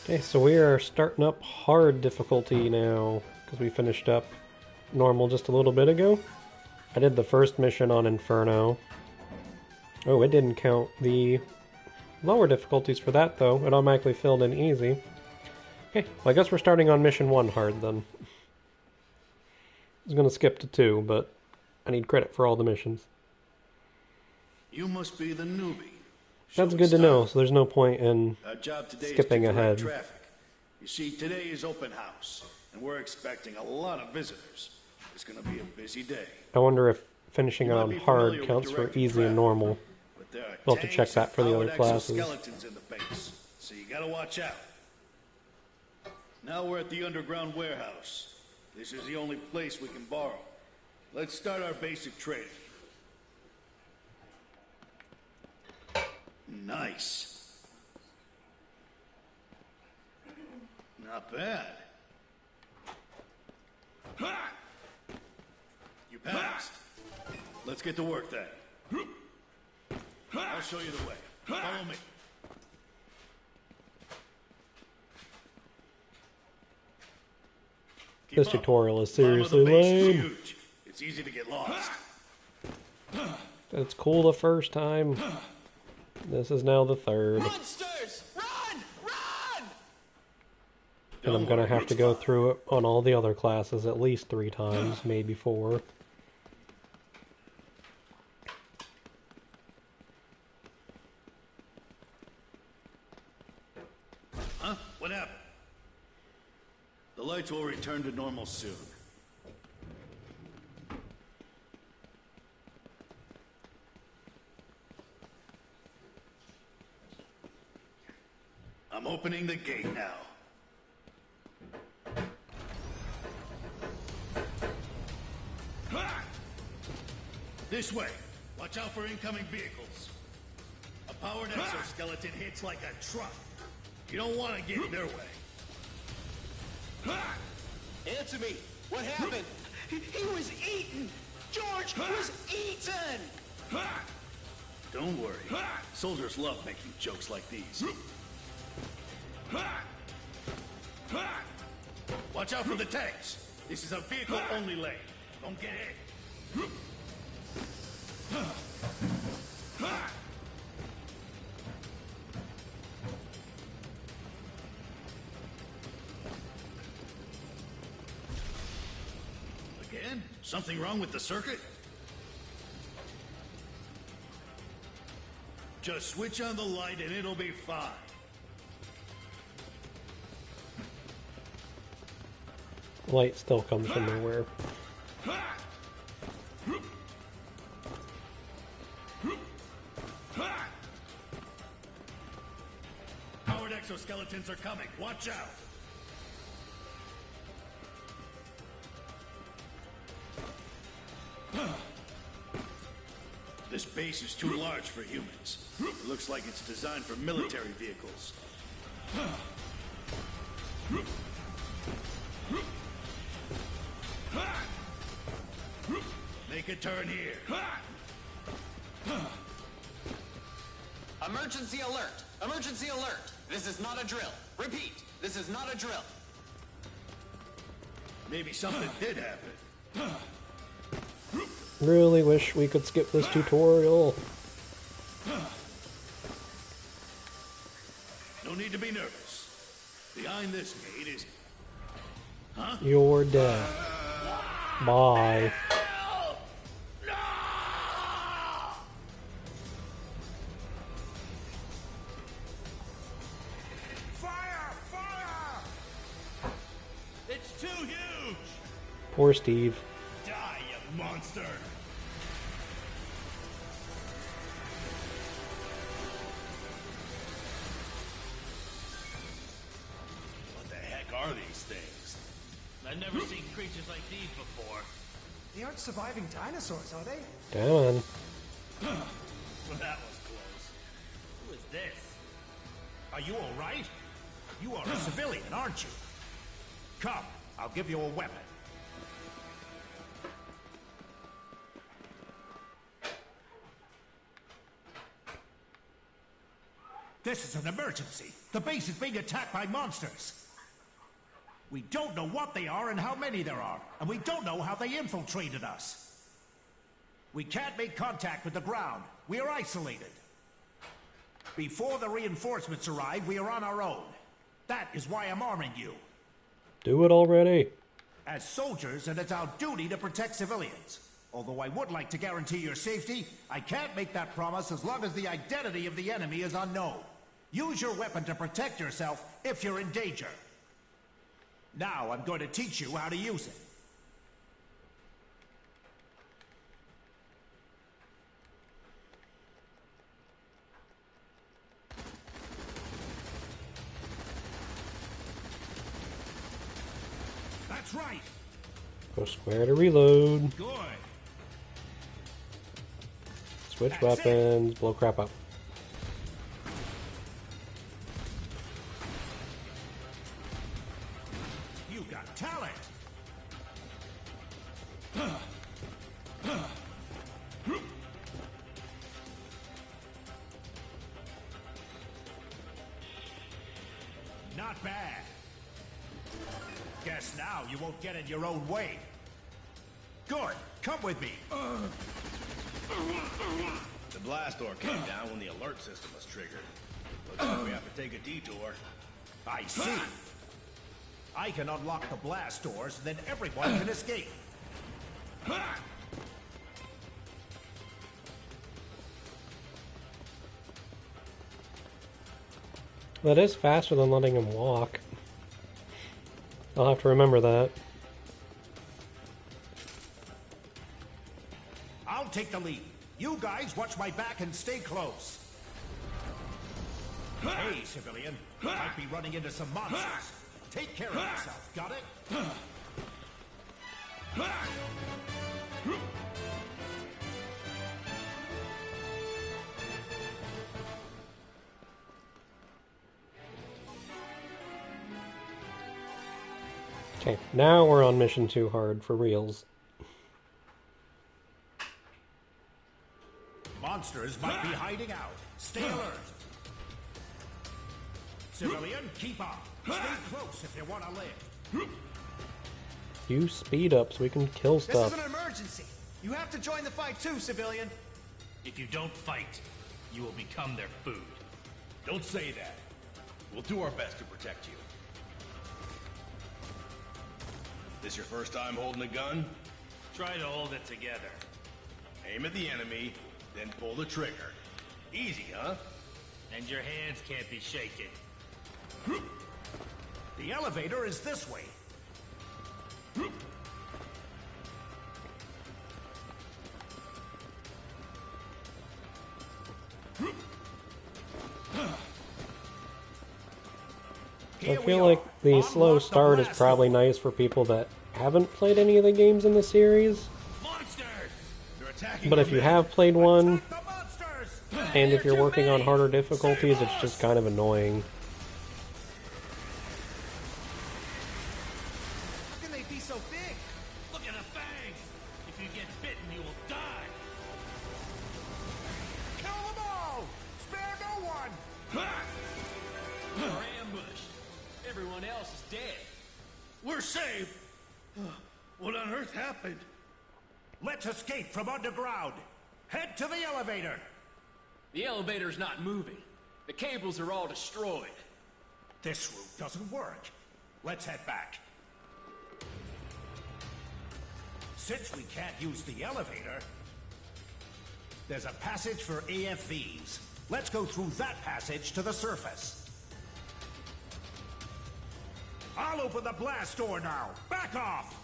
Okay, so we are starting up hard difficulty now, because we finished up normal just a little bit ago. I did the first mission on Inferno. Oh, it didn't count the lower difficulties for that, though. It automatically filled in easy. Okay, well, I guess we're starting on mission 1 hard, then. I was going to skip to 2, but I need credit for all the missions. You must be the newbie. That's good to know, so there's no point in skipping ahead. Traffic. You see, today is open house, and we're expecting a lot of visitors. It's going to be a busy day. I wonder if finishing it on hard counts for easy and normal. We'll have to check that for the other classes. Skeletons in the base, so you gotta watch out. Now we're at the underground warehouse. This is the only place we can borrow. Let's start our basic training. Nice. Not bad. You passed. Let's get to work then. I'll show you the way. Follow me. This tutorial is seriously lame. Huge. It's easy to get lost. It's cool the first time. This is now the third. Monsters! Run! Run! And I'm gonna have to go through it on all the other classes at least 3 times, maybe 4. Huh? What happened? The lights will return to normal soon. I'm opening the gate now. This way. Watch out for incoming vehicles. A powered exoskeleton hits like a truck. You don't want to get in their way. Answer me! What happened? He was eaten! George was eaten! Don't worry. Soldiers love making jokes like these. Watch out for the tanks. This is a vehicle-only lane. Don't get hit. Again? Something wrong with the circuit? Just switch on the light and it'll be fine. Light still comes from nowhere. Powered exoskeletons are coming. Watch out. This base is too large for humans. It looks like it's designed for military vehicles. Make a turn here. Emergency alert! Emergency alert! This is not a drill. Repeat, this is not a drill. Maybe something did happen. Really wish we could skip this tutorial. No need to be nervous. Behind this gate is... Huh? You're dead. Bye. No! Fire! Fire! It's too huge! Poor Steve. Die, you monster! What the heck are these things? I've never seen creatures like these before. They aren't surviving dinosaurs, are they? Come on. Well, that was close. Who is this? Are you all right? You are a civilian, aren't you? Come, I'll give you a weapon. This is an emergency. The base is being attacked by monsters. We don't know what they are and how many there are, and we don't know how they infiltrated us. We can't make contact with the ground. We are isolated. Before the reinforcements arrive, we are on our own. That is why I'm arming you. Do it already. As soldiers, and it's our duty to protect civilians. Although I would like to guarantee your safety, I can't make that promise as long as the identity of the enemy is unknown. Use your weapon to protect yourself if you're in danger. Now I'm going to teach you how to use it. That's right. Go square to reload. Good. Switch That's weapons. Blow crap up. You got talent. Not bad. Guess now you won't get in your own way. Good. Come with me. The blast door came down when the alert system was triggered. Looks like we have to take a detour. I see. I can unlock the blast doors, then everyone can escape. That is faster than letting him walk. I'll have to remember that. I'll take the lead. You guys watch my back and stay close. Hey, civilian. You might be running into some monsters. Take care of yourself, got it? Okay, now we're on mission too hard for reals. Monsters might be hiding out. Stay alert. Civilian, keep up. Stay close if you want to live. Use speed up so we can kill This stuff. is an emergency. You have to join the fight too, civilian. If you don't fight, you will become their food. Don't say that. We'll do our best to protect you. This your first time holding a gun? Try to hold it together. Aim at the enemy, then pull the trigger. Easy, huh? And your hands can't be shaken. The elevator is this way. I feel like the slow start is probably nice for people that haven't played any of the games in the series. Monsters! They're attacking But if our you men. have played one, The monsters! and if you're working on harder difficulties, it's just kind of annoying. How can they be so big? Look at the fangs! If you get bitten, you will die! Kill them all! Spare no one! You're ambushed. Everyone else is dead. We're saved! What on earth happened? Let's escape from underground. Head to the elevator. The elevator's not moving. The cables are all destroyed. This route doesn't work. Let's head back. Since we can't use the elevator, there's a passage for AFVs. Let's go through that passage to the surface. I'll open the blast door now. Back off!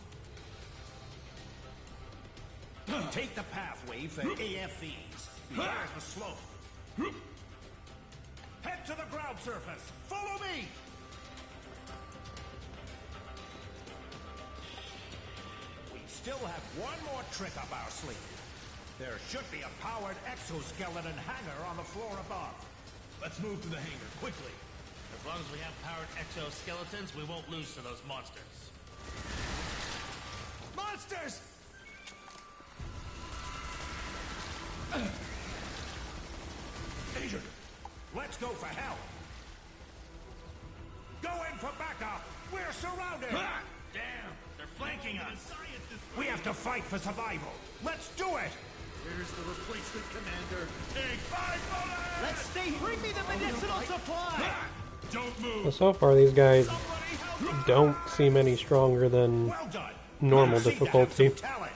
Take the pathway for AFVs. There's the slope. Head to the ground surface. Follow me! We still have one more trick up our sleeve. There should be a powered exoskeleton hangar on the floor above. Let's move to the hangar, quickly. As long as we have powered exoskeletons, we won't lose to those monsters. Monsters! Agent, Let's go for help. Go in for backup. We're surrounded. Damn, they're flanking us. We have to fight for survival. Let's do it. Here's the replacement commander. Take 5 bullets! Let's stay. Bring me the medicinal supply. Don't move. Well, so far these guys don't seem any stronger than Well done. normal You seem to have difficulty. some talent.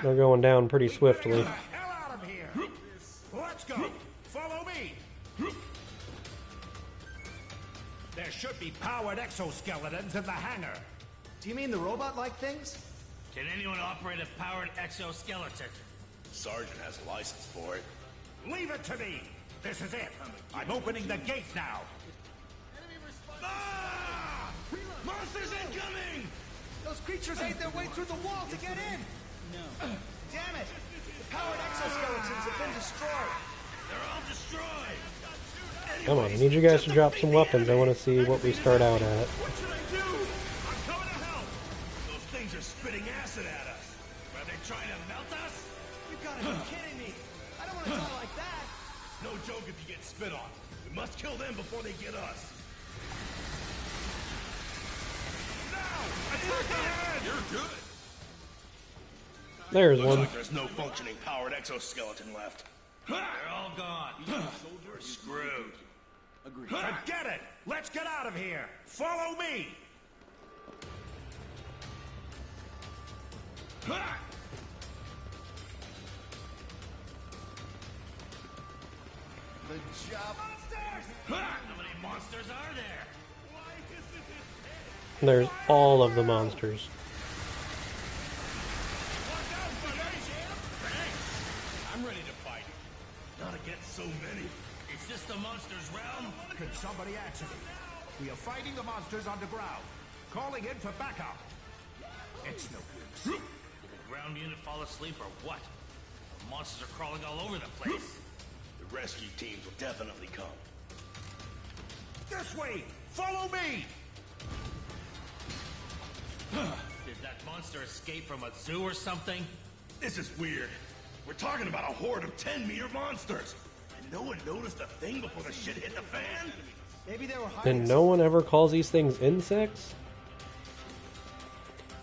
They're going down pretty swiftly. Get the hell out of here. Let's go. Follow me. There should be powered exoskeletons in the hangar. Do you mean the robot-like things? Can anyone operate a powered exoskeleton? Sergeant has a license for it. Leave it to me. This is it. I'm opening the gate now. Ah! Monsters incoming! Those creatures ate their way through the wall to get in. No. Damn it! The powered exoskeletons have been destroyed. They're all destroyed. Come on, I need you guys to drop some weapons. I want to see what we start out at. What should I do? I'm coming to help. Those things are spitting acid at us. Are they trying to melt us? You gotta be kidding me! I don't want to die like that. It's no joke if you get spit on. We must kill them before they get us. Now! Attack ahead! You're good. There's Looks one. like there's no functioning powered exoskeleton left. They're all gone. We're screwed. Forget it. Let's get out of here. Follow me. Good job. How many monsters are there? There's all of the monsters. I'm ready to fight. Not against so many. Is this the monster's realm? Can somebody answer me? We are fighting the monsters underground. Calling in for backup. It's no use. Did the ground unit fall asleep or what? The monsters are crawling all over the place. The rescue teams will definitely come. This way. Follow me. Did that monster escape from a zoo or something? This is weird. We're talking about a horde of 10-meter monsters. And no one noticed a thing before the shit hit the fan? Maybe they were hiding. And no one ever calls these things insects?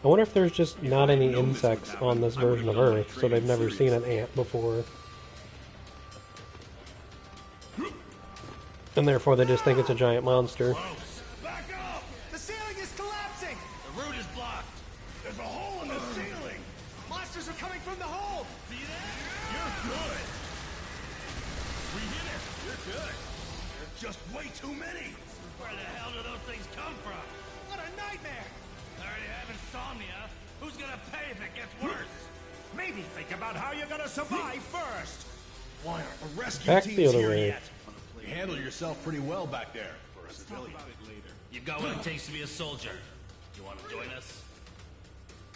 I wonder if there's just not any insects on this version of Earth, so they've never seen an ant before. And therefore they just think it's a giant monster. Close. Back up! The ceiling is collapsing. The route is blocked. There's a hole in the ceiling! Monsters are coming from the hole. See that? You're good! We did it! You're good! There's just way too many! Where the hell do those things come from? What a nightmare. I already have insomnia. Who's gonna pay if it gets worse? Maybe think about how you're gonna survive first. Why aren't the rescue Back teams the other here way. yet? You handle yourself pretty well back there for a civilian. You've got what it takes to be a soldier. You want to join us?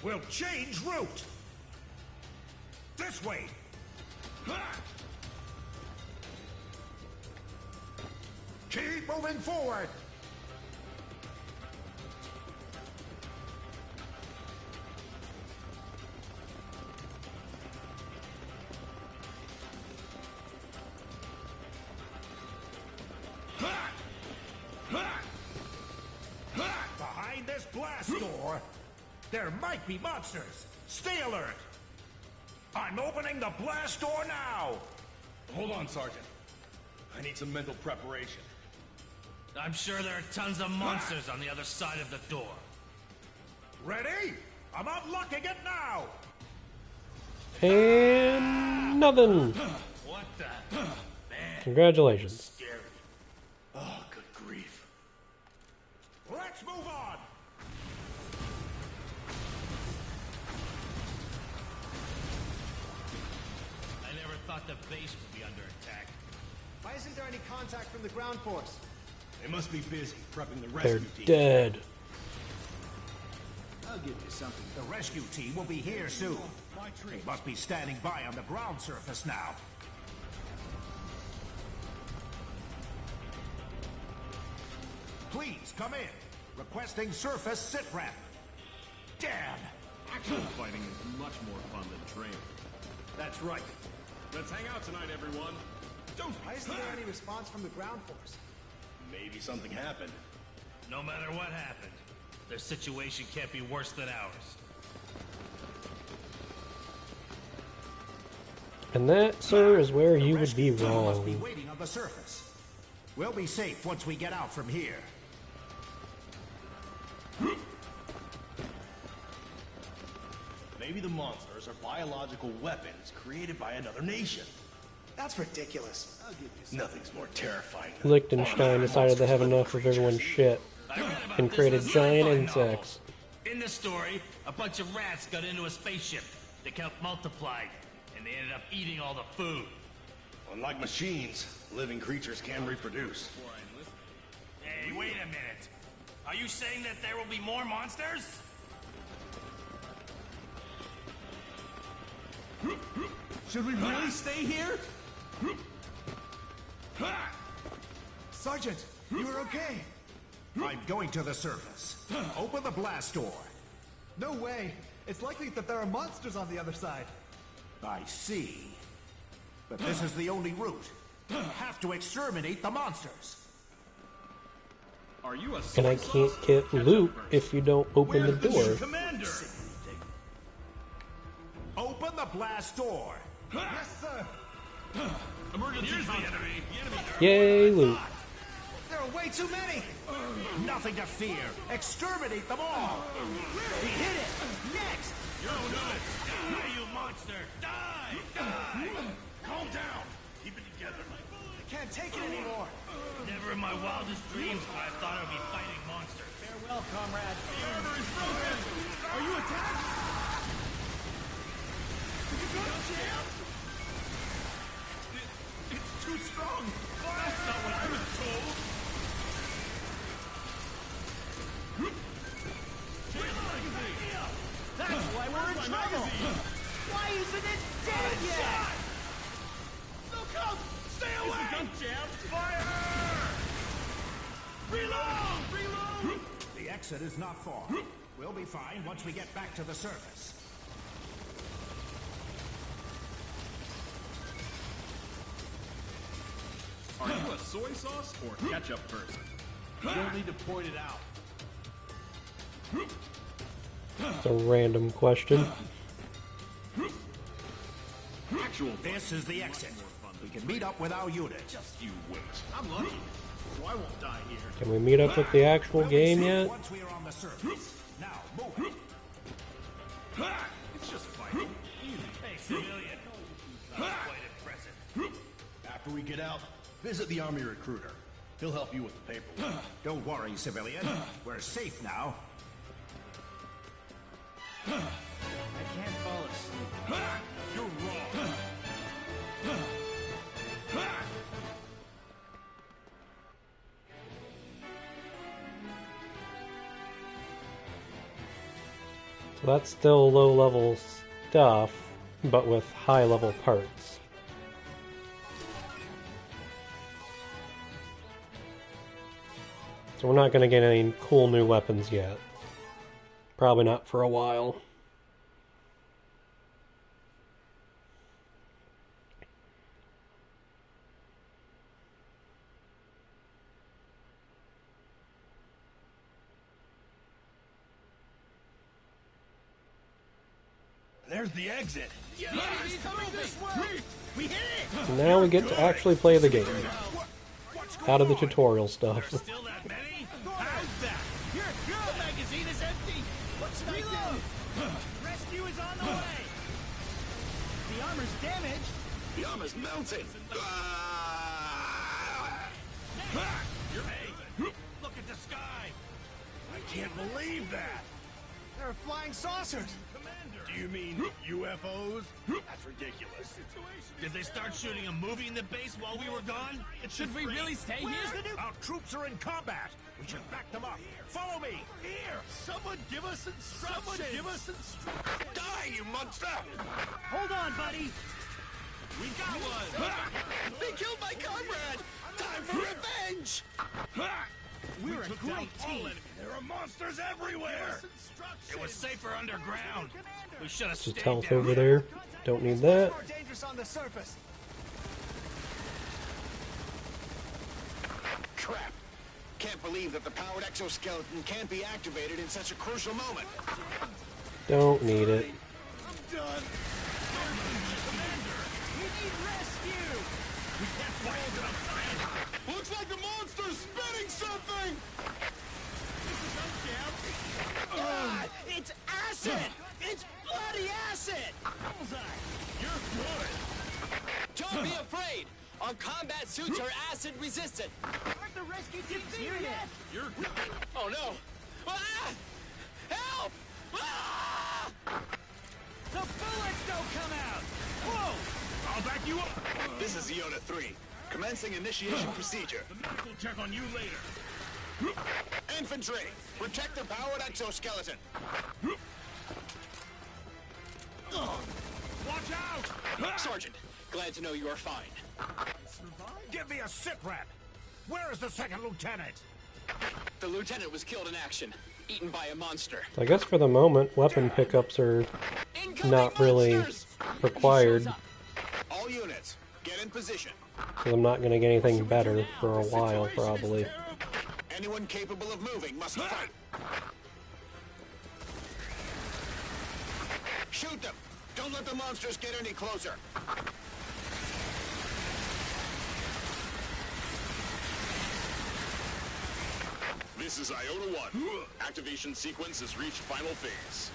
We'll change route. This way. Keep moving forward. Behind this blast door, there might be monsters. Stay alert. I'm opening the blast door now. Hold on, Sergeant. I need some mental preparation. I'm sure there are tons of monsters on the other side of the door. Ready? I'm unlocking it now. And nothing. What the? Man, Congratulations. scary. Oh, good grief. Let's move on. I never thought the base would be under attack. Why isn't there any contact from the ground force? They must be busy prepping the They're rescue team. dead. I'll give you something. The rescue team will be here soon. They must be standing by on the ground surface now. Please come in. Requesting surface sit rep. Damn. Actual fighting is much more fun than training. That's right. Let's hang out tonight, everyone. Don't Why isn't there any response from the ground force? Maybe something happened. No matter what happened, their situation can't be worse than ours. And that, sir, is where The you would be rescue team must be wrong. waiting on the surface. We'll be safe once we get out from here. Maybe the monsters are biological weapons created by another nation. That's ridiculous. Nothing's more terrifying than Liechtenstein decided to have enough of everyone's shit I read about and this created in a giant sci-fi insects. novel. In the story, a bunch of rats got into a spaceship. They kept multiplied, and they ended up eating all the food. Unlike machines, living creatures can reproduce. Hey, wait a minute. Are you saying that there will be more monsters? Should we really stay here? Sergeant, you're okay. I'm going to the surface. Open the blast door. No way. It's likely that there are monsters on the other side. I see. But this is the only route. Have to exterminate the monsters. Are you a And I soy can't sauce get ketchup loot person? if you don't open the Where's door. commander? Open the blast door. Yes, sir. Emergency contact. Yay, loot. There are way too many. Nothing to fear. Exterminate them all. We hit it. Next. Die, you monster! Die! Die! Calm down. Keep it together. I can't take it anymore. Never in my wildest dreams I thought I would be fighting monsters. Farewell, comrade. The armor is broken. Are you attacked? You go, champ. It's too strong. That's not what I was told. That's why we're in trouble. Why isn't it dead yet? Look up! Stay away! This is gun jam. Fire! Reload! Reload! The exit is not far. We'll be fine once we get back to the surface. Are you a soy sauce or ketchup person? You don't need to point it out. It's a random question. Actual This is the exit. We can meet up with our unit. Just you wait. I'm lucky, so I won't die here. Can we meet up with the actual We'll be game safe yet? once we are on the surface. Now, move it. It's just fighting. Hey, civilian. That was quite impressive. After we get out, visit the army recruiter. He'll help you with the paperwork. Don't worry, civilian. We're safe now. I can't fall asleep. You're wrong. So that's still low-level stuff, but with high-level parts. So we're not going to get any cool new weapons yet. Probably not for a while. There's the exit. He's coming this way. We hit it. And now we get to actually play the game. Out of the tutorial stuff. Still that many? How's that? Your magazine is empty. What should I do? Rescue is on the way. The armor's damaged. The armor's melting. Hey, look at the sky. I can't believe that. There are flying saucers. Do you mean UFOs? That's ridiculous. Did they start shooting a movie in the base while we were gone? Should we really stay here? Our troops are in combat. We should back them up. Follow me. Here! Someone give us instructions! Someone give us instructions! Die, you monster! Hold on, buddy. We got one. They killed my comrade! Time for revenge! We're a great team. There are monsters everywhere! It was safer underground. We should have Just stayed health down over there. there. Don't need that. More dangerous on the surface. Crap. Can't believe that the powered exoskeleton can't be activated in such a crucial moment. Don't need it. I'm done. We need rescue. We can't fight it outside. Looks like the monster's spitting something! God, it's acid! It's bloody acid! Bullseye. You're good. Don't be afraid! Our combat suits are acid resistant. Aren't the rescue teams here yet? You're good. Oh no! Ah! Help! Ah! The bullets don't come out. Whoa! I'll back you up. This is Iota 3. Commencing initiation procedure. The medical check on you later. Infantry, protect the powered exoskeleton. Watch out! Sergeant, glad to know you are fine. Give me a sit rep. Where is the second lieutenant? The lieutenant was killed in action, eaten by a monster. I guess for the moment, weapon pickups are Incoming not really monsters! required, All units, get in position. because I'm not going to get anything better for a while, probably. Anyone capable of moving must fight. Shoot them! Don't let the monsters get any closer. This is Iota 1. Activation sequence has reached final phase.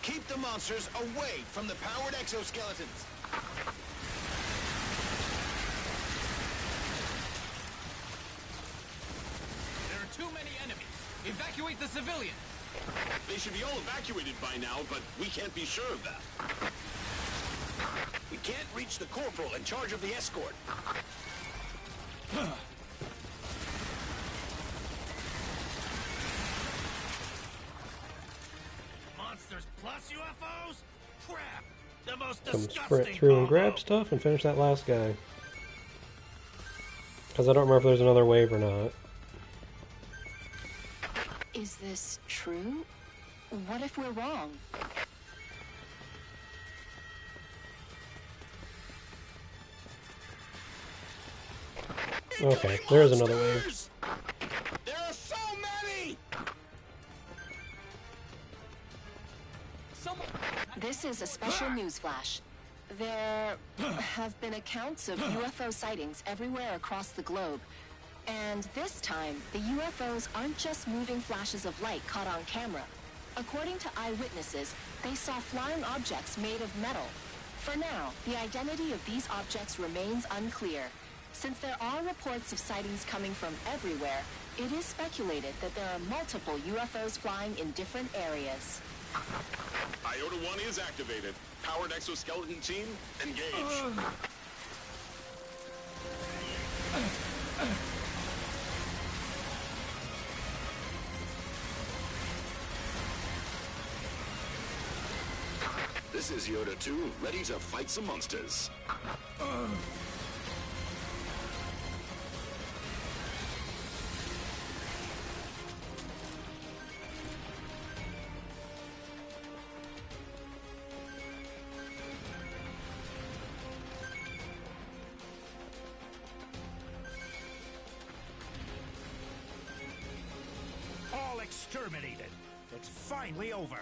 Keep the monsters away from the powered exoskeletons. There are too many enemies. Evacuate the civilian. They should be all evacuated by now, but we can't be sure of that. We can't reach the corporal in charge of the escort. Monsters plus UFOs? Crap! The most Come disgusting sprint through and combo. grab stuff and finish that last guy. Because I don't remember if there's another wave or not. Is this true? What if we're wrong? Okay, there's another wave. There are so many! This is a special news flash. There have been accounts of UFO sightings everywhere across the globe. And this time, the UFOs aren't just moving flashes of light caught on camera. According to eyewitnesses, they saw flying objects made of metal. For now, the identity of these objects remains unclear. Since there are reports of sightings coming from everywhere, it is speculated that there are multiple UFOs flying in different areas. Iota 1 is activated. Powered exoskeleton team, engage. This is Iota 2, ready to fight some monsters. All exterminated. It's finally over.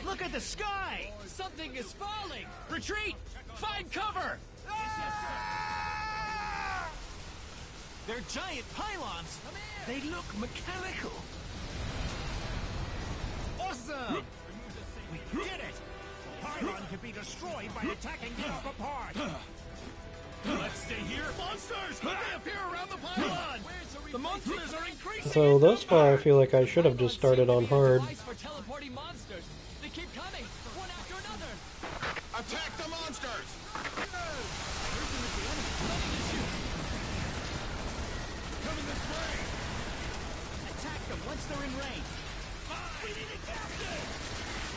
Look at the sky! Something is falling! Retreat! Find cover! They're giant pylons! They look mechanical! Awesome! We did it! pylon can be destroyed by attacking it from apart. Let's stay here. Monsters! They appear around the pylon! The monsters are increasing. So thus far, I feel like I should have just started on hard. For teleporting monsters. They keep coming, one after another. Attack the monsters! Coming this way! Attack them once they're in range. We need a captain!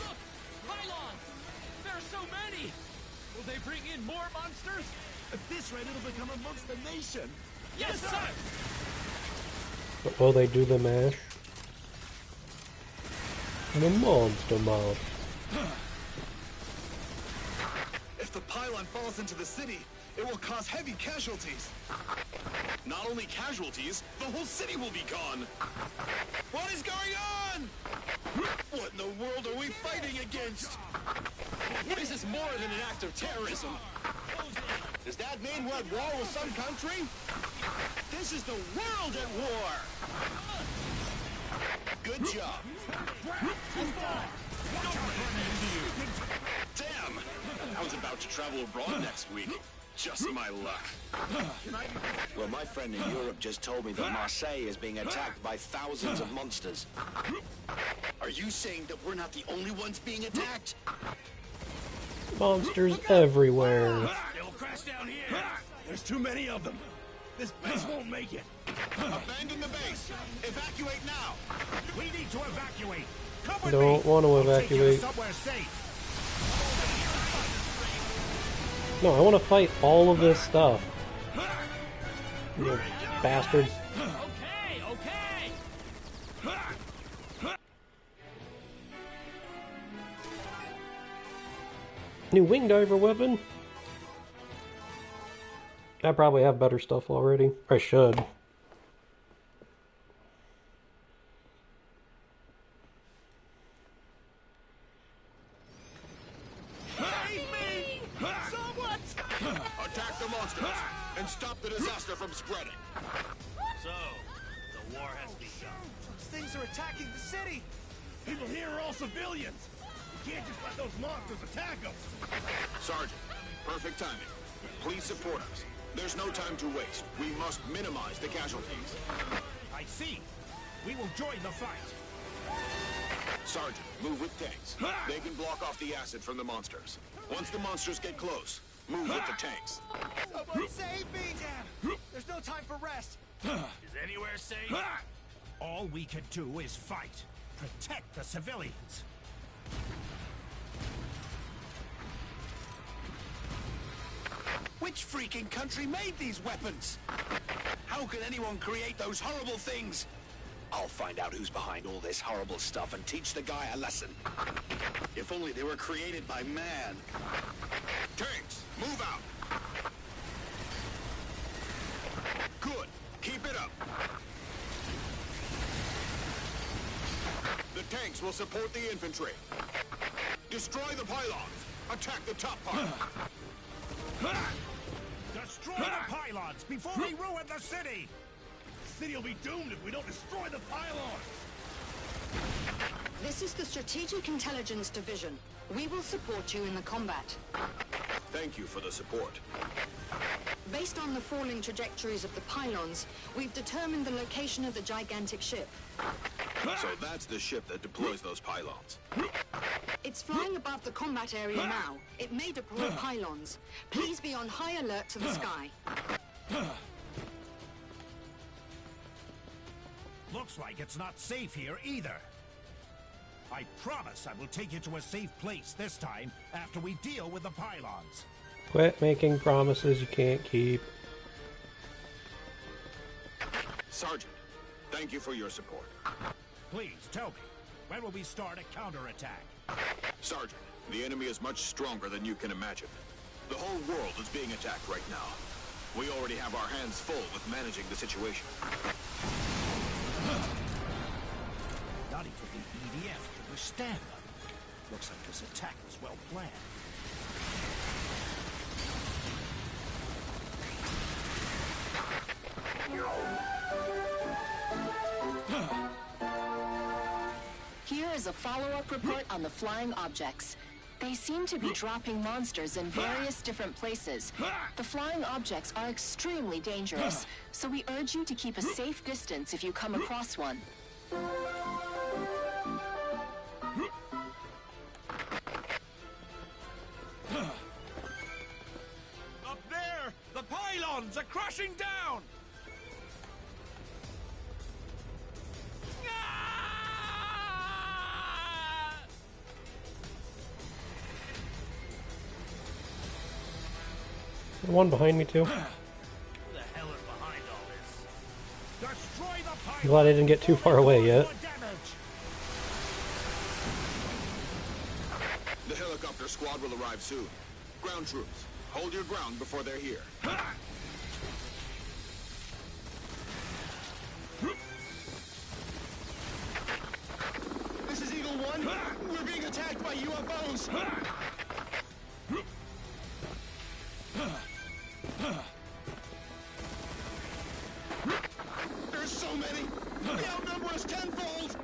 Look, pylons. There are so many. Will they bring in more monsters? At this rate, it'll become a monster nation! Yes, sir. But will they do the mash? The monster mash. If the pylon falls into the city, it will cause heavy casualties. Not only casualties, the whole city will be gone! What is going on? What in the world are we fighting against? This is more than an act of terrorism. Does that mean we're at war with some country? This is the world at war. Good job. Damn! I was about to travel abroad next week. Just my luck. Well, my friend in Europe just told me that Marseille is being attacked by thousands of monsters. Are you saying that we're not the only ones being attacked? Monsters everywhere. They will crash down here. There's too many of them. This base won't make it. Abandon the base! Evacuate now! We need to evacuate. Come with Don't me. want to I'll take you to evacuate. somewhere safe. No, I want to fight all of this stuff. You bastards. Okay, okay. New wing diver weapon? I probably have better stuff already. I should. Attack the monsters! And stop the disaster from spreading! So, the war has begun. Those things are attacking the city. People here are all civilians. You can't just let those monsters attack them. Sergeant, perfect timing. Please support us. There's no time to waste. We must minimize the casualties. I see. We will join the fight. Sergeant, move with tanks. They can block off the acid from the monsters. Once the monsters get close, move with the tanks. Someone save me! There's no time for rest. Is anywhere safe? All we can do is fight. Protect the civilians. Which freaking country made these weapons? How can anyone create those horrible things? I'll find out who's behind all this horrible stuff and teach the guy a lesson. If only they were created by man. Tanks, move out! Good. Keep it up. The tanks will support the infantry. Destroy the pylons. Attack the top part. Destroy the pylons before we ruin the city. The city will be doomed if we don't destroy the pylon. This is the Strategic Intelligence Division. We will support you in the combat. Thank you for the support. Based on the falling trajectories of the pylons, we've determined the location of the gigantic ship. So that's the ship that deploys those pylons. It's flying above the combat area now. It may deploy pylons. Please be on high alert to the sky. Looks like it's not safe here either. I promise I will take you to a safe place this time after we deal with the pylons. Quit making promises you can't keep. Sergeant, thank you for your support. Please tell me, when will we start a counterattack? Sergeant, the enemy is much stronger than you can imagine. The whole world is being attacked right now. We already have our hands full with managing the situation. Not even the EDF can withstand them. Looks like this attack was well planned. Here is a follow-up report on the flying objects. They seem to be dropping monsters in various different places. The flying objects are extremely dangerous, so we urge you to keep a safe distance if you come across one. Up there! The pylons are crashing down! One behind me too. Who the hell is behind all this? Destroy the pylons! I'm glad I didn't get too far away yet. The helicopter squad will arrive soon. Ground troops, hold your ground before they're here. This is Eagle 1. We're being attacked by UFOs. There's so many. They outnumber us tenfold.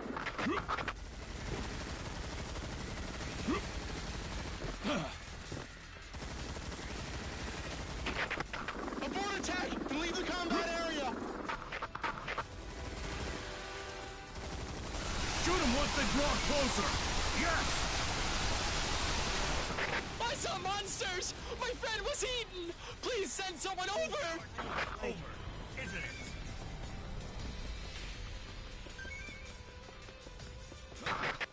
Abort attack and leave the combat area. Shoot them once they draw closer. Yes! I saw monsters! My friend was eaten! Please send someone over! Over, isn't it?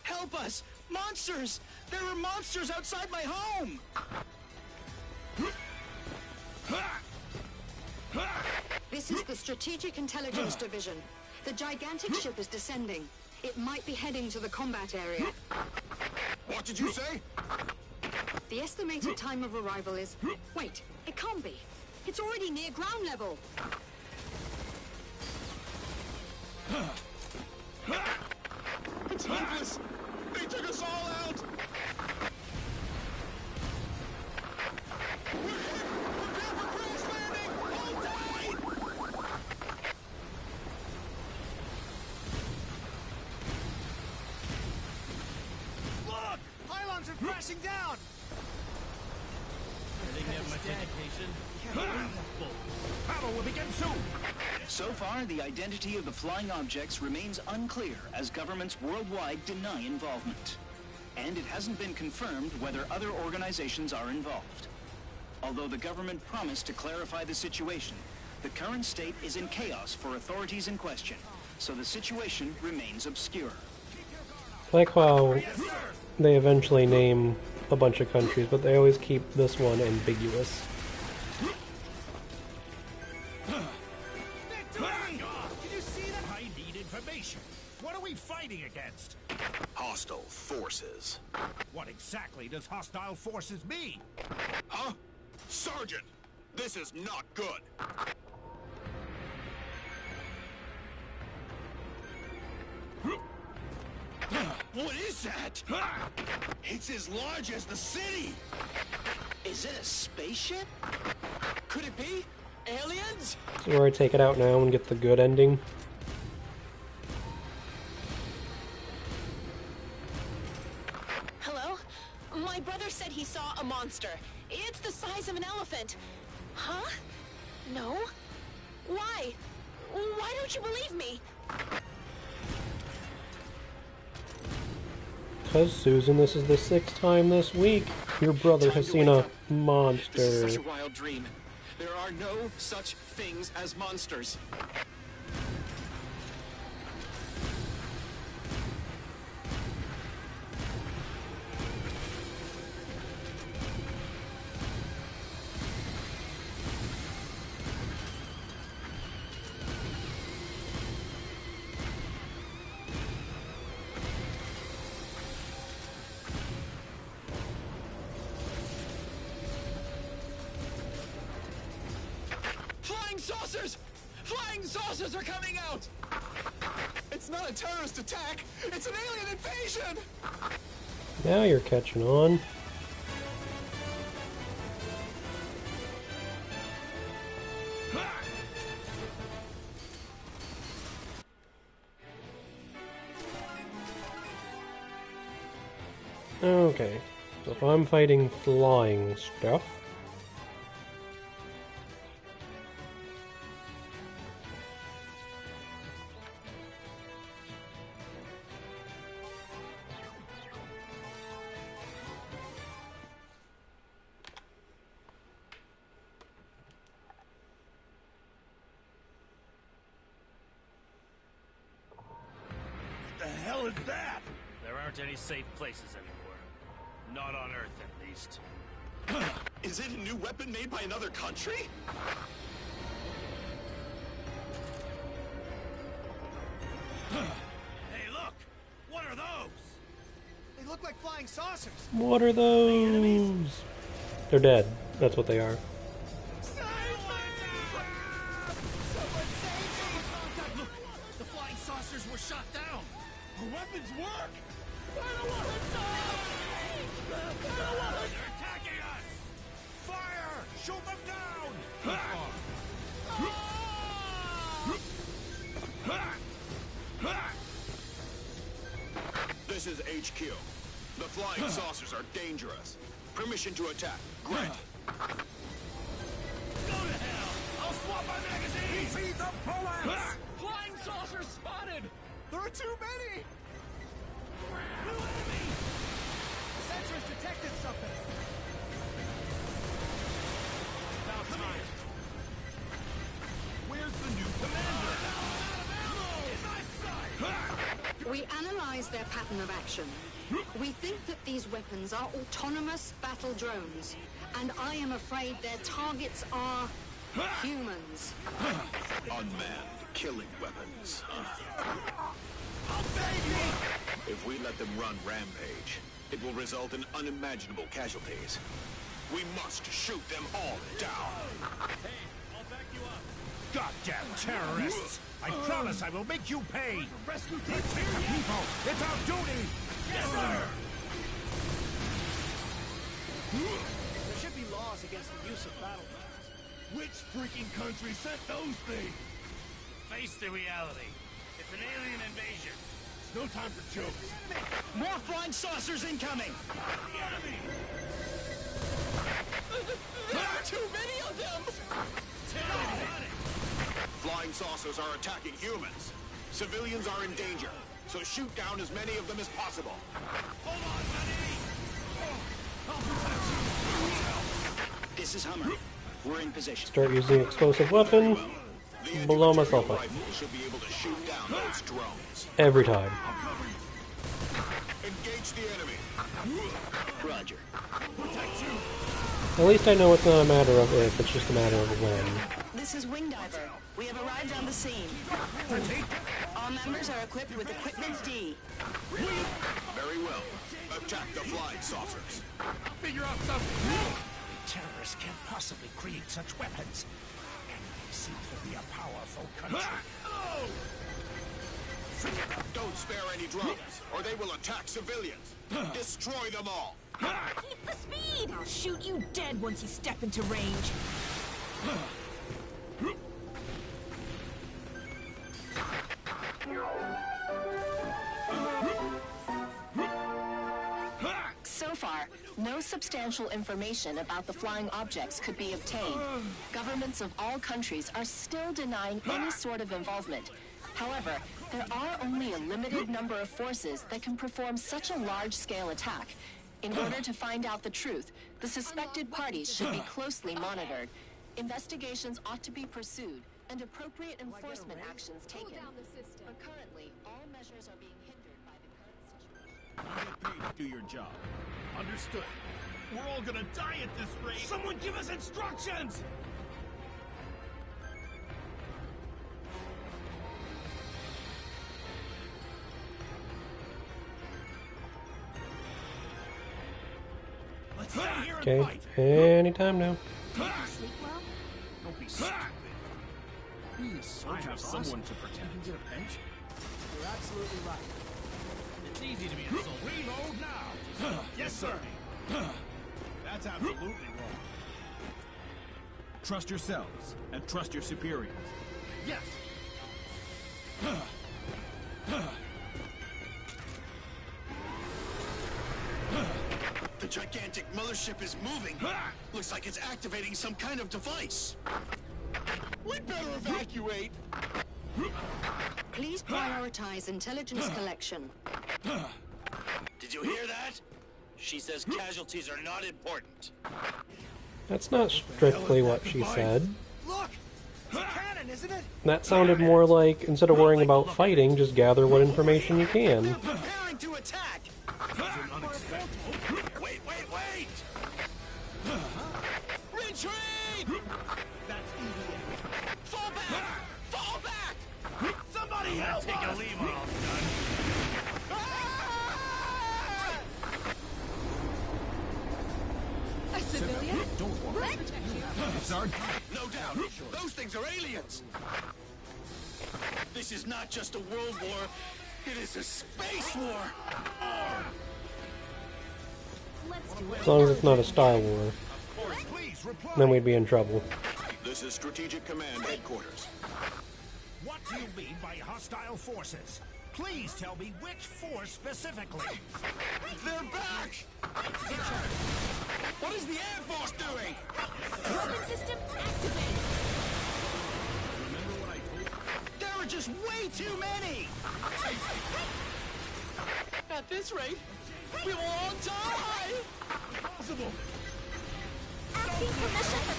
Help us! Monsters! There are monsters outside my home! This is the Strategic Intelligence Division. The gigantic ship is descending. It might be heading to the combat area. What did you say? The estimated time of arrival is... Wait, it can't be. It's already near ground level. It's hopeless! They took us all out! We're hit! Prepare for crash landing! Hold tight! Look! Pylons are crashing down! They didn't have much education. Battle will begin soon! So far, the identity of the flying objects remains unclear as governments worldwide deny involvement. And it hasn't been confirmed whether other organizations are involved. Although the government promised to clarify the situation, the current state is in chaos for authorities in question, so the situation remains obscure. I like how they eventually name a bunch of countries, but they always keep this one ambiguous. Did you see that? I need information. What are we fighting against? Hostile forces. What exactly does hostile forces mean? Huh? Sergeant! This is not good! What is that? It's as large as the city! Is it a spaceship? Could it be? Aliens? So where I take it out now and get the good ending. Hello? My brother said he saw a monster. It's the size of an elephant. Huh? No? Why? Why don't you believe me? Because, Susan, this is the 6th time this week your brother has seen a This is monster. such a wild dream. There are no such things as monsters. Flying saucers! Flying saucers are coming out! It's not a terrorist attack! It's an alien invasion! Now you're catching on. Okay. So if I'm fighting flying stuff... The hell is that? There aren't any safe places anymore. Not on Earth, at least. Is it a new weapon made by another country? Hey, look! What are those? They look like flying saucers. What are those? They're dead. That's what they are. Look! The flying saucers were shot down! The weapons work! I don't want to die! They're attacking us! Fire! Shoot them down! This is HQ. The flying saucers are dangerous. Permission to attack. Granted. Go to hell! I'll swap my magazine! See the bullets! Flying saucers spotted. There are too many. New enemy! The sensors detected something. About time. Where's the new commander? We analyze their pattern of action. We think that these weapons are autonomous battle drones, and I am afraid their targets are humans. Unmanned killing weapons. I'll save you! If we let them run rampage, it will result in unimaginable casualties. We must shoot them all down. Hey, I'll back you up. Goddamn terrorists! I promise I will make you pay! Rescue team here, people! It's our duty! Yes, sir! There should be laws against the use of battle drones. Which freaking country sent those things? Face the reality. It's an alien invasion. No time for jokes. More flying saucers incoming! The enemy! There are too many of them! Flying saucers are attacking humans. Civilians are in danger, so shoot down as many of them as possible. Hold on, buddy! This is Hummer. We're in position. Start using explosive weapon. The Blow myself up. rifle should be able to shoot down those drones. Every time. Engage the enemy. Roger. At least I know it's not a matter of if, it's just a matter of when. This is Wingdiver. We have arrived on the scene. All members are equipped with Equipment D. Very well. Attack the flying saucers. Figure out something! Terrorists can't possibly create such weapons. And they seem to be a powerful country. Don't spare any drones, or they will attack civilians. Destroy them all. Keep the speed! I'll shoot you dead once you step into range. So far, no substantial information about the flying objects could be obtained. Governments of all countries are still denying any sort of involvement. However, there are only a limited number of forces that can perform such a large-scale attack. In order to find out the truth, the suspected parties should be closely monitored. Investigations ought to be pursued, and appropriate enforcement actions taken. But currently, all measures are being hindered by the current situation. You get paid to do your job. Understood. We're all gonna die at this rate. Someone give us instructions! Let's stay here and Okay, fight. anytime now. Sleep well? Don't be stupid. These soldiers have someone to protect. Get a bench? You're absolutely right. It's easy to be a soldier. Reload now. Yes, sir. That's absolutely wrong. Trust yourselves, and trust your superiors. Yes. The gigantic gigantic mothership is moving. Looks like it's activating some kind of device. We'd better evacuate. Please prioritize intelligence collection. Did you hear that? She says casualties are not important. That's not strictly what she said. Look! It's a cannon, isn't it? That sounded more like, instead of worrying about fighting, just gather what information you can. Preparing to attack! Wait, wait, wait! Retreat! That's EDF. Fall back! Fall back! Somebody help Take a us! leave or I'll done. A civilian? Sergeant. No doubt, those things are aliens! This is not just a world war, it is a space war! Let's do it. As long as it's not a Star War, Please reply. then we'd be in trouble. This is Strategic Command Headquarters. What do you mean by hostile forces? Please tell me which force specifically. They're back! What is the Air Force doing? Weapon system activated. There are just way too many! At this rate, we will all die! Possible. Asking permission to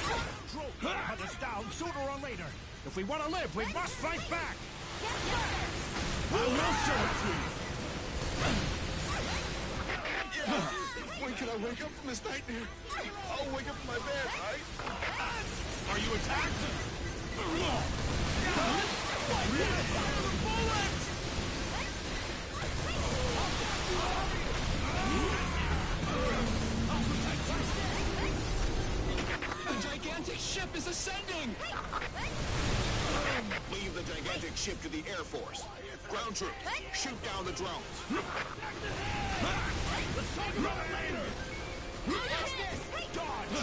Drone hunt us down sooner or later. If we want to live, we must fight back. Yes, sir. I will show it to you. When can I wake up from this nightmare? I'll wake up in my bed, right? Are you attacked? The gigantic ship is ascending! Leave the gigantic ship to the Air Force. Ground troops, shoot down the drones. Dodge.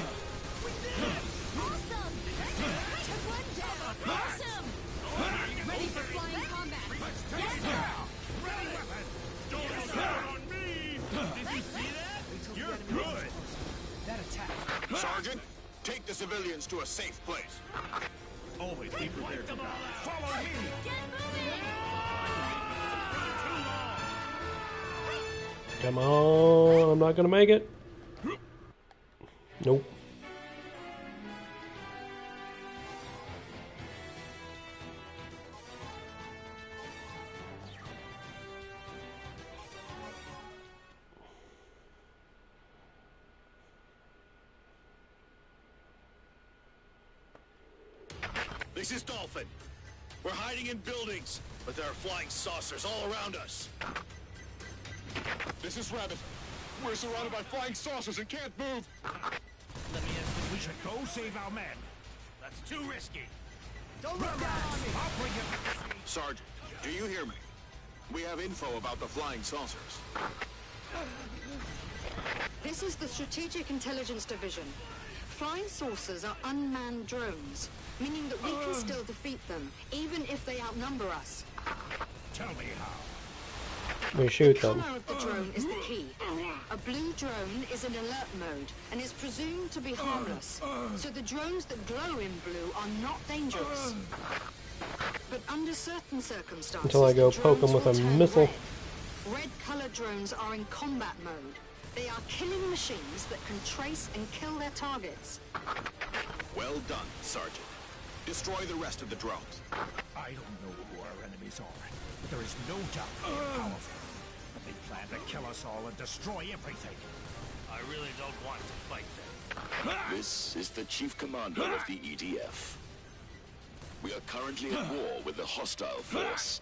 Awesome. Took one down. Awesome. Ready for flying combat. Yes, sir. Don't start on me! Did you see that? You're good! That attack. Sergeant, take the civilians to a safe place. Always be prepared to die. Follow me. Get moving. Come on, I'm not gonna make it. Nope. This is Dolphin. We're hiding in buildings, but there are flying saucers all around us. This is Rabbit. We're surrounded by flying saucers and can't move. Let me ask, we should go save our men. That's too risky. Don't look down on me. I'll bring it. Sergeant, do you hear me? We have info about the flying saucers. This is the Strategic Intelligence Division. Flying saucers are unmanned drones, meaning that we can still defeat them, even if they outnumber us. Tell me how. We shoot them. Color of the drone is the key. A blue drone is in alert mode and is presumed to be harmless, so the drones that glow in blue are not dangerous. But under certain circumstances, Until I go the poke drones them with will a turn missile. Red. Red-colored drones are in combat mode. They are killing machines that can trace and kill their targets. Well done, Sergeant. Destroy the rest of the drones. I don't know who our enemies are, but there is no doubt they are powerful. But they plan to kill us all and destroy everything. I really don't want to fight them. This is the Chief Commander of the EDF. We are currently at war with the hostile force.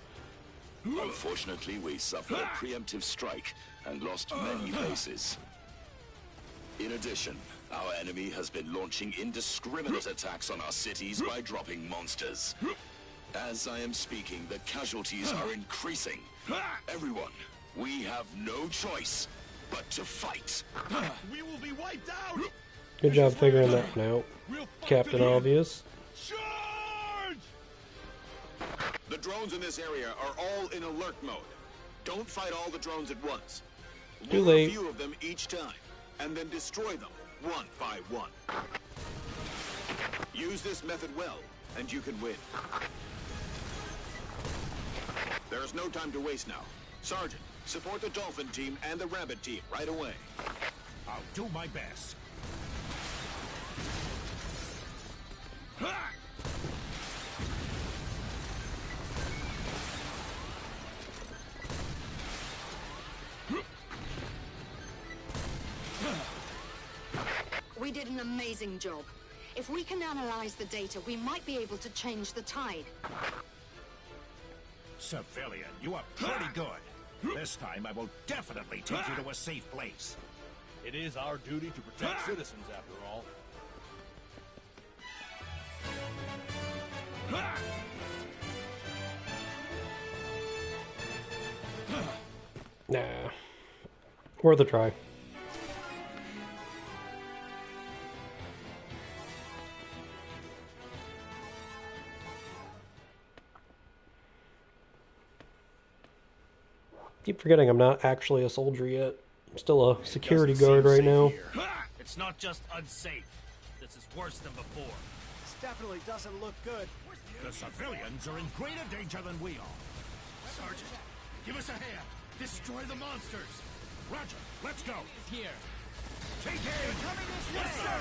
Unfortunately, we suffered a preemptive strike and lost many bases. In addition, our enemy has been launching indiscriminate attacks on our cities by dropping monsters. As I am speaking, the casualties are increasing. Everyone, we have no choice but to fight. We will be wiped out. Good job figuring that one out, Captain Obvious. Charge! The drones in this area are all in alert mode. Don't fight all the drones at once. Too Lure late. a few of them each time. and then destroy them, one by one. Use this method well, and you can win. There is no time to waste now. Sergeant, support the Dolphin team and the Rabbit team right away. I'll do my best. We did an amazing job. If we can analyze the data, we might be able to change the tide. Civilian, you are pretty good. This time I will definitely take you to a safe place. It is our duty to protect citizens, after all. Nah. Worth a try. Keep forgetting I'm not actually a soldier yet. I'm still a security guard right now. It's not just unsafe. This is worse than before. This definitely doesn't look good. The civilians are in greater danger than we are. Sergeant, give us a hand. Destroy the monsters. Roger, let's go. Here. Take aim. They're coming this way, sir.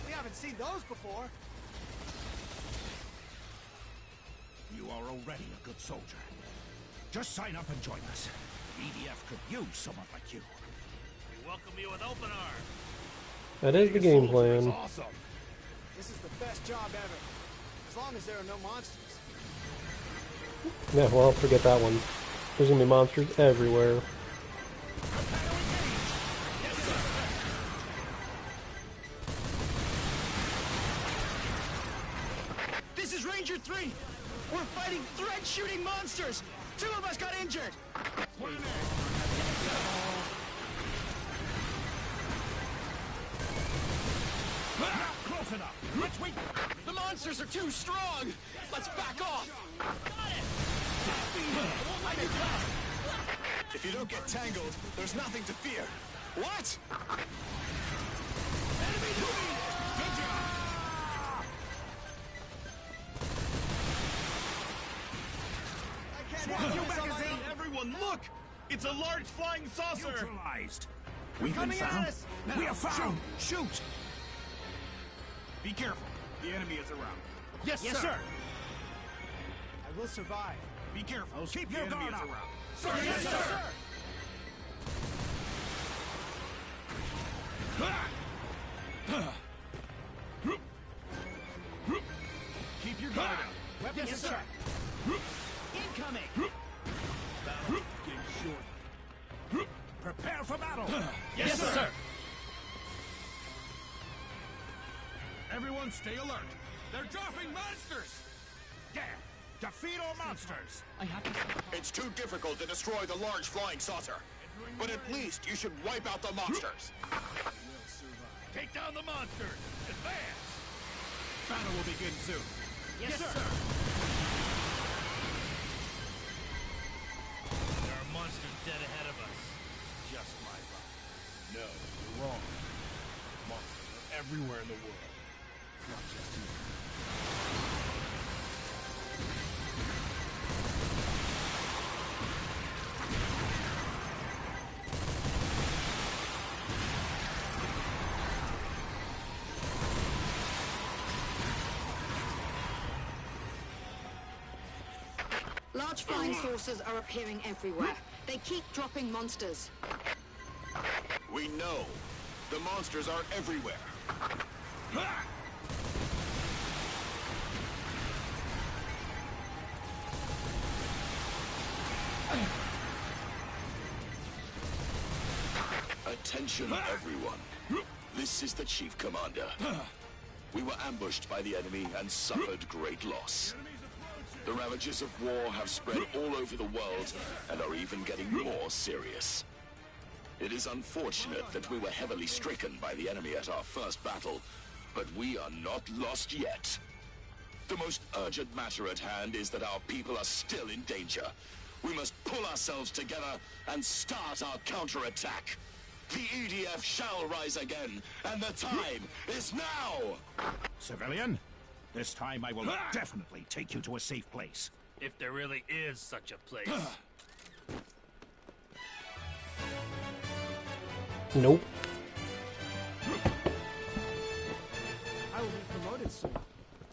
We haven't seen those before. You are already a good soldier. Just sign up and join us. EDF could use someone like you. We welcome you with open arms. That is the game plan. Awesome. This is the best job ever. As long as there are no monsters. Yeah, well, forget that one. There's gonna be monsters everywhere. This is Ranger 3! We're fighting thread-shooting monsters! 2 of us got injured! Close enough! Retreat! The monsters are too strong! Let's back off! If you don't get tangled, there's nothing to fear. What? Everyone, look! It's a large flying saucer! Neutralized! We've been found! We are found! Shoot! Be careful. The enemy is around. Yes, sir. I will survive. Be careful. Keep The your enemy guard is up. around. Sir, yes, sir. Keep your guard up. Weapons Yes, in sir. check. Incoming. Battle getting short. Prepare for battle! Yes, sir. Everyone stay alert. They're dropping monsters! Damn! Defeat all monsters! I have to. It's too difficult to destroy the large flying saucer. But at least you should wipe out the monsters. Take down the monsters. Advance. Battle will begin soon. Yes, sir. There are monsters dead ahead of us. Just my luck. No, you're wrong. Monsters are everywhere in the world. Not just here. Large flying saucers are appearing everywhere. They keep dropping monsters. We know. The monsters are everywhere. Attention, everyone. This is the Chief Commander. We were ambushed by the enemy and suffered great loss. The ravages of war have spread all over the world and are even getting more serious. It is unfortunate that we were heavily stricken by the enemy at our first battle, but we are not lost yet. The most urgent matter at hand is that our people are still in danger. We must pull ourselves together and start our counterattack. The EDF shall rise again, and the time is now! Civilian, this time I will definitely take you to a safe place. If there really is such a place. Nope. I will be promoted soon.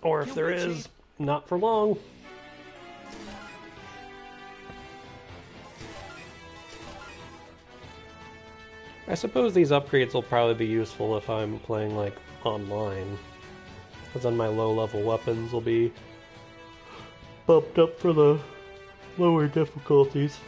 Or if there is, not for long. I suppose these upgrades will probably be useful if I'm playing, like, online. Because then my low-level weapons will be bumped up for the lower difficulties.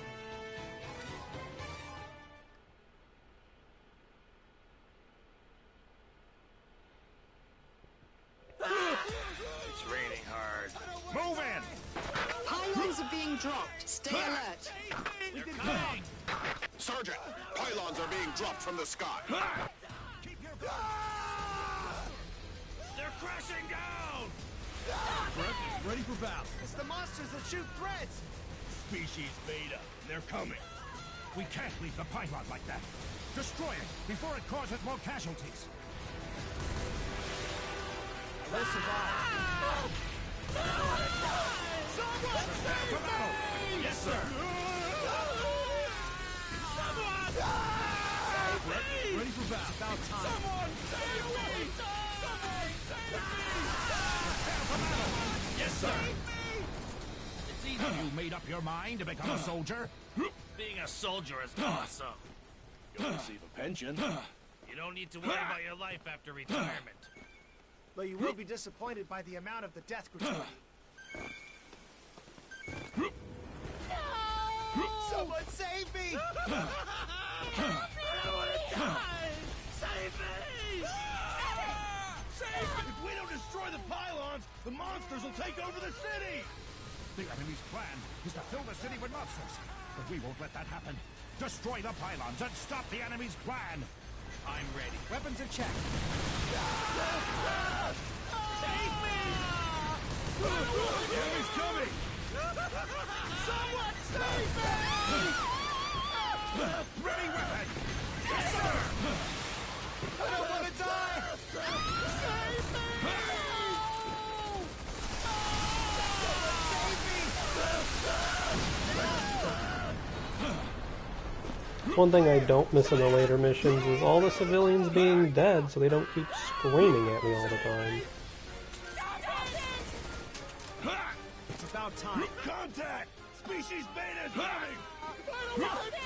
It's raining hard. Move in! Pylons are being dropped. Stay alert. They're coming! Sergeant, pylons are being dropped from the sky. They're crashing down! Ready for battle. It's the monsters that shoot threads. Species beta. They're coming. We can't leave the pylon like that. Destroy it before it causes more casualties. I will survive. Someone save me! Yes, sir! Someone save me! Ready for battle. It's about time. Someone save me! Someone save me! Yes, sir! It's easy. You made up your mind to become a soldier? Being a soldier is awesome. You'll receive a pension. You don't need to worry about your life after retirement. Though you will be disappointed by the amount of the death gratuity. Someone save me! I don't want to die! Save me! Save me! If we don't destroy the pylons, the monsters will take over the city! The enemy's plan is to fill the city with monsters. But we won't let that happen. Destroy the pylons and stop the enemy's plan. I'm ready. Weapons in check. Save me! The enemy's coming! Someone save me! Ready weapon! Yes, sir! I don't want to die! Save me! One thing I don't miss in the later missions is all the civilians being dead, so they don't keep screaming at me all the time. It's about time. Contact! Species beta is coming! I don't want to die!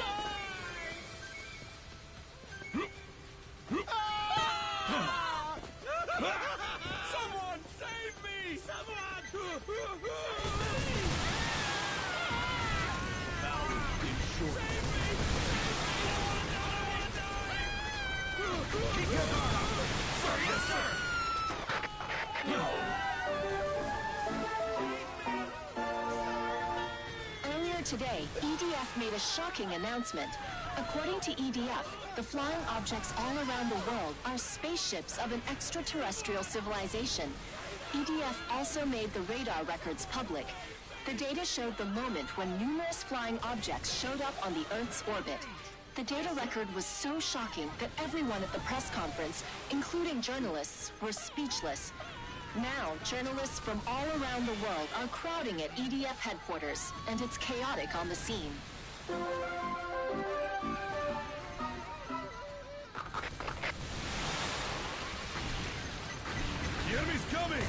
Someone save me! Keep your guard up! Sir, yes, sir! Earlier today, EDF made a shocking announcement. According to EDF, the flying objects all around the world are spaceships of an extraterrestrial civilization. EDF also made the radar records public. The data showed the moment when numerous flying objects showed up on the Earth's orbit. The data record was so shocking that everyone at the press conference, including journalists, were speechless. Now, journalists from all around the world are crowding at EDF headquarters, and it's chaotic on the scene. The enemy's coming!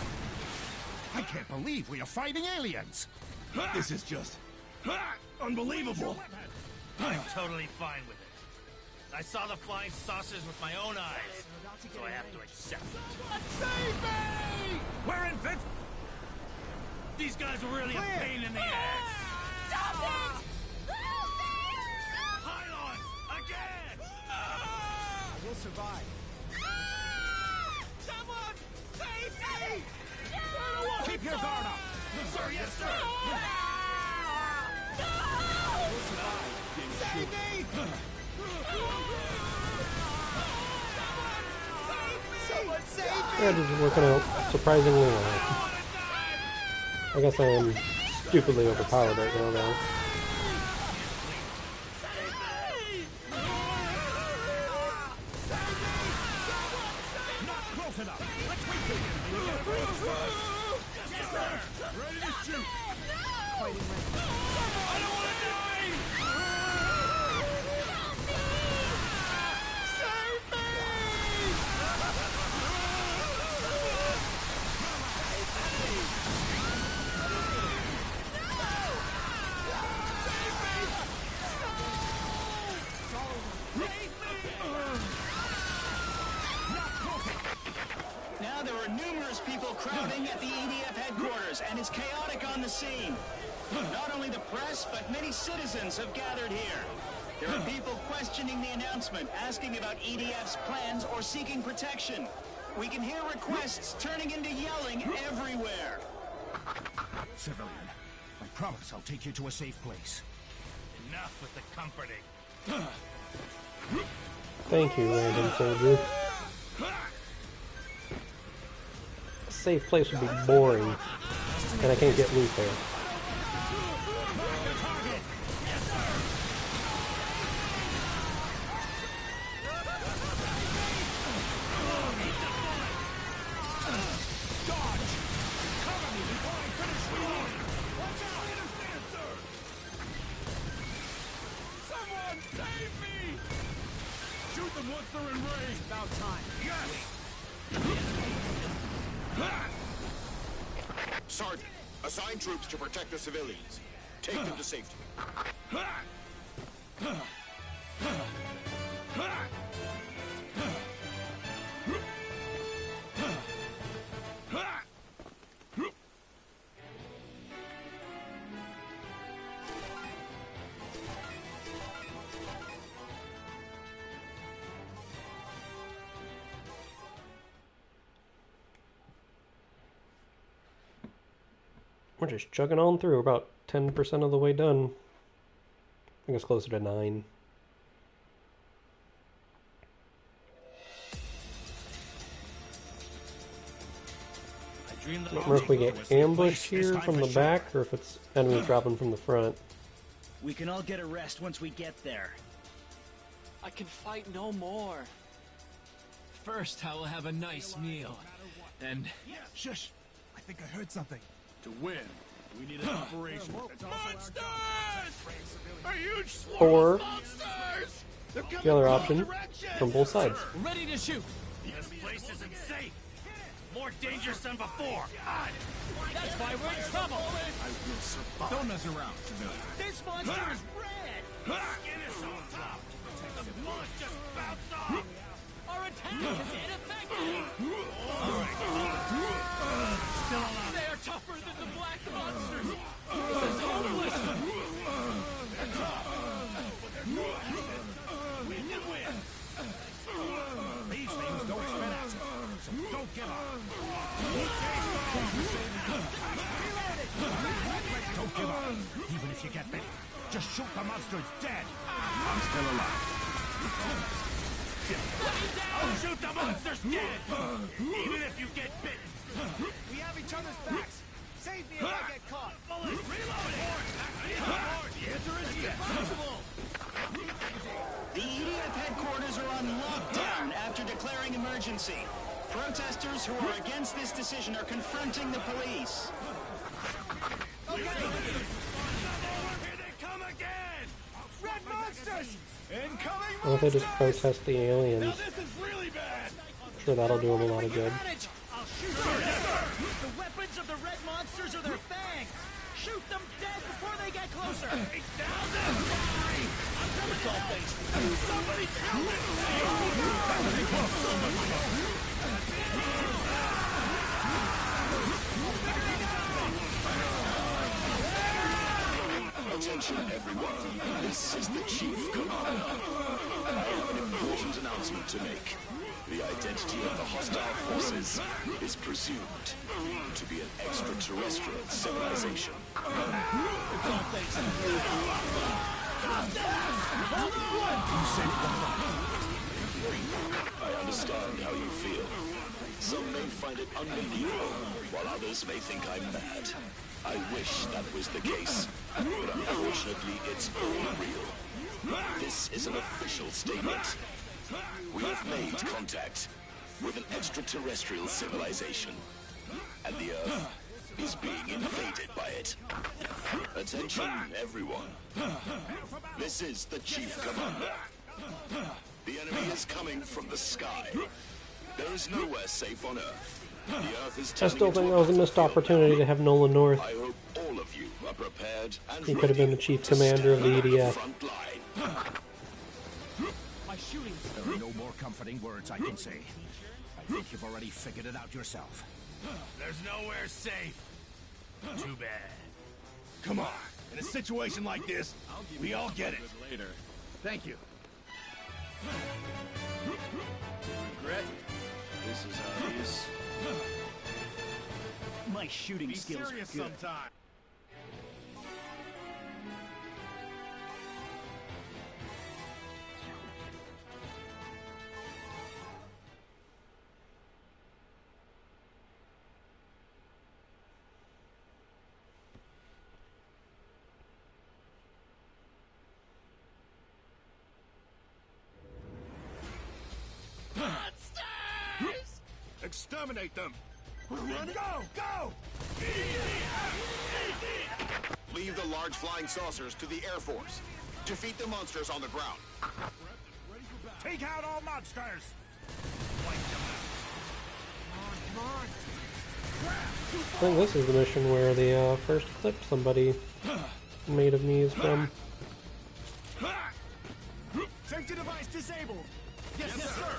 I can't believe we are fighting aliens! This is just... unbelievable! I'm totally fine with it. I saw the flying saucers with my own eyes, so I have to accept it. Save me! We're in fifth! These guys are really a pain in the ass! Stop it! Pylons! Again! I will survive. Someone save me! Keep your guard up! Sir, yes, sir! I will survive. Save me! Someone save me! That is working out surprisingly well. I guess I am stupidly overpowered right now, though. shoot! Fighting right now. I don't want to die! Save me! Now there are numerous people crowding at the EDF headquarters, and it's chaotic on the scene. Not only the press, but many citizens have gathered here. There are people questioning the announcement, asking about EDF's plans or seeking protection. We can hear requests turning into yelling everywhere. Civilian, I promise I'll take you to a safe place. Enough with the comforting. Thank you, random soldier. A safe place would be boring, and I can't get loot there. Someone save me! Shoot them once they're in range! About time. Yes! Sergeant, assign troops to protect the civilians. Take them to safety. We're just chugging on through, about 10% of the way done. I think it's closer to 9. I don't remember if we get ambushed here from the back, or if it's enemies dropping from the front. We can all get a rest once we get there. I can fight no more. First, I will have a nice meal. And... Shush! I think I heard something. To win, we need an operation. Monsters! A huge swarm Or of monsters! They're coming the other from all option, directions! from both sides. ready to shoot. This place isn't safe. More dangerous than before. God. That's why we're in trouble. I will survive. Don't mess around, civilian. This monster is red. Skin is so tough. The bullet just bounced off. Our attack is ineffective. Still alive. They are tougher than the black monsters. This is hopeless. We can win! These things don't spin out, so don't give up. Don't give up. Even if you get bit, just shoot the monsters dead. I'm still alive. Shoot the monsters dead! Even if you get bitten! We have each other's backs. Save me if I get caught. Bullets reloading! The answer is yes! The EDF headquarters are on lockdown after declaring emergency. Protesters who are against this decision are confronting the police. Here they come again! Red monsters! Incoming What if they just protest the aliens? Now this is really bad! I'm sure that'll do them a lot of good. I'll shoot them. The weapons of the red monsters are their fangs. Shoot them dead before they get closer. Down this way! It's all based. Somebody kill this Attention, everyone. This is the Chief Commander. I have an important announcement to make. The identity of the hostile forces is presumed to be an extraterrestrial civilization. It's all based. I understand how you feel. Some may find it unbelievable, while others may think I'm mad. I wish that was the case, but unfortunately it's all real. This is an official statement. We have made contact with an extraterrestrial civilization, and the Earth is being invaded by it. Attention, everyone. This is the Chief Commander. The enemy is coming from the sky. There is nowhere safe on Earth. The Earth is I still think that was a missed opportunity to have Nolan North. I hope all of you are prepared and He could have been the chief commander of the EDF. My shooting. There are no more comforting words I can say. I think you've already figured it out yourself. There's nowhere safe. Too bad. Come on. In a situation like this, we all get it. Later. Thank you. Regret? This is obvious. My shooting Be skills serious are good. sometime. Exterminate them! We're running! Go! Go! Leave the large flying saucers to the Air Force. Defeat the monsters on the ground. Take out all monsters! I think this is the mission where the first clip somebody made of me is from. Safety device disabled! Yes, sir!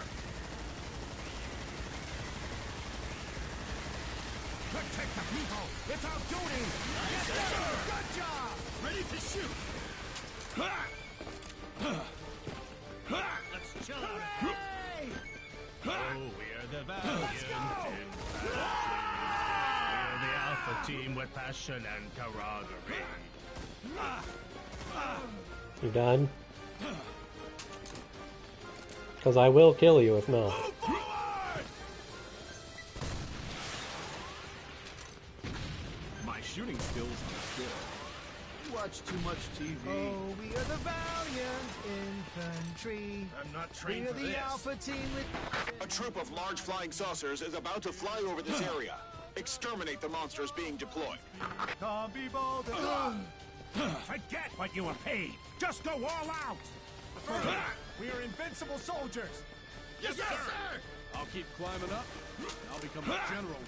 Protect the people! It's our duty! Yes, sir! Good job! Ready to shoot! Let's chill out. Hooray! Oh, we're the valiant infantry. We're the alpha team with passion and camaraderie. You done? Because I will kill you if not. My shooting skills are good. You watch too much TV. Oh, we are the valiant infantry. I'm not We trained are for the this. alpha team with... A troop of large flying saucers is about to fly over this area. Exterminate the monsters being deployed. Come be bold Forget what you were paid! Just go all out! We are invincible soldiers! Yes, sir! I'll keep climbing up, and I'll become a general.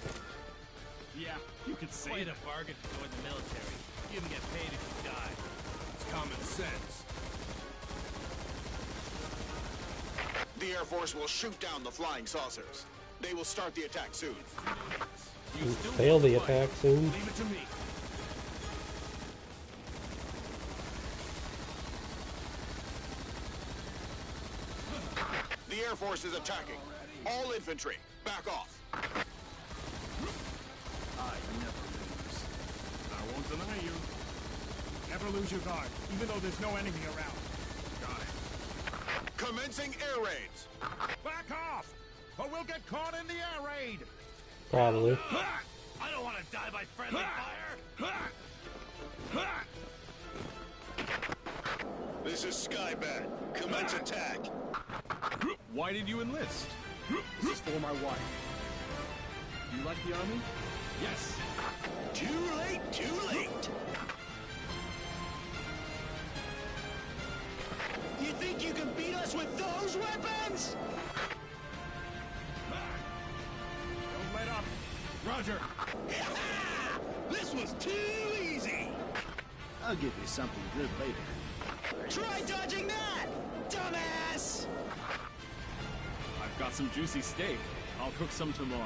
Yeah, you could say Quite it. a bargain to join the military. You even get paid if you die. It's common sense. The Air Force will shoot down the flying saucers. They will start the attack soon. You fail the attack soon. Leave it to me. The Air Force is attacking. All infantry, back off. I never lose. I won't deny you. Never lose your guard, even though there's no enemy around. Got it. Commencing air raids. Back off! Or we'll get caught in the air raid! Probably. I don't want to die by friendly fire. This is Skybat. Commence attack. Why did you enlist? This is for my wife. You like the army? Yes. Too late, too late. You think you can beat us with those weapons? Don't let up! Roger. This was too easy. I'll give you something good later. Try dodging that, dumbass! I've got some juicy steak. I'll cook some tomorrow.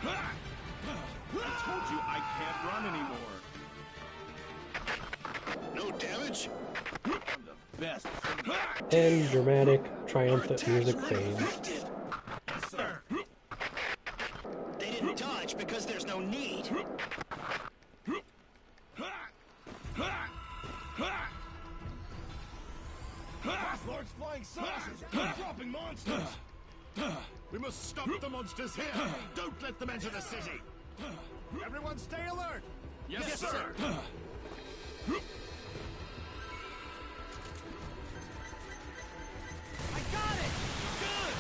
I told you I can't run anymore. No damage? I'm the best. And dramatic, triumphant music fades. Yes, sir. They didn't dodge because there's no need. Large flying saucers are dropping monsters. We must stop the monsters here. Don't let them enter the city. Everyone stay alert! Yes, sir. I got it! Good.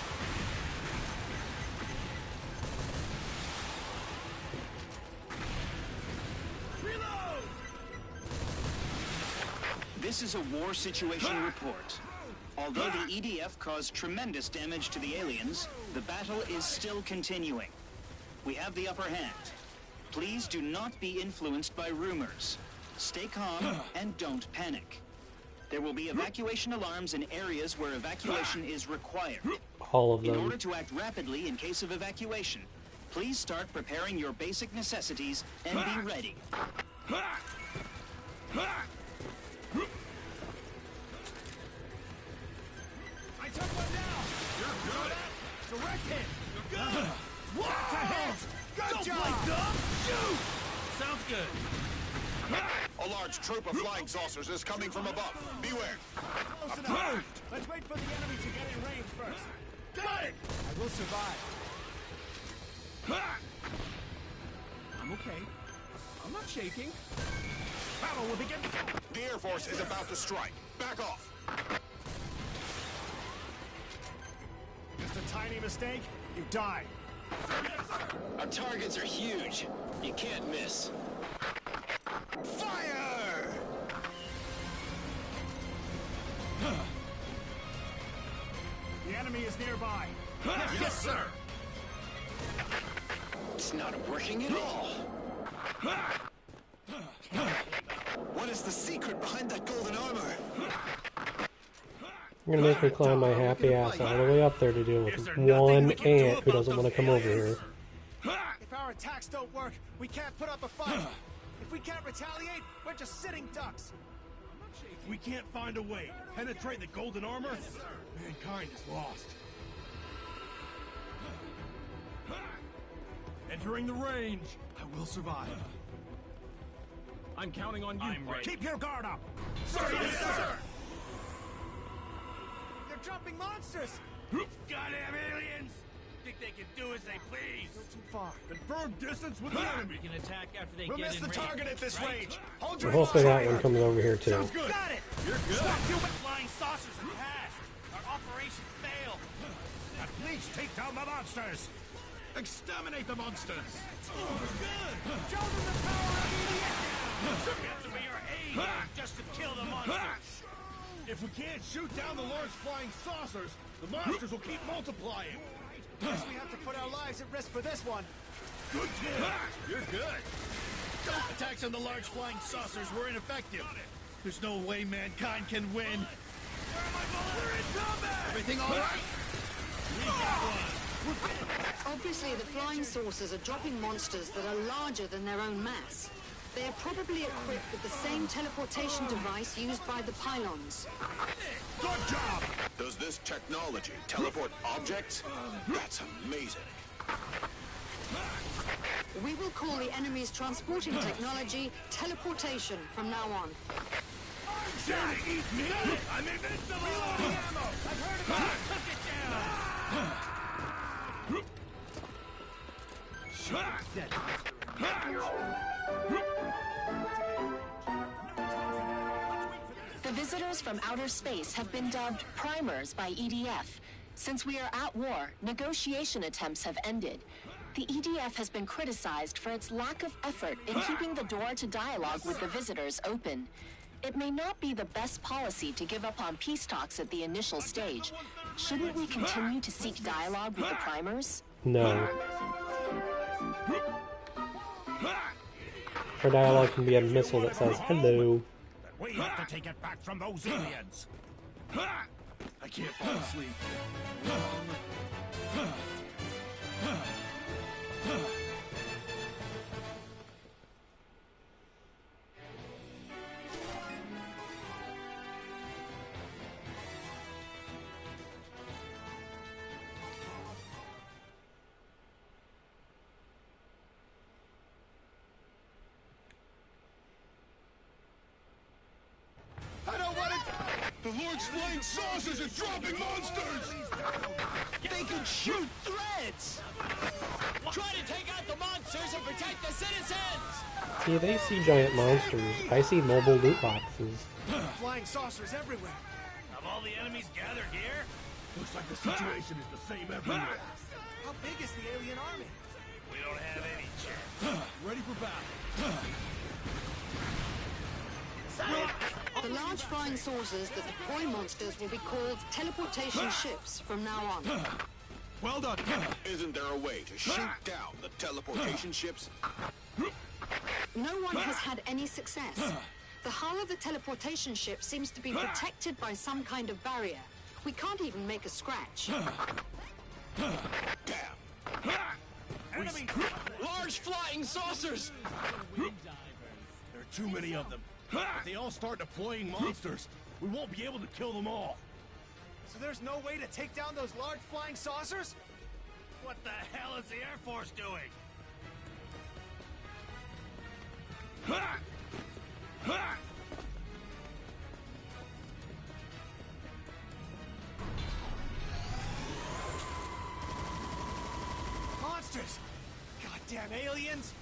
This is a war situation report. Although the EDF caused tremendous damage to the aliens, the battle is still continuing. We have the upper hand. Please do not be influenced by rumors. Stay calm and don't panic. There will be evacuation alarms in areas where evacuation is required. All of them. In order to act rapidly in case of evacuation, please start preparing your basic necessities and be ready. I took one down! You're good! Direct hit! You're good! That's a hit! Good job! Don't play dumb! Shoot! Sounds good. A large troop of flying saucers is coming from above. Beware. Close enough. Let's wait for the enemy to get in range first. Got it! I will survive. I'm okay. I'm not shaking. Battle will begin. The Air Force is about to strike. Back off. Just a tiny mistake, you die. Our targets are huge. You can't miss. Fire! The enemy is nearby. Yes, sir! It's not working at all. What is the secret behind that golden armor? You're gonna make me climb my happy ass all the way up there to deal with one ant who doesn't want to come over here. If our attacks don't work, we can't put up a fight. If we can't retaliate, we're just sitting ducks. We can't find a way to penetrate the golden armor. Mankind is lost. Entering the range. I will survive. I'm counting on you. Keep your guard up. Sir, yes, sir! They're dropping monsters. Goddamn aliens! Think they can do as they please? Go too far. Confirm distance with the enemy. We can attack after they We'll get miss in the range, target at this right? range. Hold So your hopefully that fire. one comes over here too. Sounds good. Got it. You're good. Stop you flying saucers have passed. Our operation failed. At least take down the monsters. Exterminate the monsters. Show them the power of EDF. Get to be your aid just to kill the monsters. If we can't shoot down the large flying saucers, the monsters will keep multiplying. Guess we have to put our lives at risk for this one. Good kid. You're good. Attacks on the large flying saucers were ineffective. There's no way mankind can win. Where are my bullets? We're in combat. Everything all right? We got one. Obviously, the flying saucers are dropping monsters that are larger than their own mass. They are probably equipped with the same teleportation device used by the pylons. Good job! Does this technology teleport objects? That's amazing. We will call the enemy's transporting technology teleportation from now on. Eat me! I'm invincible! I've heard about it. Took it down! The visitors from outer space have been dubbed primers by EDF. Since we are at war, negotiation attempts have ended. The EDF has been criticized for its lack of effort in keeping the door to dialogue with the visitors open. It may not be the best policy to give up on peace talks at the initial stage. Shouldn't we continue to seek dialogue with the primers? No. Our dialogue can be a missile that says hello. We have to take it back from those aliens. I can't fall asleep. I don't want it. The large flying saucers are dropping monsters! They can shoot threads! Try to take out the monsters and protect the citizens! See, they see giant monsters. I see mobile loot boxes. Flying saucers everywhere. Have all the enemies gathered here? Looks like the situation is the same everywhere. How big is the alien army? We don't have any chance. Ready for battle. The large flying saucers that deploy monsters will be called teleportation ships from now on. Well done. Isn't there a way to shoot down the teleportation ships? No one has had any success. The hull of the teleportation ship seems to be protected by some kind of barrier. We can't even make a scratch. Damn. Enemy! Large flying saucers! There are too many of them. If they all start deploying monsters, we won't be able to kill them all. So there's no way to take down those large flying saucers? What the hell is the Air Force doing? Monsters! Goddamn aliens!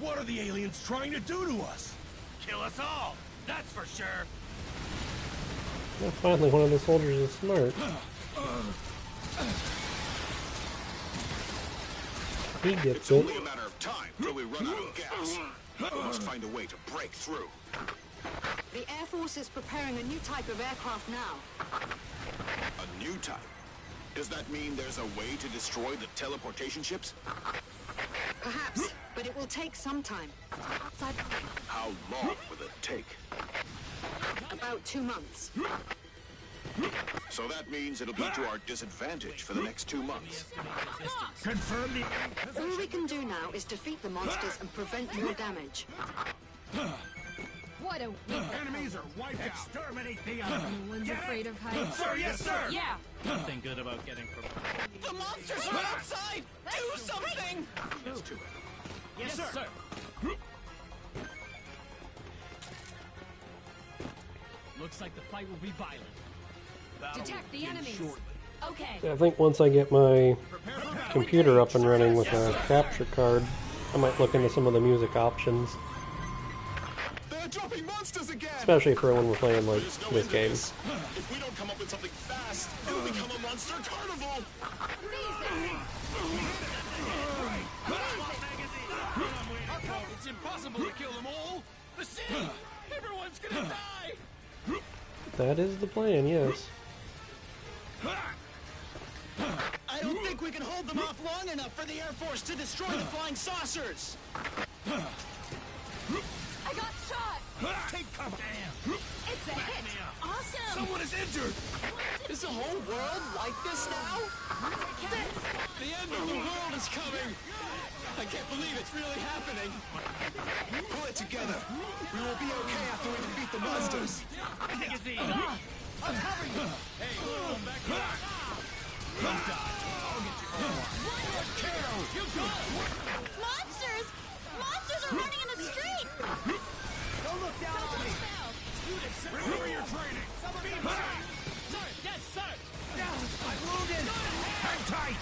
What are the aliens trying to do to us? Kill us all! That's for sure! Well, finally, one of the soldiers is smart. He gets It's it. only a matter of time till we run out of gas. We must find a way to break through. The Air Force is preparing a new type of aircraft now. A new type? Does that mean there's a way to destroy the teleportation ships? Perhaps, but it will take some time. How long will it take? About 2 months. So that means it'll be to our disadvantage for the next 2 months. Confirm the... All we can do now is defeat the monsters and prevent more damage. What a Enemies are wiped out. Exterminate the No other! one's afraid of heights. Sir, yes, sir! Yeah. Nothing good about getting from... The monsters are outside! Do something! Let's do it. Yes, sir! Looks like the fight will be violent. Detect the enemies. Okay. I think once I get my computer up and running with a capture card, I might look into some of the music options. They're dropping monsters again! Especially for when we're playing like There's no this end to game. this. If we don't come up with something fast, it'll become a monster carnival! It's impossible to kill them all! The city! Everyone's gonna die! That is the plan, yes. I don't think we can hold them off long enough for the Air Force to destroy the flying saucers! I got shot. Take cover! It's a hit. Awesome. Someone is injured! Is the whole world like this now? The end of the world is coming! I can't believe it's really happening! Pull it together! We will be okay after we defeat the monsters! Take it easy! I'll cover you! Hey, come back here! Don't die! I'll get you for one! Kill! You go! Monsters! Monsters are running in the street. Don't look down on me! Remember your training! Be mine! Sir! Yes, sir! I'm wounded! Hang tight!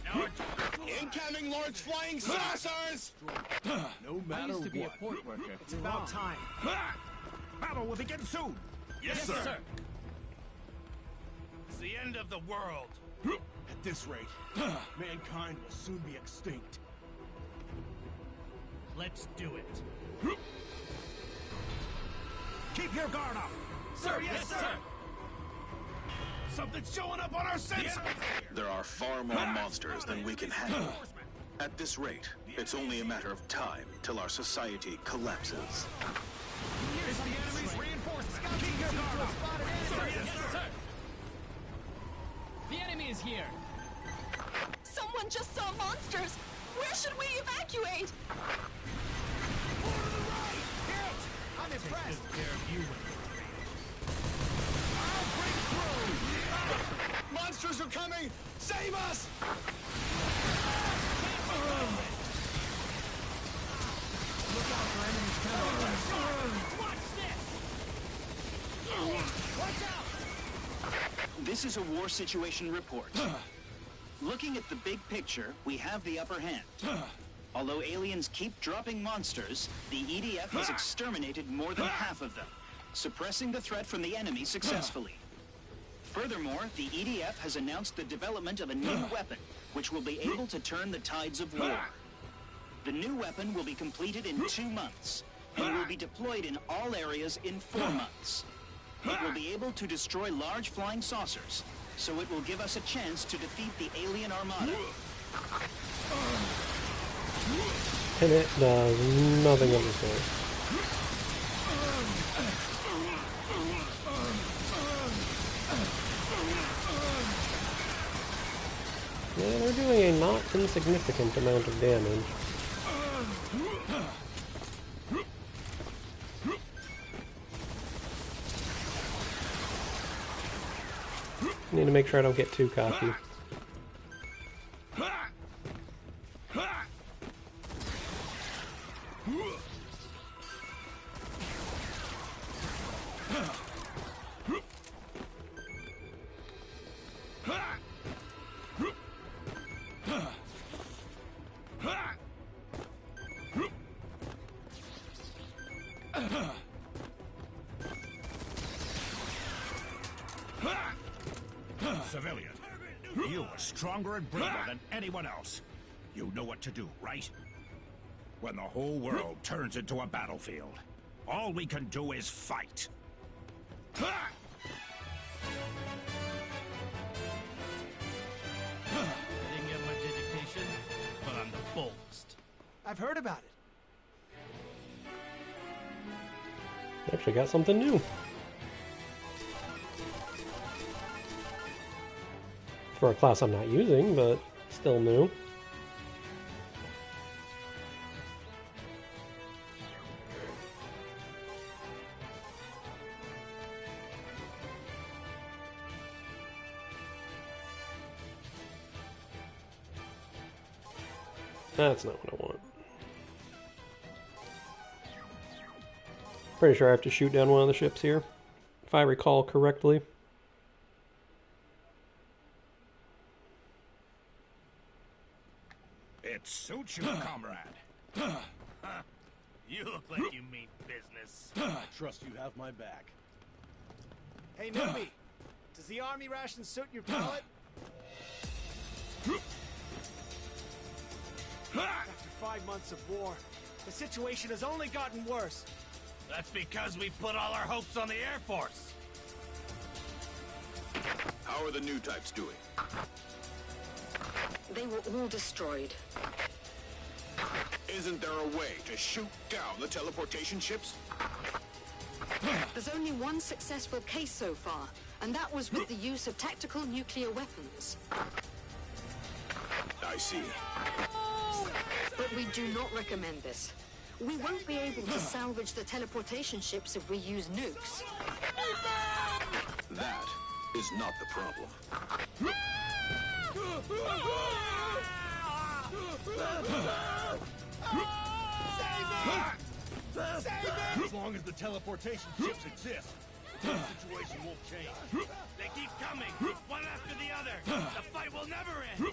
Now we're... Incoming large flying saucers! No matter what. port worker. It's about time. Battle will begin soon! Yes, Yes, sir! It's the end of the world! At this rate, mankind will soon be extinct. Let's do it! Keep your guard up! Sir, yes, sir! Something's showing up on our sensor! There are far more monsters than we can handle. At this rate, it's only a matter of time till our society collapses. It's the enemy's reinforcement! Keep your guard up! Sir, yes, sir! The enemy is here! Someone just saw monsters! Where should we evacuate? I'm impressed! Monsters are coming! Save us! Look out for enemies coming! Watch this! Watch out! This is a war situation report. Looking at the big picture, we have the upper hand. Although aliens keep dropping monsters, the EDF has exterminated more than half of them, suppressing the threat from the enemy successfully. Furthermore, the EDF has announced the development of a new weapon, which will be able to turn the tides of war. The new weapon will be completed in 2 months. It will be deployed in all areas in 4 months. It will be able to destroy large flying saucers, so it will give us a chance to defeat the alien armada. And it does nothing of the sort. Yeah, they're doing a not insignificant amount of damage. Need to make sure I don't get too cocky. Civilian, you are stronger and braver than anyone else. You know what to do, right? When the whole world turns into a battlefield, all we can do is fight. I didn't get much education, but I'm the boldest. I've heard about it. Actually got something new. For a class I'm not using, but still new. That's not what I want. Pretty sure I have to shoot down one of the ships here, if I recall correctly. It suits you, comrade. You look like you mean business. I trust you have my back. Hey, newbie, does the army ration suit your palate? After 5 months of war, the situation has only gotten worse. That's because we put all our hopes on the Air Force. How are the new types doing? They were all destroyed. Isn't there a way to shoot down the teleportation ships? There's only one successful case so far, and that was with the use of tactical nuclear weapons. I see. But we do not recommend this. We won't be able to salvage the teleportation ships if we use nukes. That is not the problem. As long as the teleportation ships exist, the situation won't change. They keep coming, one after the other. The fight will never end.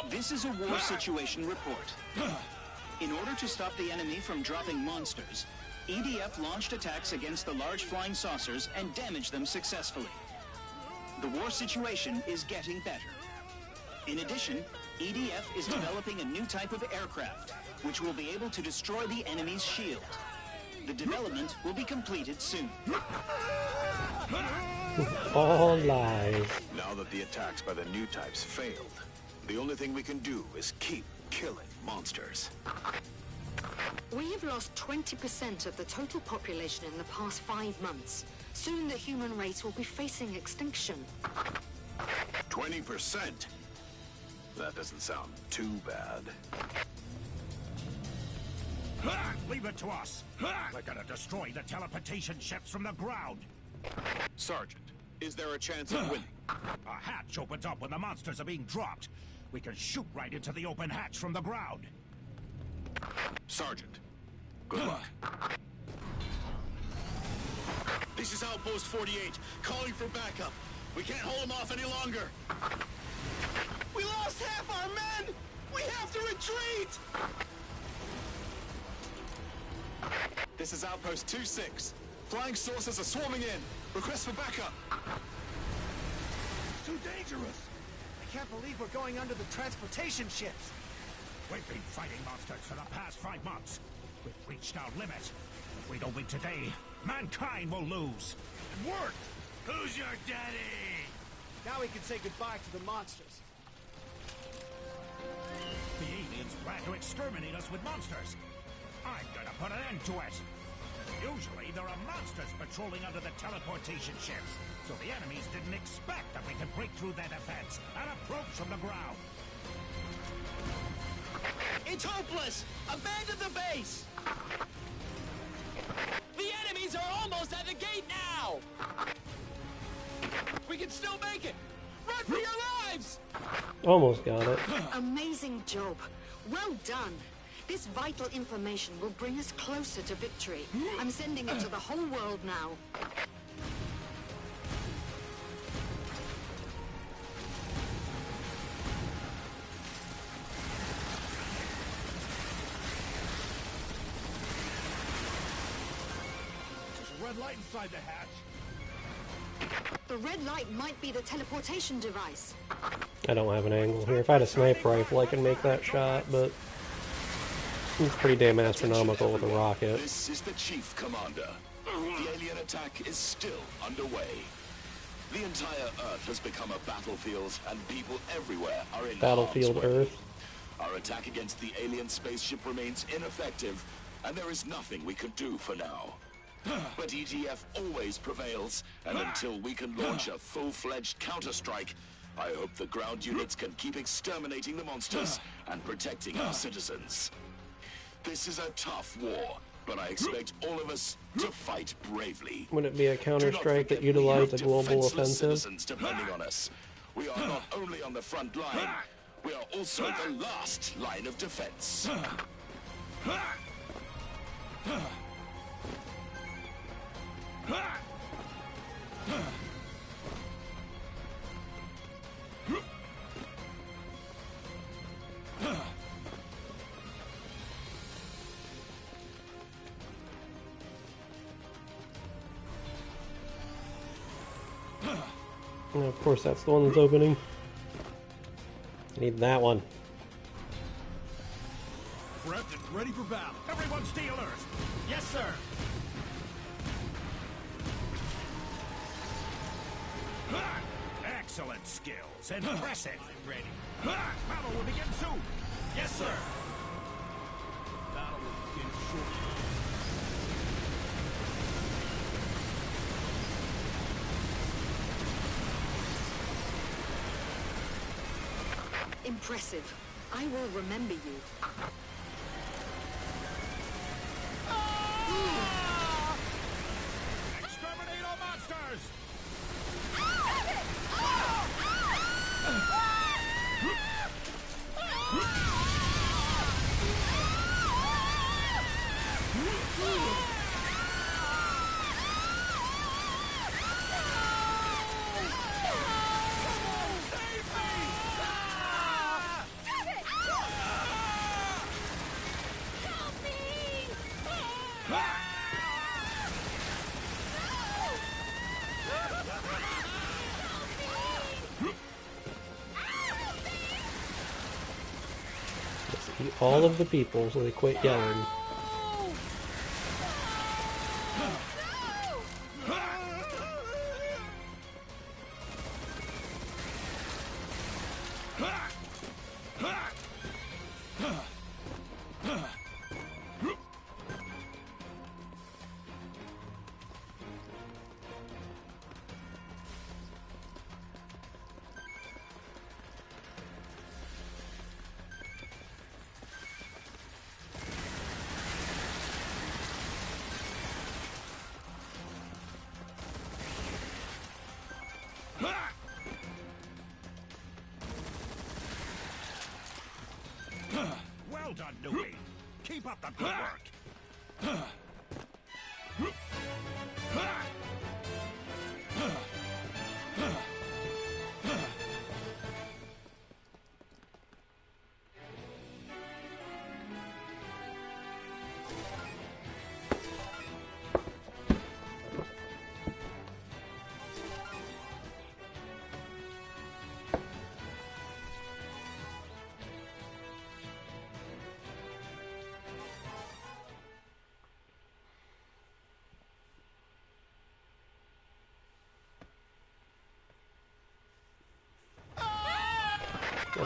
This is a war situation report. In order to stop the enemy from dropping monsters, EDF launched attacks against the large flying saucers and damaged them successfully. The war situation is getting better. In addition, EDF is developing a new type of aircraft, which will be able to destroy the enemy's shield. The development will be completed soon. All lies. Now that the attacks by the new types failed, the only thing we can do is keep killing monsters. We have lost 20% of the total population in the past 5 months. Soon the human race will be facing extinction. 20%? That doesn't sound too bad. Leave it to us. We're gonna destroy the teleportation ships from the ground. Sergeant, is there a chance of winning? A hatch opens up when the monsters are being dropped. We can shoot right into the open hatch from the ground. Sergeant, good luck. This is Outpost 48, calling for backup. We can't hold them off any longer. We lost half our men! We have to retreat! This is Outpost 26. Flying saucers are swarming in. Request for backup. Too dangerous. I can't believe we're going under the transportation ships. We've been fighting monsters for the past 5 months. We've reached our limit. If we don't win today, mankind will lose. It worked! Who's your daddy? Now we can say goodbye to the monsters. The aliens plan to exterminate us with monsters. I'm gonna put an end to it. Usually there are monsters patrolling under the teleportation ships, so the enemies didn't expect that we could break through their defense and approach from the ground. It's hopeless! Abandon the base! The enemies are almost at the gate now! We can still make it! Run for your lives! Almost got it. Amazing job. Well done. This vital information will bring us closer to victory. I'm sending it to the whole world now. There's a red light inside the hatch. The red light might be the teleportation device. I don't have an angle here. If I had a sniper rifle, I could make that shot, but it's pretty damn astronomical with a rocket. This is the Chief Commander. The alien attack is still underway. The entire Earth has become a battlefield, and people everywhere are in Battlefield harm's way. Earth. Our attack against the alien spaceship remains ineffective, and there is nothing we can do for now. But EDF always prevails, and until we can launch a full-fledged counter-strike, I hope the ground units can keep exterminating the monsters and protecting our citizens. This is a tough war, but I expect all of us to fight bravely. Would it be a Do not counter-strike that forget we utilized a have global defenseless offensive? citizens depending on us. We are not only on the front line, we are also the last line of defense. And of course, that's the one that's opening. I need that one. Prepped and ready for battle. Everyone stay alert! Yes, sir. Excellent skills. Impressive. Ready. Battle will begin soon. Yes, sir. Battle will begin shortly. Impressive. I will remember you. Exterminate all monsters! Let's eat all of the people so they quit yelling. Well done, newbie. Keep up the good work.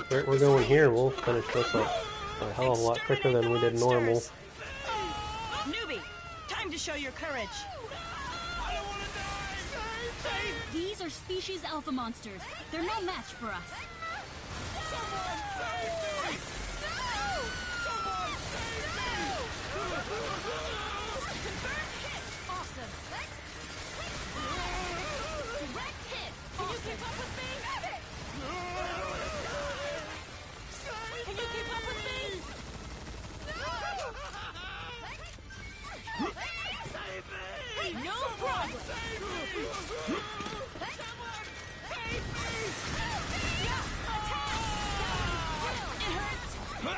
we're going here. We'll finish this up a hell of a lot quicker than we did normal. Newbie, time to show your courage. I don't want to die! These are species alpha monsters. They're no match for us. Someone save me! No! Someone save me! Confirmed hit. Awesome. Direct hit. Can you keep up with me? Can you keep up with me? Save me! No problem. Save me! Someone save me! It hurts.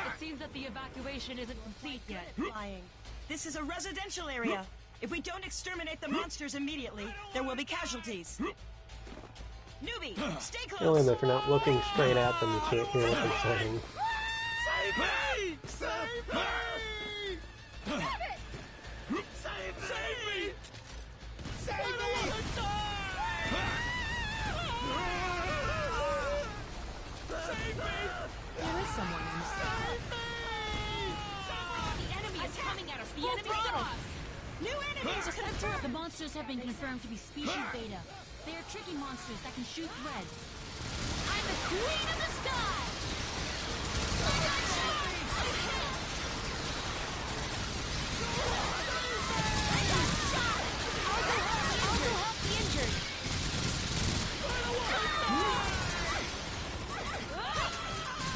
It seems that the evacuation isn't complete yet. Flying. This is a residential area. If we don't exterminate the monsters immediately, there will be casualties. Newbie, stay Only close. if you're not looking straight at them, you can't hear what they're saying. Save me! Save me! Save me! Save me! Save me! There is someone in the sky. The enemy is coming at us. The enemy saw us. New enemies! The monsters have been confirmed to be species beta. They are tricky monsters that can shoot threads. I'm the queen of the sky! I got shot! I'll go help the injured.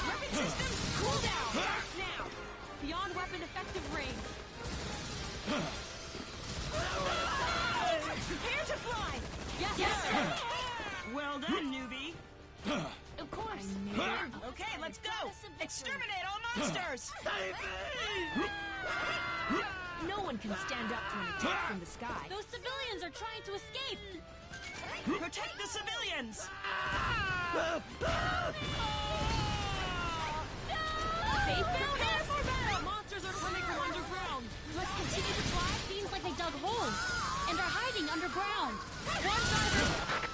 Weapon system, cool down. Starts now. Beyond weapon effective range. Prepare to fly! Yes, sir. Well done, newbie. Of course. Okay, let's go! Exterminate all monsters! No one can stand up to an attack from the sky. Those civilians are trying to escape. Protect the civilians! They found us! For battle! Monsters are coming from underground. We must continue to fly. Seems like they dug holes and are hiding underground. One diver.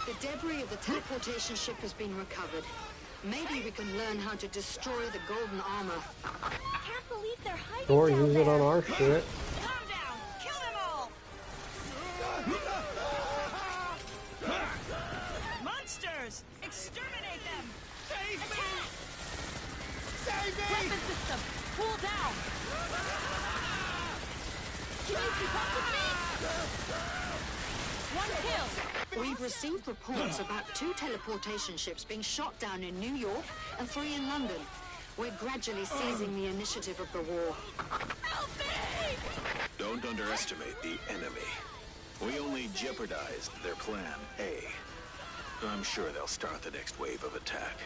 The debris of the teleportation ship has been recovered. Maybe we can learn how to destroy the golden armor. Can't believe they're hiding Or down use it there. on our shit. Calm down! Kill them all! Monsters! Exterminate them! Save me! Attack! Save me! Weapon system, cool down. Can you keep up with me? One kill. We've received reports about 2 teleportation ships being shot down in New York and 3 in London. We're gradually seizing the initiative of the war. Help me! Don't underestimate the enemy. We only jeopardized their plan A. I'm sure they'll start the next wave of attack.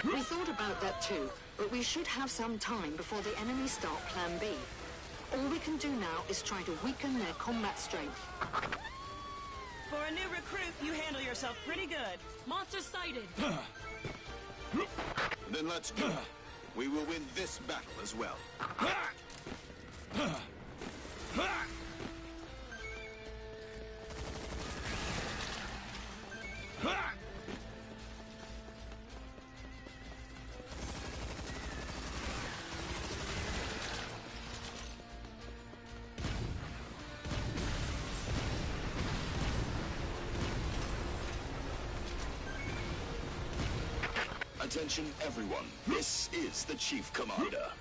We thought about that too, but we should have some time before the enemy start Plan B. All we can do now is try to weaken their combat strength. For a new recruit, you handle yourself pretty good. Monster sighted. Then let's do it. We will win this battle as well. Attention everyone, this is the Chief Commander.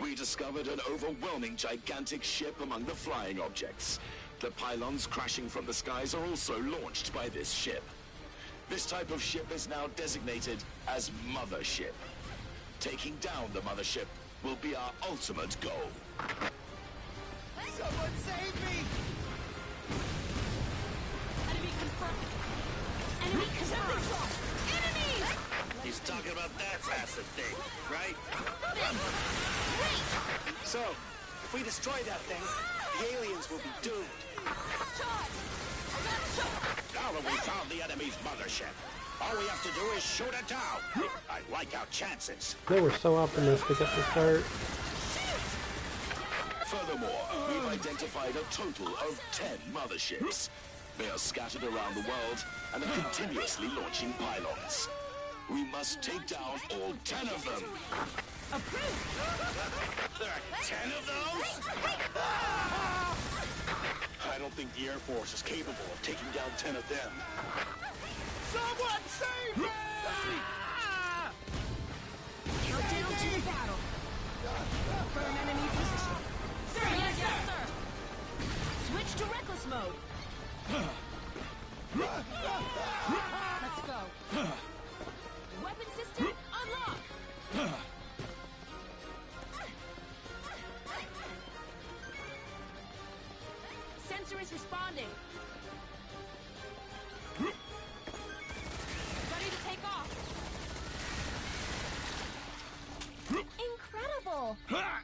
We discovered an overwhelming gigantic ship among the flying objects. The pylons crashing from the skies are also launched by this ship. This type of ship is now designated as Mothership. Taking down the Mothership will be our ultimate goal. Someone save me! Enemy confirmed. Enemy confirmed. Enemies! He's talking about that acid thing, right? So, if we destroy that thing, the aliens will be doomed. Now that we found the enemy's mothership, all we have to do is shoot it down. I like our chances. They were so optimistic at the start. Furthermore, we've identified a total of 10 motherships. They are scattered around the world and are continuously launching pylons. We must take down all 10 of them. There are 10 of those? I don't think the Air Force is capable of taking down 10 of them. Someone save me! Countdown to the battle. Firm enemy position. Sir, yes, sir. Switch to reckless mode. Let's go. Weapon system unlock. Sensor is responding. Ready to take off. Incredible!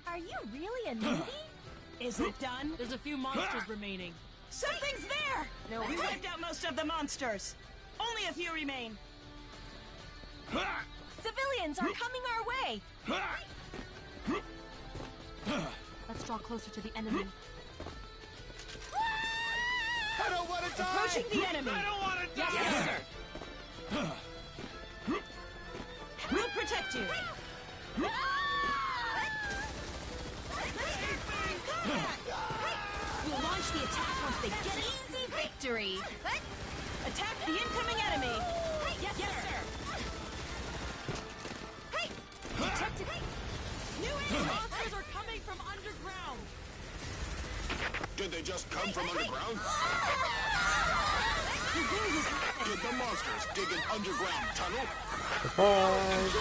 Are you really a newbie? Is it done? There's a few monsters remaining. Something's there! No, We wiped out most of the monsters. Only a few remain. Civilians are coming our way! Let's draw closer to the enemy. I don't want to die! Approaching the enemy! I don't want to die! Yes, sir! We'll protect you! We'll launch the attack once they get it. Easy victory! Attack the incoming enemy! Yes, sir! Detected! New Monsters are coming from underground! Did they just come from underground? Did the monsters dig an underground tunnel? Surprise!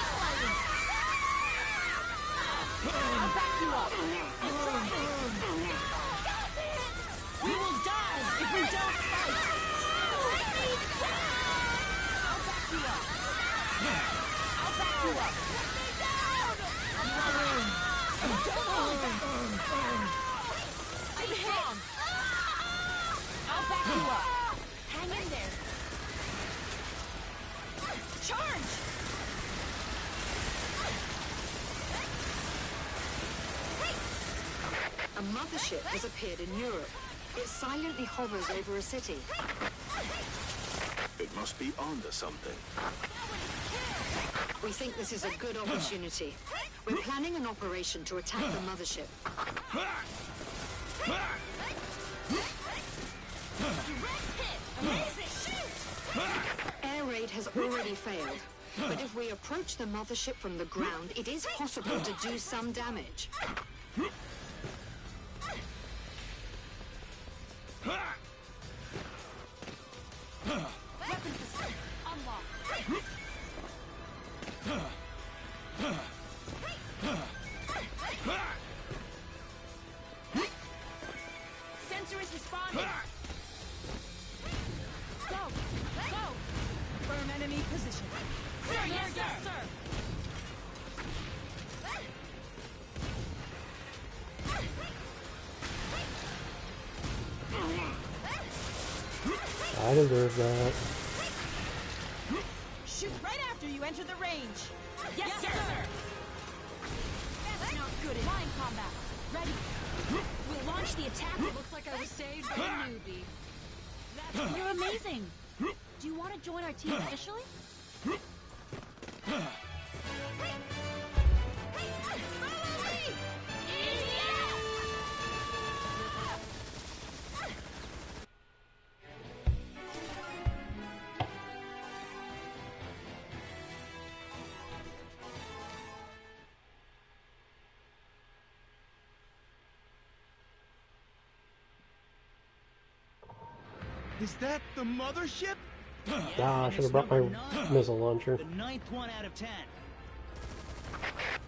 I'll back you up! We will die if we don't fight! I'll back you up! I'll back you up! Stay strong! I'll back you up! Hang in there! Charge! A mothership has appeared in Europe. It silently hovers over a city. It must be onto something. We think this is a good opportunity. We're planning an operation to attack the mothership. Air raid has already failed. But if we approach the mothership from the ground, it is possible to do some damage. Weapon system unlocked! Sensor is responding! Go! Go! Firm enemy position. Sir, yes, sir! I deserve that. Shoot right after you enter the range. Yes, sir! That's not good in flying combat. Ready? We'll launch the attack. It looks like I was saved by a newbie. You're amazing. Do you want to join our team officially? Is that the mothership? Ah, I should have brought my missile launcher. The 9th one out of 10.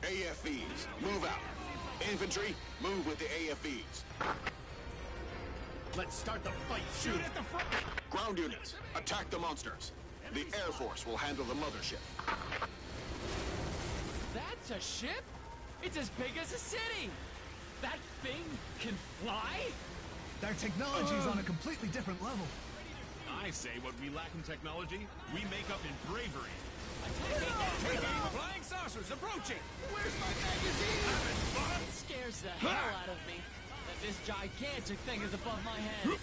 AFVs, move out. Infantry, move with the AFVs. Let's start the fight. Shoot at the front. Ground units, attack the monsters. The Air Force will handle the mothership. That's a ship? It's as big as a city! That thing can fly? Their technology's on a completely different level. I say what we lack in technology, we make up in bravery. Flying saucers approaching! Where's my magazine? It scares the hell out of me that this gigantic thing is above my head. We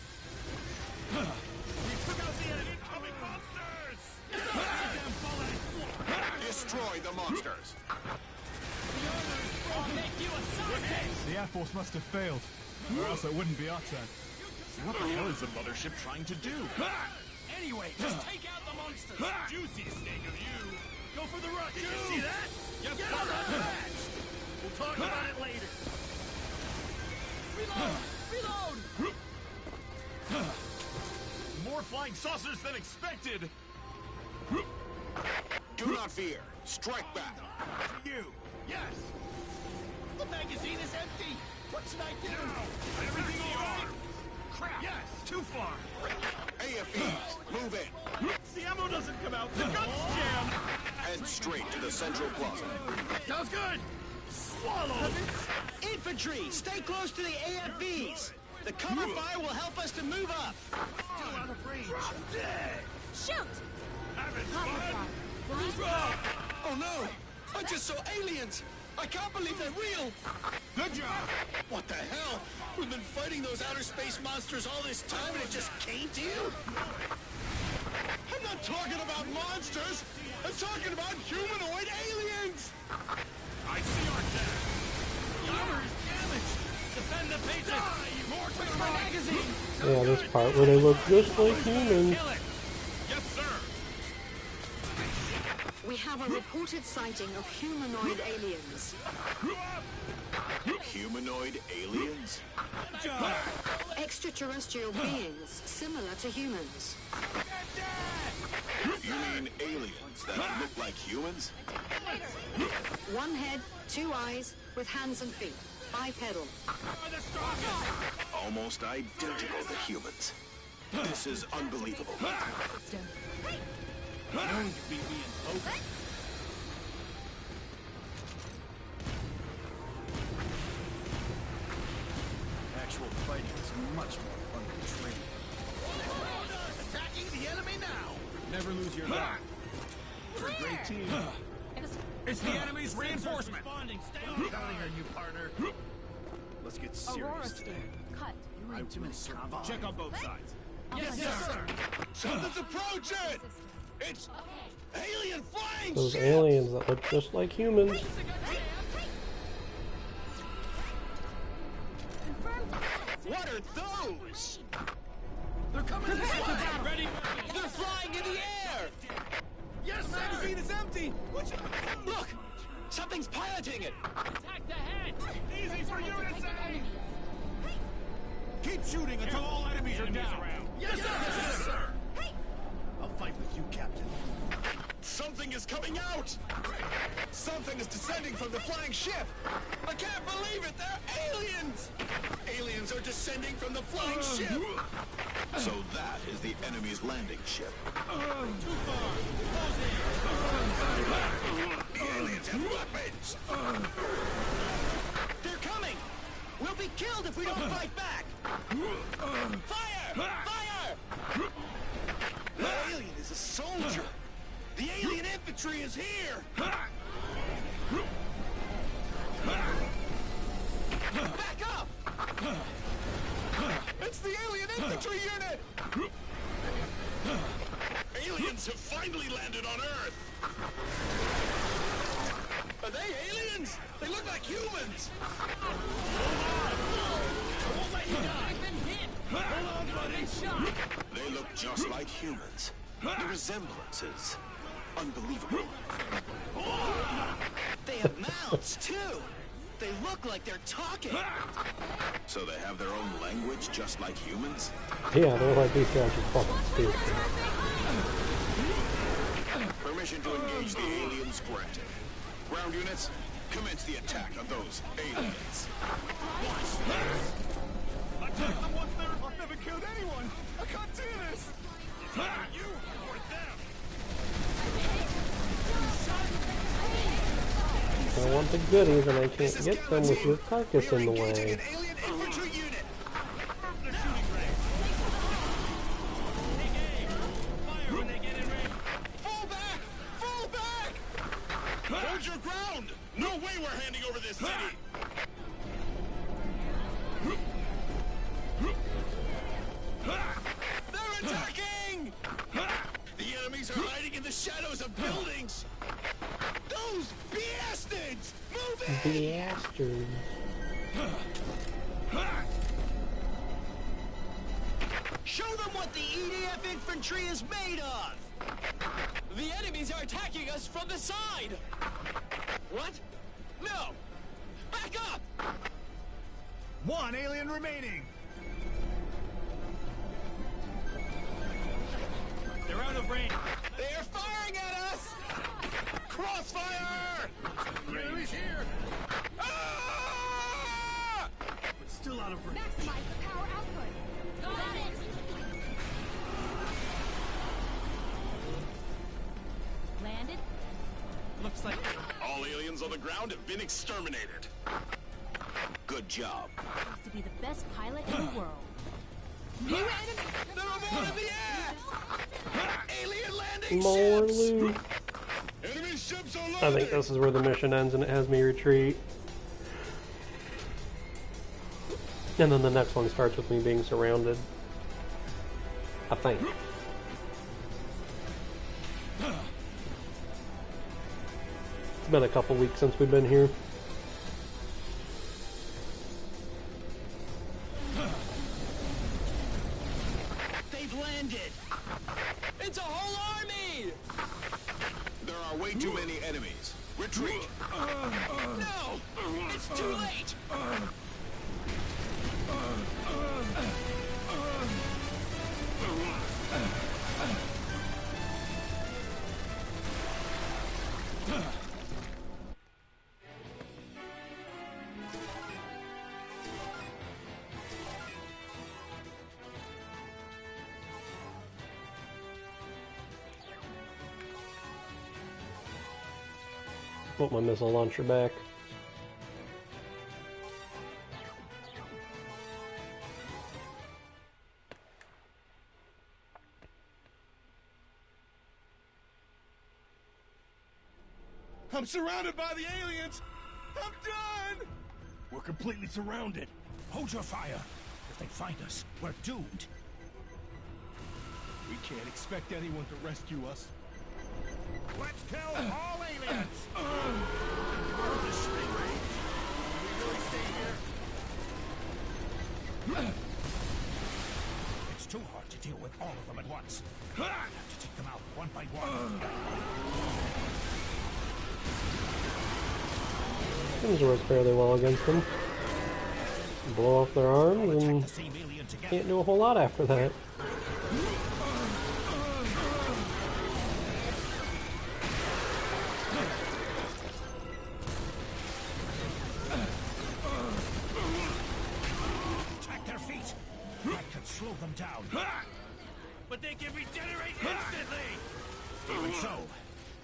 took out the incoming monsters! Damn bullet! Destroy the monsters! The Air Force must have failed, or else it wouldn't be our turn. What the hell is the mothership trying to do? Anyway, just take out the monsters. Juicy steak of you! Go for the rush. Did you see that? Yes, Get sir. unmatched! We'll talk about it later. Reload! Reload! More flying saucers than expected! Do not fear. Strike back. You! Yes. The magazine is empty. What should I do? Everything all right? Crap. Yes. Too far. AFEs, move in. The ammo doesn't come out. The guns jam! Head straight to the central plaza. Sounds good. Swallow! Infantry, stay close to the AFVs. The cover fire will help us to move up. Still out of range. Dead! Shoot! Having Copper fun? fire. Release Oh no! I just saw aliens! I can't believe they're real! Good job! What the hell? We've been fighting those outer space monsters all this time and it just came to you? I'm not talking about monsters! I'm talking about humanoid aliens! I see our death! The armor is damaged. Defend the patriot. More to Where's the my right! magazine? Yeah, this part where they look just like humans. Kill it. Yes, sir! We have a reported sighting of humanoid aliens. Humanoid aliens? Extraterrestrial beings similar to humans. You mean aliens that look like humans? One head, two eyes, with hands and feet. Bipedal. Almost identical to humans. This is unbelievable. No, you beat me in poker. Actual fighting is much more fun than training. Attacking the enemy now. Never lose your guard. We're a great team. It's the enemy's reinforcement. Responding. Stay on here, you partner. Let's get Aurora serious today. scan. Cut. I too many survive. Check on both sides. Yes, sir. Something's approaching! It's alien flying Those ship! aliens that look just like humans. What are those? They're coming this way. Ready? They're flying in the air! Yes, sir. Magazine is empty. Look! Something's piloting it! Attack the head! Easy for you to say! Keep shooting until all enemies are down. Yes, sir. Yes, sir. I'll fight with you, Captain. Something is coming out! Something is descending from the flying ship! I can't believe it! They're aliens! Aliens are descending from the flying ship! So that is the enemy's landing ship. The aliens have weapons! They're coming! We'll be killed if we don't fight back! Fire! Fire! The alien is a soldier! The alien infantry is here! Back up! It's the alien infantry unit! Aliens have finally landed on Earth! Are they aliens? They look like humans! They look just like humans. The resemblance is unbelievable. They have mouths, too! They look like they're talking! So they have their own language just like humans? Yeah, they're like, these guys are fucking stupid. Permission to engage the aliens granted. Ground units, commence the attack on those aliens. Attack them once they're... I've never killed anyone! I can't do this! It's either you or them! I want the goodies and I can't get them with your carcass in the way. Alien infantry unit! Fall back! Fall back! Hold your ground! No way we're handing over this city! They're attacking! The enemies are hiding in the shadows of buildings! Blasters. Show them what the EDF infantry is made of! The enemies are attacking us from the side! What? No! Back up! One alien remaining! They're out of range. They are firing at us! Crossfire! The enemy's here! Ah! But still out of range. Maximize the power output. Got it. Landed. Looks like All aliens on the ground have been exterminated. Good job. Has to be the best pilot in the world. New enemy. There are more in the air! Alien landing More ships! loot. Enemy ships are I landing! think this is where the mission ends and it has me retreat. And then the next one starts with me being surrounded. I think. It's been a couple weeks since we've been here. They've landed! It's a whole army! There are way too many enemies. Retreat. No! It's too late! Want my missile launcher back. I'm surrounded by the aliens! I'm done! We're completely surrounded. Hold your fire. If they find us, we're doomed. We can't expect anyone to rescue us. Let's kill all aliens! The stingray! Can we really stay here? It's too hard to deal with all of them at once. We have to take them out one by one. Things work fairly well against them. Blow off their arms and The same alien together. can't do a whole lot after that. Attack their feet. That can slow them down. but they can regenerate instantly! Even so,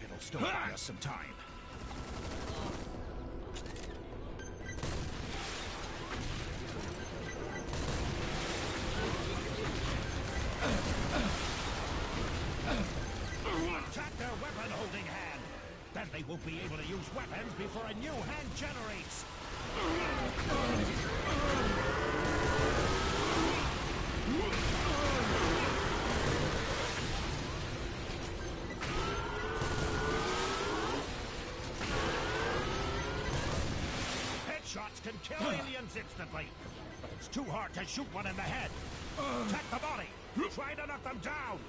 it'll still buy us some time. Attack their weapon-holding hand. Then they won't be able to use weapons before a new hand generates. Headshots can kill aliens instantly, but it's too hard to shoot one in the head. Attack the body. Try to knock them down.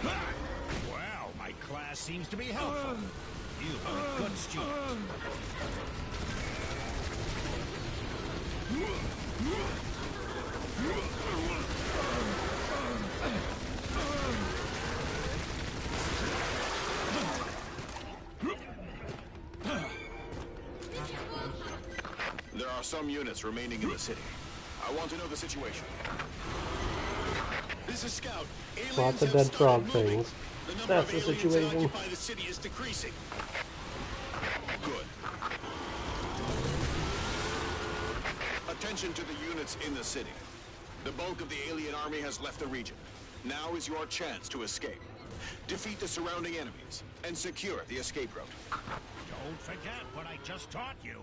Well, my class seems to be helpful. You are a good student. There are some units remaining in the city. I want to know the situation. This is Scout. Aliens Lots of have dead started frog moving. things. The number That's of the aliens that situation. occupy the city is decreasing. Good. Attention to the units in the city. The bulk of the alien army has left the region. Now is your chance to escape. Defeat the surrounding enemies and secure the escape route. Don't forget what I just taught you.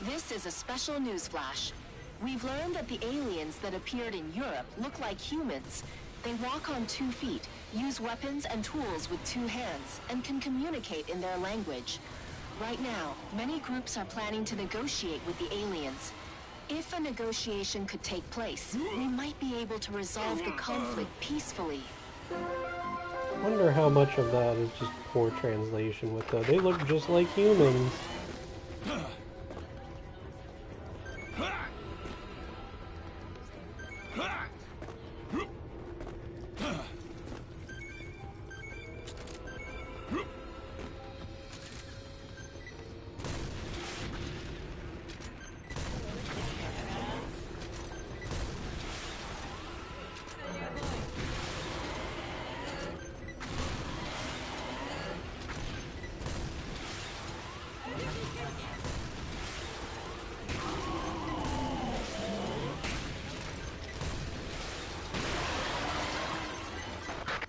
This is a special news flash. We've learned that the aliens that appeared in Europe look like humans. They walk on 2 feet, use weapons and tools with 2 hands, and can communicate in their language. Right now, many groups are planning to negotiate with the aliens. If a negotiation could take place, we might be able to resolve the conflict peacefully. Wonder how much of that is just poor translation with the, they look just like humans.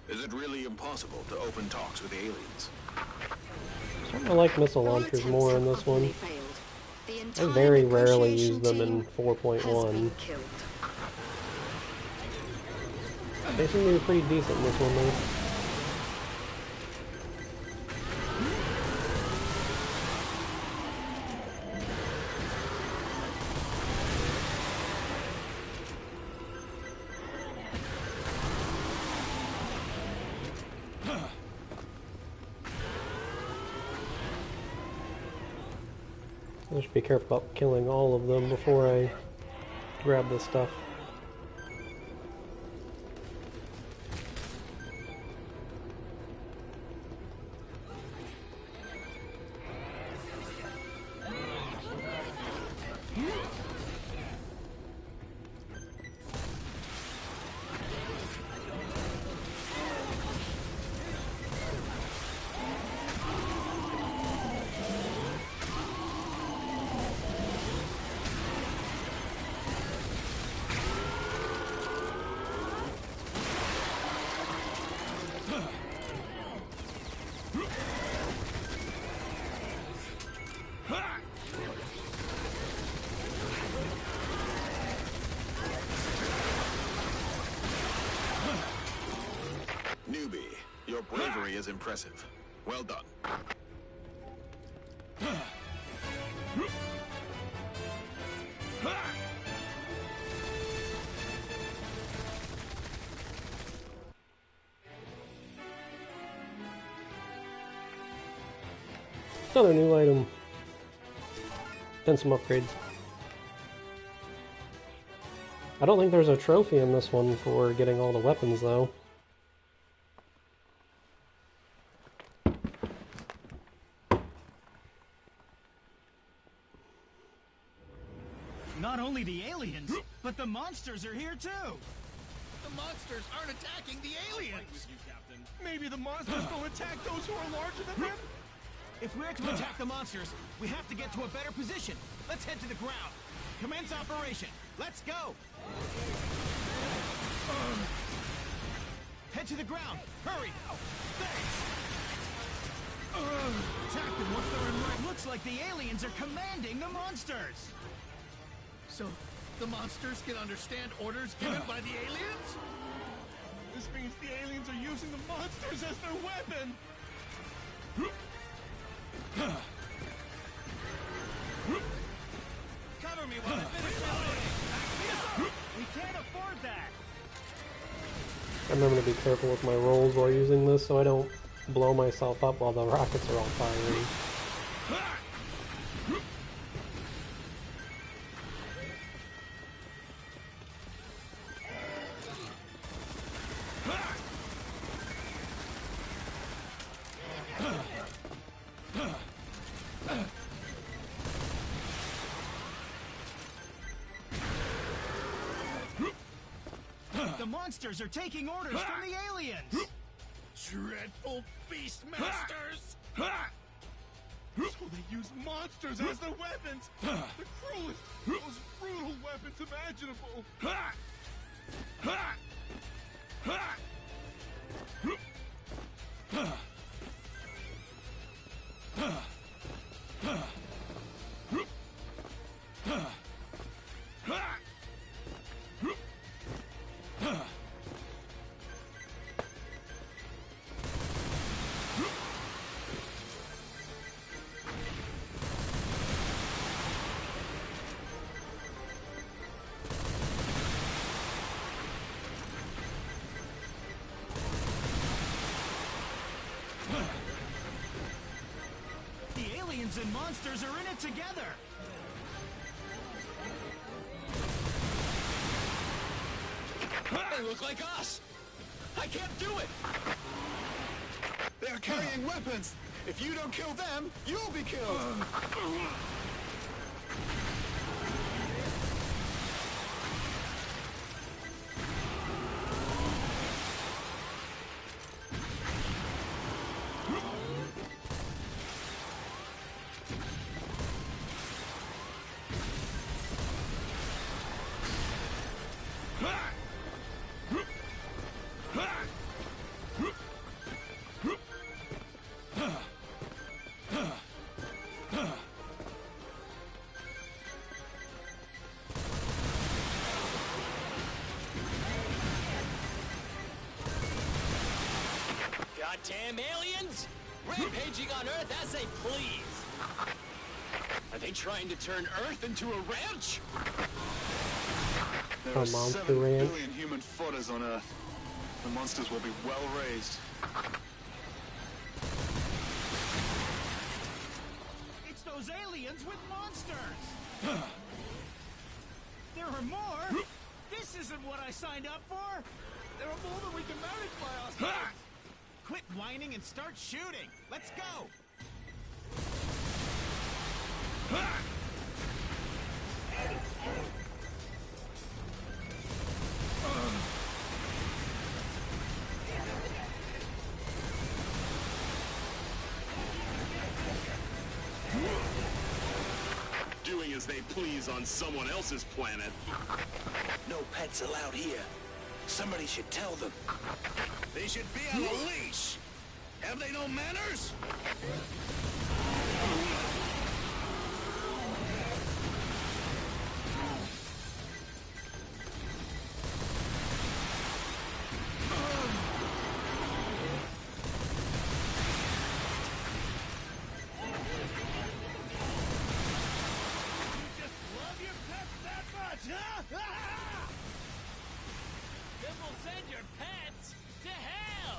Is it really impossible to open talks with the aliens? I like missile launchers more in this one. I very rarely use them in 4.1. They seem to be pretty decent in this one though. I should be careful about killing all of them before I grab this stuff. Newbie, your bravery is impressive. Well done. Another new item. And some upgrades. I don't think there's a trophy in this one for getting all the weapons though. Not only the aliens, but the monsters are here too! The monsters aren't attacking the aliens! Maybe the monsters will attack those who are larger than them? If we're to attack the monsters, we have to get to a better position. Let's head to the ground. Commence operation. Let's go! Head to the ground. Hurry! Thanks! Attack them once they're in line. Looks like the aliens are commanding the monsters! So, the monsters can understand orders given by the aliens? This means the aliens are using the monsters as their weapon! Cover me while I finish my loading! We can't afford that! I remember to be careful with my rolls while using this so I don't blow myself up while the rockets are all firing. The monsters are taking orders from the aliens! Dreadful beastmasters! So they use monsters as their weapons! The cruelest, most brutal weapons imaginable! Humans and monsters are in it together. They look like us! I can't do it! They're carrying weapons! If you don't kill them, you'll be killed! Goddamn aliens! Rampaging on Earth as they please! Are they trying to turn Earth into a ranch? There A are monster 7 ranch. billion human footers on Earth. The monsters will be well raised. It's those aliens with monsters! There are more? This isn't what I signed up for! There are more than we can manage by ourselves. Quit whining and start shooting! Let's go! Doing as they please on someone else's planet. No pets allowed here. Somebody should tell them. They should be on a leash! Have they no manners? Just love your pets that much, huh? Then we'll send your pets to hell!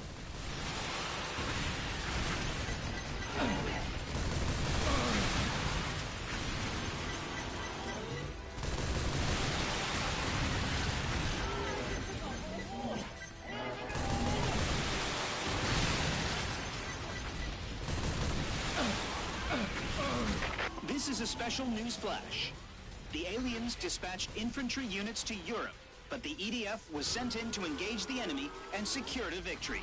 This is a special news flash. The aliens dispatched infantry units to Europe, but the EDF was sent in to engage the enemy and secured a victory.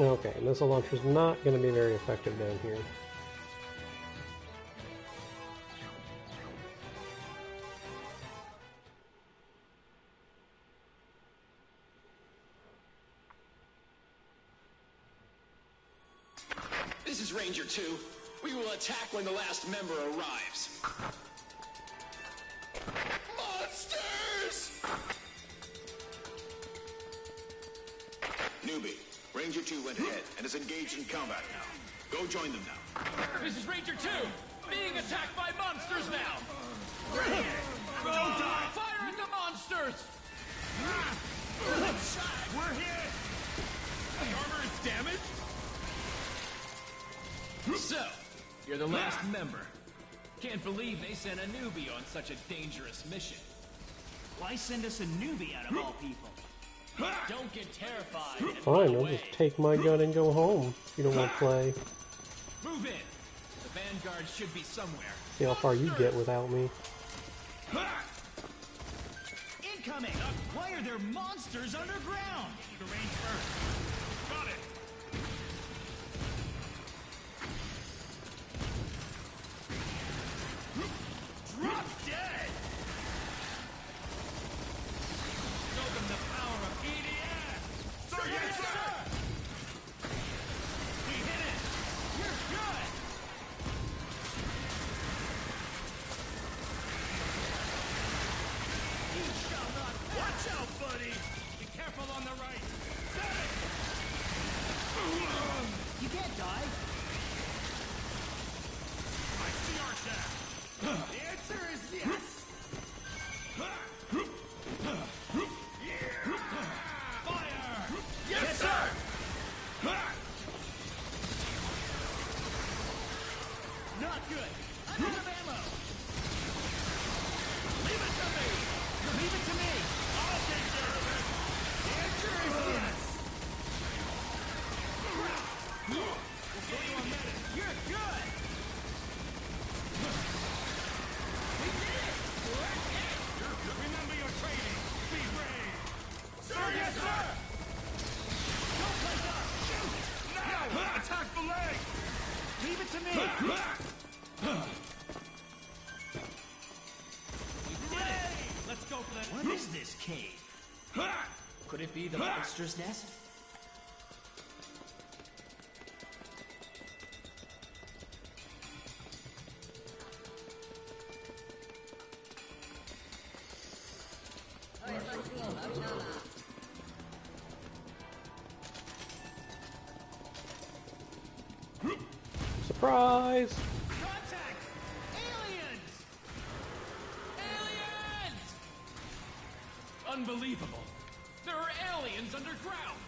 Okay, missile launcher's not going to be very effective down here. This is Ranger 2. We will attack when the last member arrives. Monsters! Newbie, Ranger 2 went ahead and is engaged in combat now. Go join them now. This is Ranger 2! Being attacked by monsters now! Don't die! Fire at the monsters! We're hit! The armor is damaged? So, You're the last member. Can't believe they sent a newbie on such a dangerous mission. Why send us a newbie out of all people? Don't get terrified and Fine, run I'll away. just take my gun and go home if you don't want to play. Move in. The vanguard should be somewhere. See how far you get without me. Incoming! Why are there monsters underground? The range first. Got it. Drop dead! Show them the power of EDF! Sir, yes, sir! We hit it! We're good! You shall not pass. Watch out, buddy! Be careful on the right. Stay! You can't die. I see our shaft. The answer is yes. Fire! Yes, sir! Not good. I'm out of ammo. Leave it to me! Leave it to me. I'll take care of it. The answer is yes. We'll go to a minute. You're good. We did it! Remember your training. Be brave. Sir, yes, sir! Don't play dumb. Shoot! Now! Attack the leg! Leave it to me. Let's go for that. What is this cave? Could it be the monster's nest? Surprise! Contact! Aliens! Aliens! Unbelievable. There are aliens underground.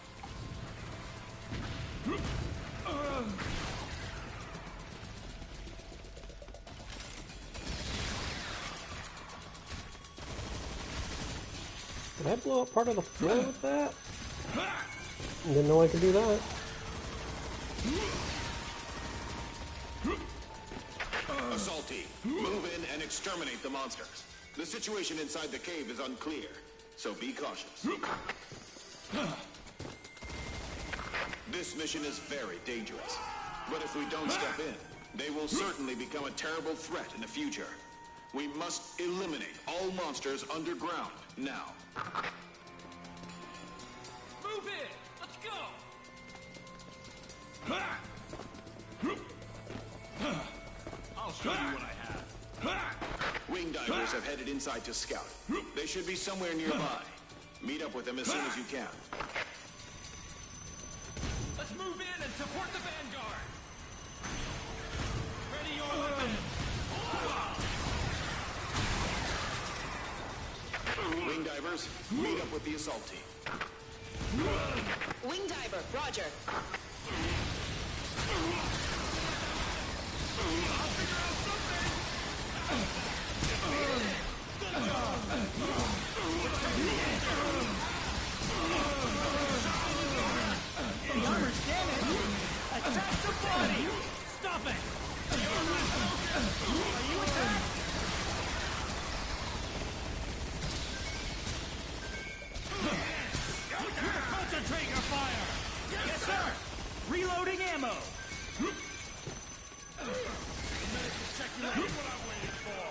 Did I blow up part of the floor with that? Didn't know I could do that. Assault team, move in and exterminate the monsters. The situation inside the cave is unclear, so be cautious. This mission is very dangerous, but if we don't step in, they will certainly become a terrible threat in the future. We must eliminate all monsters underground now. Move in! Let's go! I'll show you what I have. Wing divers have headed inside to scout. They should be somewhere nearby. Meet up with them as soon as you can. Let's move in and support the vanguard! Ready your weapon! Wing divers, meet up with the assault team. Wing diver, roger. The armor's damaged. Attack the body. Stop it. Are you attacked? Concentrate your fire! Yes, sir. Reloading ammo. Check you out. That's what I'm waiting for.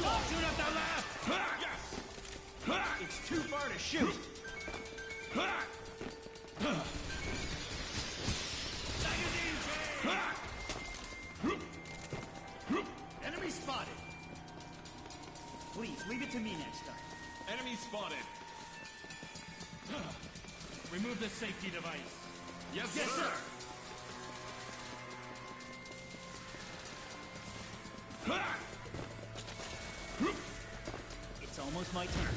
Don't shoot at the left. Yes! It's too far to shoot. Enemy spotted. Please, leave it to me next time. Enemy spotted. Remove the safety device. Yes, Yes, sir. sir. It's almost my turn.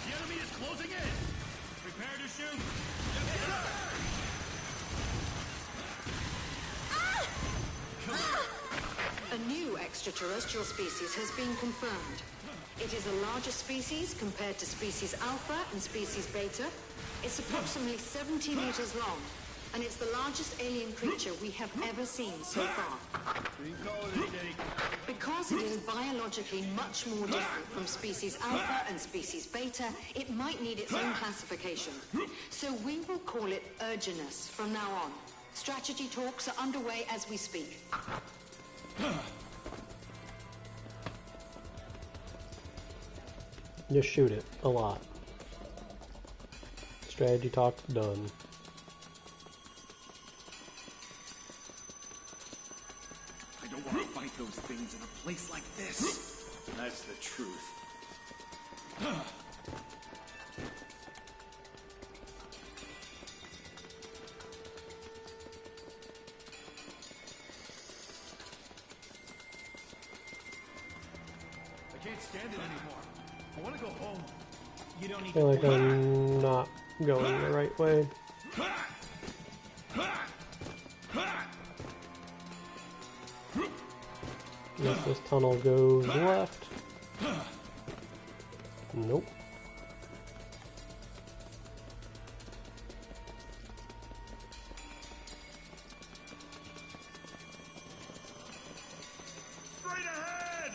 The enemy is closing in. Prepare to to shoot? A new extraterrestrial species has been confirmed. It is a larger species compared to species Alpha and species Beta. It's approximately 70 meters long, and it's the largest alien creature we have ever seen so far. Because it is biologically much more different from species Alpha and species Beta, it might need its own classification. So we will call it Urginus from now on. Strategy talks are underway as we speak. Just shoot it a lot. Strategy talk's done. I don't want to fight those things in a place like this. That's the truth. I can't stand it anymore. I want to go home. You don't need I feel like I'm not going the right way. Guess this tunnel goes left. Nope. Straight ahead!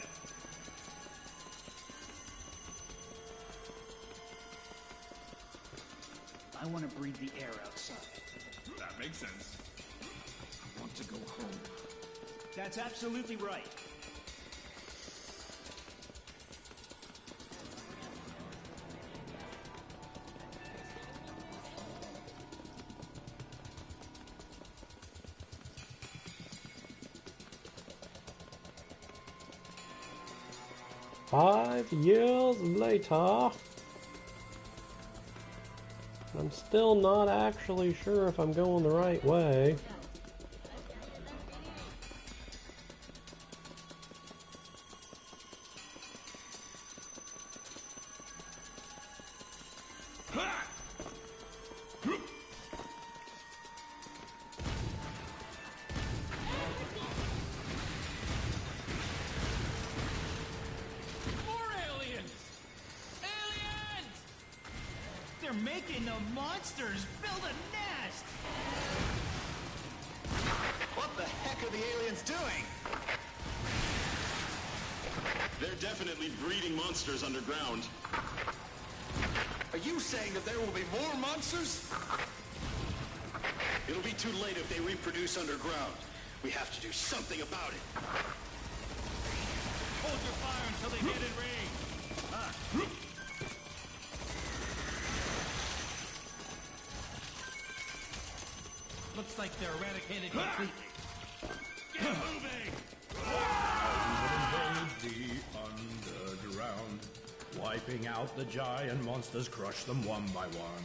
I want to breathe the air outside. That makes sense. I want to go home. That's absolutely right. Five years later, I'm still not actually sure if I'm going the right way. More aliens! Aliens! They're making the monsters build a nest! What the heck are the aliens doing? They're definitely breeding monsters underground. Are you saying that there will be more monsters? It'll be too late if they reproduce underground. We have to do something about it. Hold your fire until they get in range. Looks like they're eradicated completely. Get moving! The underground, wiping out the giant monsters, crush them one by one.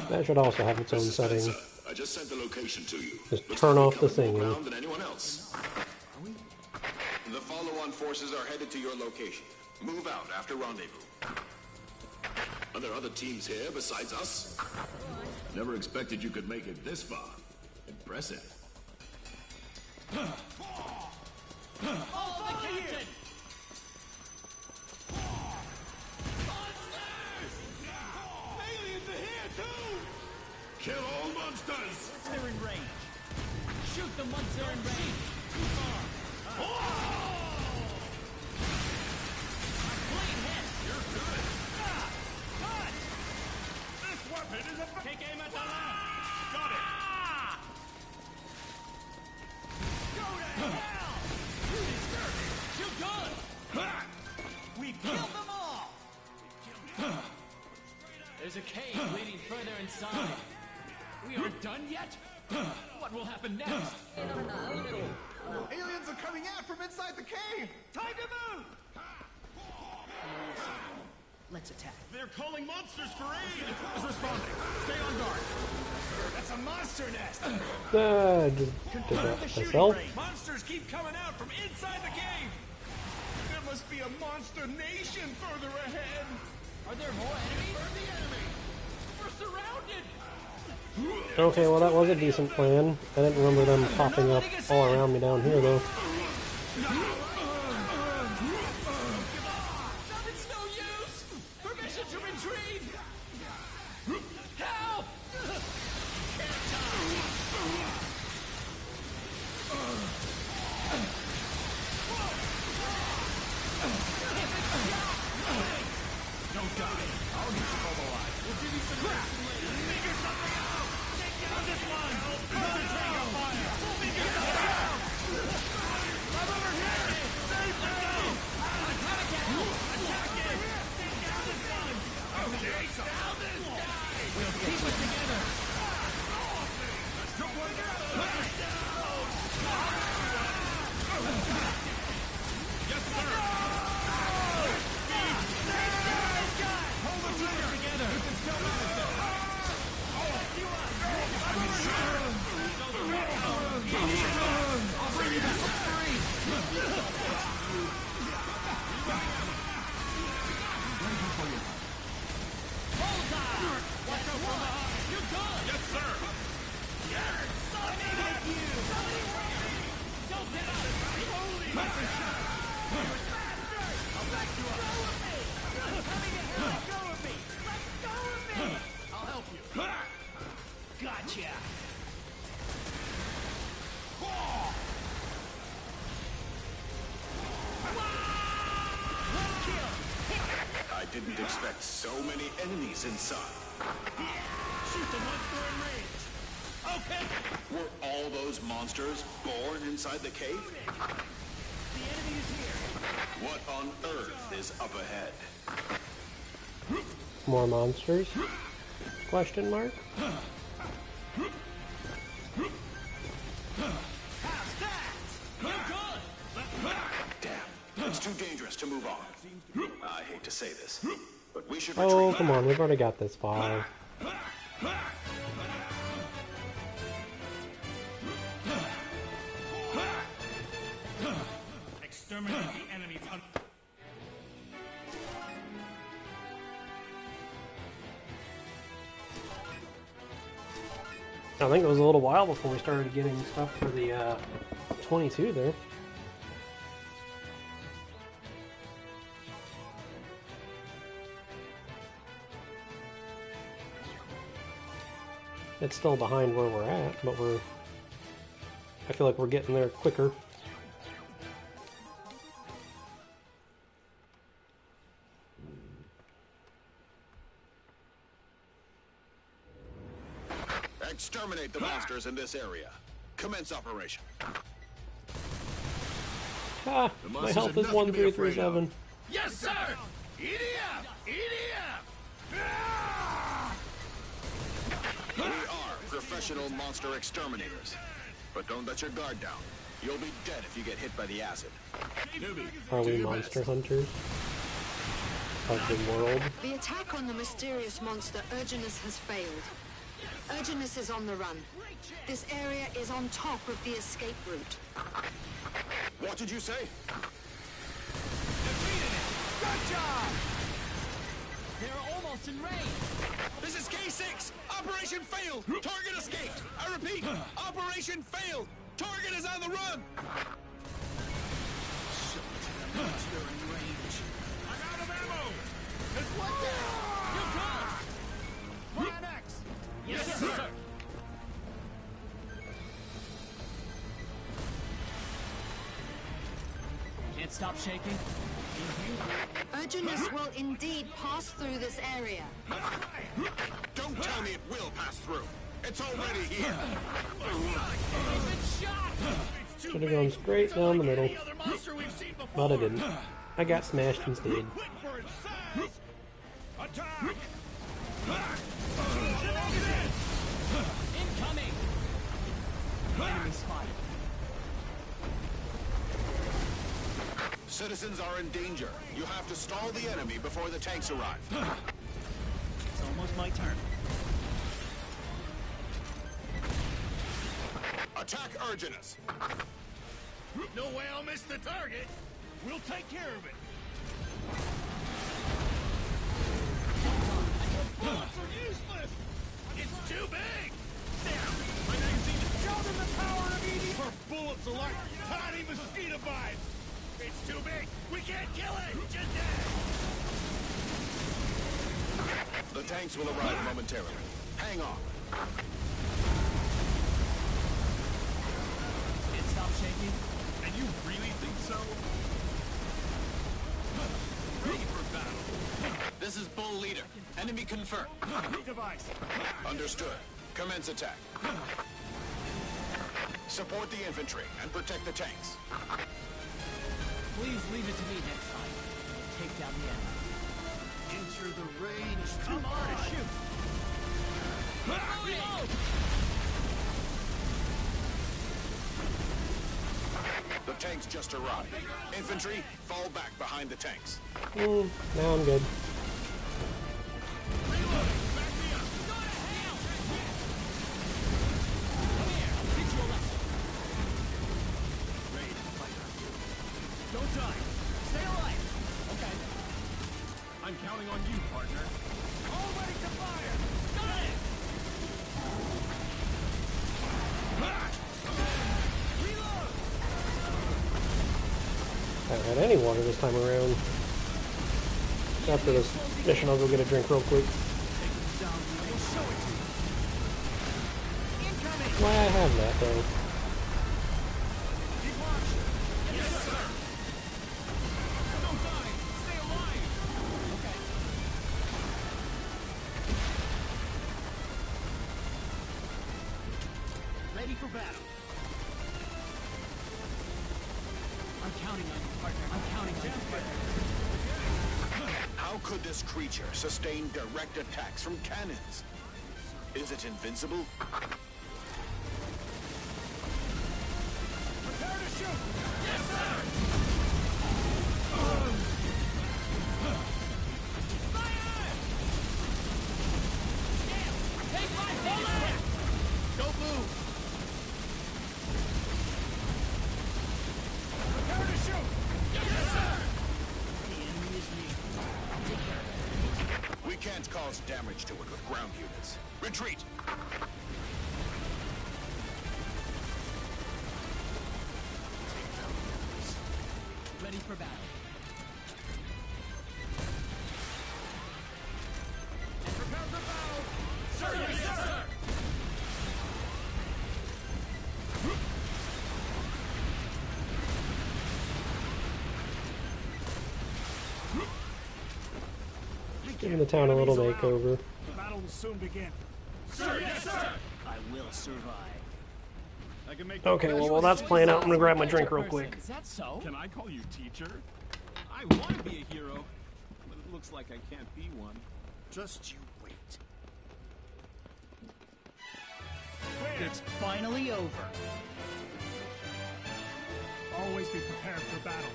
That should also have its own setting. Spencer, I just sent the location to you. Just Looks turn like off we the covered more singing. ground than anyone else. The follow-on forces are headed to your location. Move out after rendezvous. Are there other teams here besides us? Never expected you could make it this far. Impressive. All the captain! Aliens are here too! Kill all monsters! They're in range. Shoot the ones that are in range! Too far! Clean hit! You're good! Cut! This weapon is a... Take aim at the left! Got it! Go to hell! You good! We've killed them all! There's a cave leading further inside. We aren't done yet? What will happen next? Aliens are coming out from inside the cave! Time to move! Let's attack. They're calling monsters for aid! Who's responding? Stay on guard! That's a monster nest! I just did that myself. Monsters keep coming out from inside the cave! must be a monster nation further ahead. Are there more enemies? Where's the enemy? We're surrounded! Okay, well that was a decent plan. I didn't remember them popping up all around me down here though. It's no use! Permission to retreat! Help! Don't die. I'll get you mobilized. We'll give you some rest later. Figure something out! Take down this one! Concentrate on fire! Figure something out! I'm over here! Save me! Attack it! Attack it! Take down this one! Okay, down this guy! We'll keep it together! Let's go one down! Yes, sir! Hold the trigger together! You can still manage it! I'll bring you back! Free! Bullseye! Watch out from behind! You're good! Yes, sir! Yes! Let me hit you! Don't get out of here! Holy shot! I'll back you up! Go with me! Let go of me! Let go of me! I'll help you. Gotcha! I didn't expect so many enemies inside. Shoot the monster in range. Okay. Were all those monsters born inside the cave? The enemy is here! What on earth is up ahead? More monsters? Question mark? How's that? You're good! Damn, it's too dangerous to move on. I hate to say this, but we should Oh, retreat. come on, we've already got this far. Exterminate the enemies. I think it was a little while before we started getting stuff for the 22 there. It's still behind where we're at, but I feel like we're getting there quicker. Exterminate the monsters in this area. Commence operation. Ah, my health is 1337. Yes, sir! EDF! EDF! We are professional monster exterminators. But don't let your guard down. You'll be dead if you get hit by the acid. Newbie, Are we monster hunters of the world? The attack on the mysterious monster Urginus has failed. Urginus is on the run. This area is on top of the escape route. What did you say? Defeated it! Good job! They're almost in range! This is K6! Operation failed! Target escaped! I repeat, Operation failed! Target is on the run! They're in range. I'm out of ammo! It's like that! You're good! Plan X! Yes, sir! Can't stop shaking? Urginus will indeed pass through this area. Don't tell me it will pass through. It's already here. Should have gone straight down the middle. But I didn't. I got smashed instead. Attack! Incoming! Enemy spotted. Citizens are in danger. You have to stall the enemy before the tanks arrive. It's almost my turn. Attack Urginus. No way I'll miss the target. We'll take care of it. The bullets are useless. It's too big. Damn! My magazine is show them the power of EDF. Her bullets are like tiny mosquito bites. It's too big. We can't kill it. Just dead. The tanks will arrive momentarily. Hang on. It stopped shaking. And you really think so? Ready for battle. This is Bull Leader. Enemy confirmed. Device. Understood. Commence attack. Support the infantry and protect the tanks. Please leave it to me next time. Take down the enemy. Enter the range. Too far to shoot. Reload! The tanks just arrived. Infantry, fall back behind the tanks. Now I'm good. Don't die. Stay alive. Okay. I'm counting on you, partner. All ready to fire. Got it. Reload. I haven't had any water this time around. After this mission, I'll go get a drink real quick. Why I have that though? Ready for battle. I'm counting on you, partner. I'm counting on you, partner. How could this creature sustain direct attacks from cannons? Is it invincible? Prepare to shoot. Yes, sir. Fire! Damn! Take my bullet! Don't move. Prepare to shoot. Yes, sir. The enemy is near. We can't cause damage to it with ground units. Retreat! Ready for battle. And prepare for battle. Sir, yes, sir. Giving the town a little makeover. The battle will soon begin. Sir, yes, sir. I will survive. I can make. Okay, well while that's playing out, I'm gonna grab my drink real quick. Is that so? Can I call you teacher? I want to be a hero, but it looks like I can't be one. Just you wait. It's finally over. Always be prepared for battle.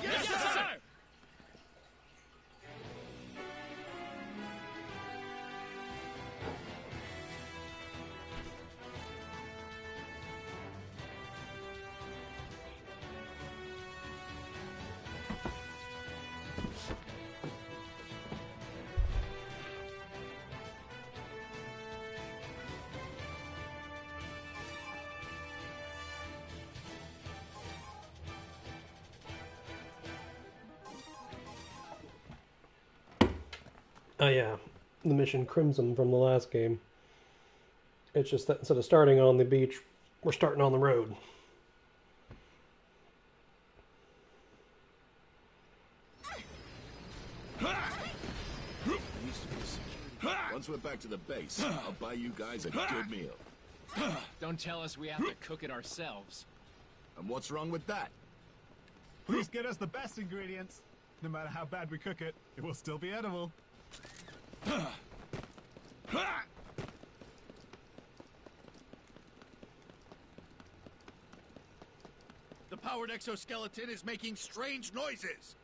Yes, sir. Oh yeah, the mission Crimson from the last game. It's just that instead of starting on the beach, we're starting on the road. Once we're back to the base, I'll buy you guys a good meal. Don't tell us we have to cook it ourselves. And what's wrong with that? Please get us the best ingredients. No matter how bad we cook it, it will still be edible. The powered exoskeleton is making strange noises.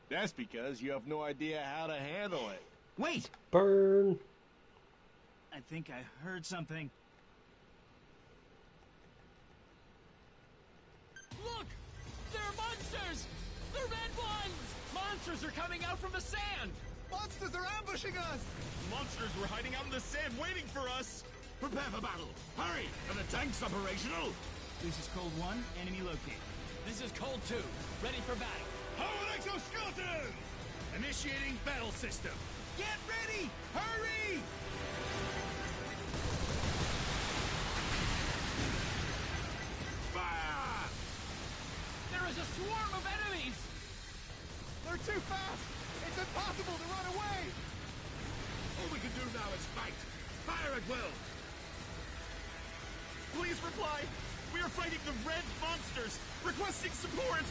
That's because you have no idea how to handle it. Wait! Burn! I think I heard something. Look! There are monsters! They're Monsters are coming out from the sand! Monsters are ambushing us! Monsters were hiding out in the sand waiting for us! Prepare for battle! Hurry! Are the tanks operational? This is Cold 1, enemy located. This is Cold 2, ready for battle. Powered exoskeleton! Initiating battle system. Get ready! Hurry! Fire! There is a swarm of enemies! They're too fast! It's impossible to run away! All we can do now is fight. Fire at will. Please reply. We are fighting the red monsters. Requesting support.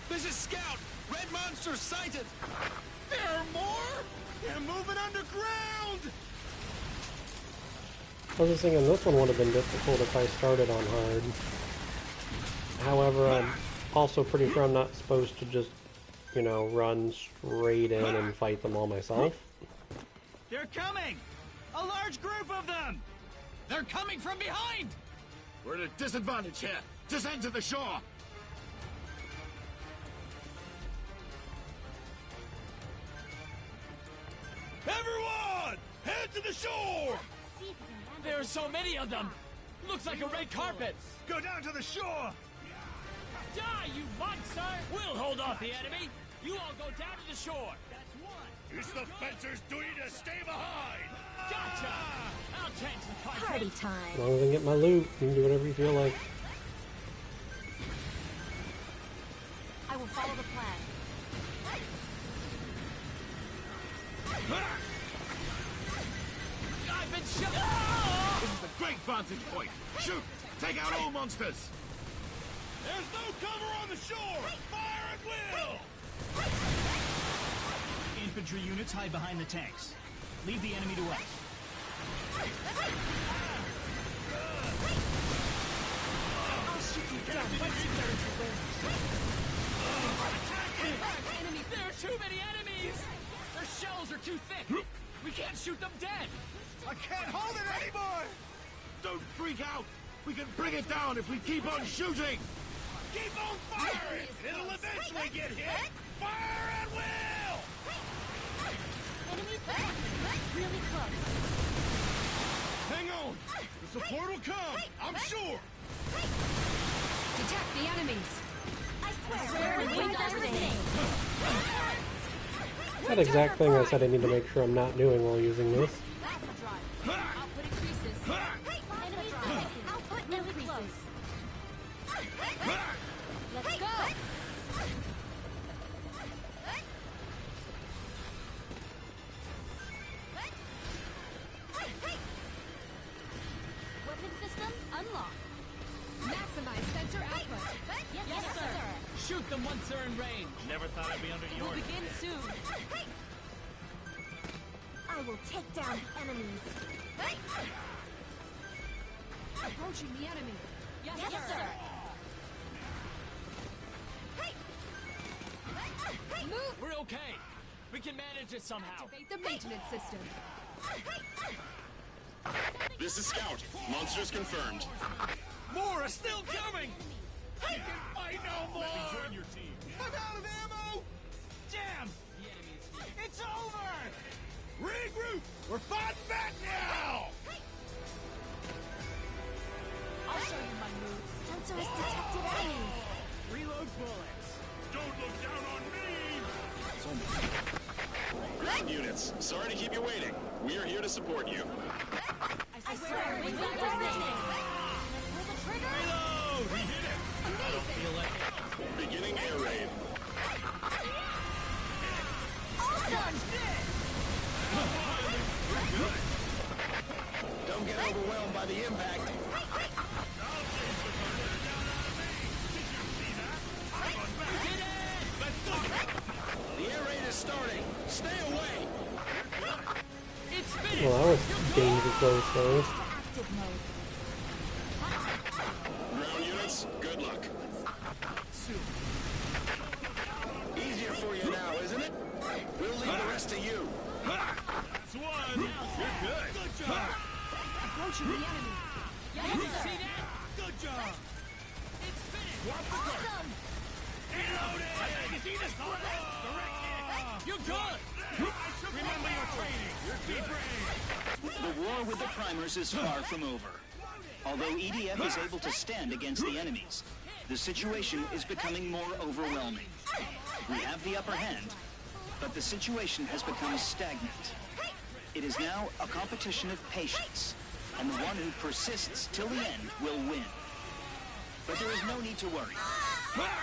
This is Scout! Red monsters sighted! There are more? They're moving underground! I was just thinking this one would have been difficult if I started on hard. However, I'm also pretty sure I'm not supposed to just, you know, run straight in and fight them all myself. They're coming! A large group of them! They're coming from behind! We're at a disadvantage here. Descend to the shore. Everyone! Head to the shore! There are so many of them! Looks like a red carpet! Go down to the shore! Die, you monster! We'll hold off the enemy! You all go down to the shore! That's one! It's the fencers' duty to stay behind! Gotcha! I'll tend to the Party time. As long as I get my loot, you can do whatever you feel like. I will follow the plan. I've been shot! This is a great vantage point. Shoot! Take out all monsters! There's no cover on the shore! Fire at will! Infantry units hide behind the tanks. Leave the enemy to us. I'll shoot you down once you get into range. Enemy! There are too many enemies! Their shells are too thick! We can't shoot them dead! I can't hold it anymore! Don't freak out! We can bring it down if we keep on shooting! Keep on firing! It'll eventually get hit! Fire at will! Enemies really close. Hang on! The support will come! I'm sure! Detect the enemies! I swear we win everything. That exact thing I said I need to make sure I'm not doing while using this. Output increases. Enemies detected. Output increases. Let's go. Weapon system unlocked. Maximize sensor output. Yes, sir. Shoot them once they're in range! Never thought I'd be under your... We'll begin soon. I will take down enemies. Approaching the enemy. Yes, sir. Move! We're okay! We can manage it somehow! Activate the maintenance system. This is Scout. Monsters confirmed. More are still coming! I can fight no more! Let me join your team! I'm out of ammo! Damn! The enemy is here. It's over! Regroup! We're fighting back now! I'll show you my moves. Sensor has detected enemies. Reload bullets. Don't look down on me! Ground units, sorry to keep you waiting. We are here to support you. I swear we win everything. Pull the trigger. Reload! We hit it! I don't feel like it. Beginning air raid. Awesome. Don't get overwhelmed by the impact. The air raid is starting. Stay away. It's finished! Well, that was danger close first. Active mode. this. Good luck. Easier for you now, isn't it? We'll leave the rest to you. That's one. You're good. Good job. Approaching the enemy. Yes, You sir. see that? Good job. It's finished. Swap the gun. Awesome. Reloading. You see this? Direct hit. You're good. Remember your training. Be brave. The war with the primers is far from over. Although EDF is able to stand against the enemies, the situation is becoming more overwhelming. We have the upper hand, but the situation has become stagnant. It is now a competition of patience, and the one who persists till the end will win. But there is no need to worry.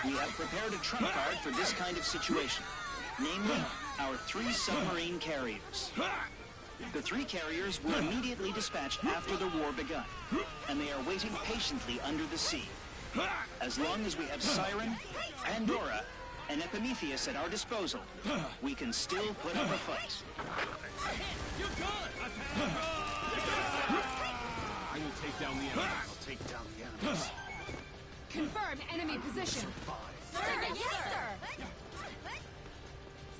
We have prepared a trump card for this kind of situation, namely our 3 submarine carriers. The 3 carriers were immediately dispatched after the war begun, and they are waiting patiently under the sea. As long as we have Siren, Pandora, and Epimetheus at our disposal, we can still put up a fight. You're good. I will take down the enemy. I'll take down the enemies. Confirm enemy position. Sir, yes, sir.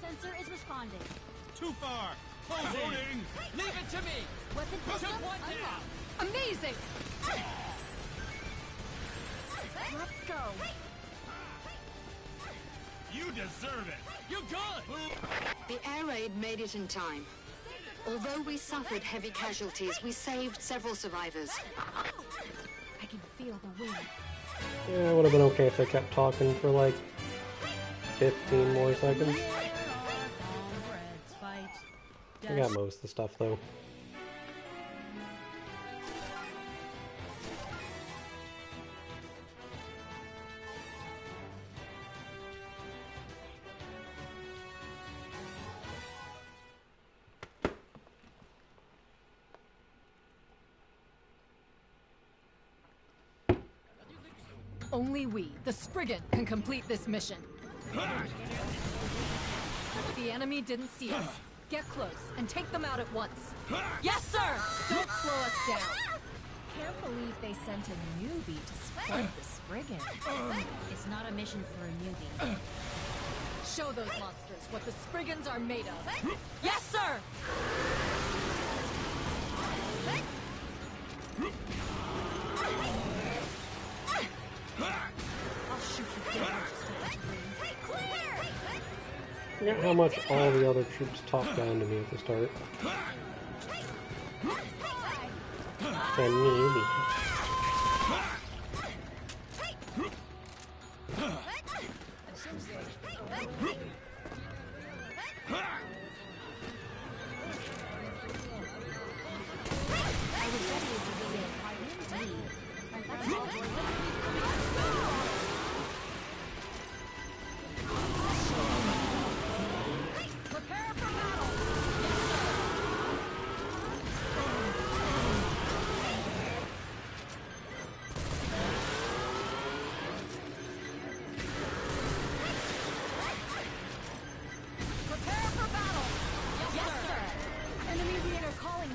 Sensor is responding. Too far. Closing. Leave it to me. Weapon system Took one down. unlocked. Amazing. Let's go. You deserve it. You're good. The air raid made it in time. Although we suffered heavy casualties, we saved several survivors. I can feel the wind. Yeah, it would have been okay if they kept talking for like 15 more seconds. I got most of the stuff though. Only we, the Spriggan, can complete this mission. The enemy didn't see us. Get close and take them out at once. Yes, sir! Don't slow us down. Can't believe they sent a newbie to spread the Spriggan. It's not a mission for a newbie. Show those monsters what the Spriggans are made of. Yes, sir! I'll shoot you down. I forget how much all the other troops talked down to me at the start. Can you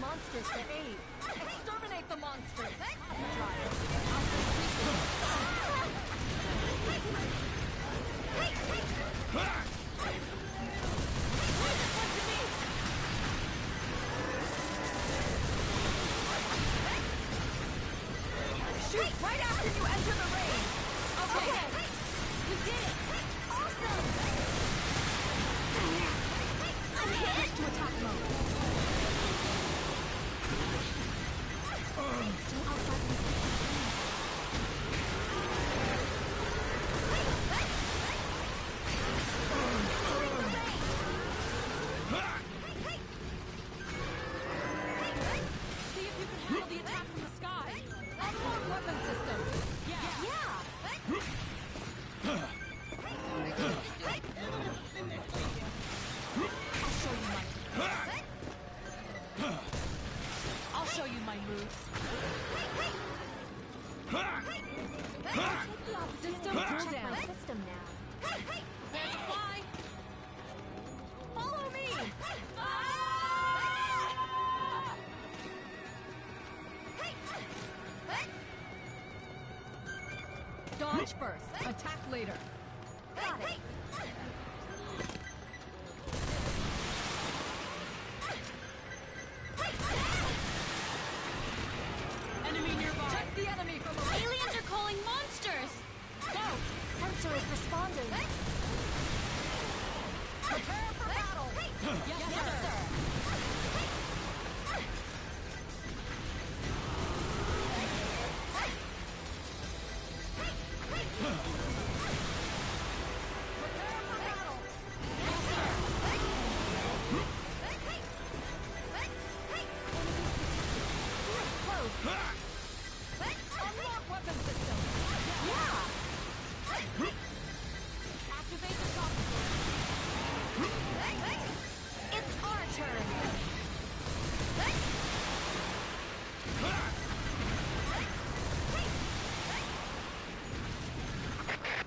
monsters for aid. Exterminate the monsters. Shoot right after you enter the range. Okay. You did it. Awesome. I'm hit to attack mode. Still outside the see if you can handle the attack from the sky. Unlock weapon system. Yeah. I'll show you my moves. System cool down. System now. There's a fly. Follow me. Punch first, attack later. Got it. Enemy nearby. Check the enemy from the right. Aliens are calling monsters. Go! Sensor is responding. Prepare for battle. Yes, sir. Unlock weapon system. Yeah. Activate the shock absorber. It's our turn.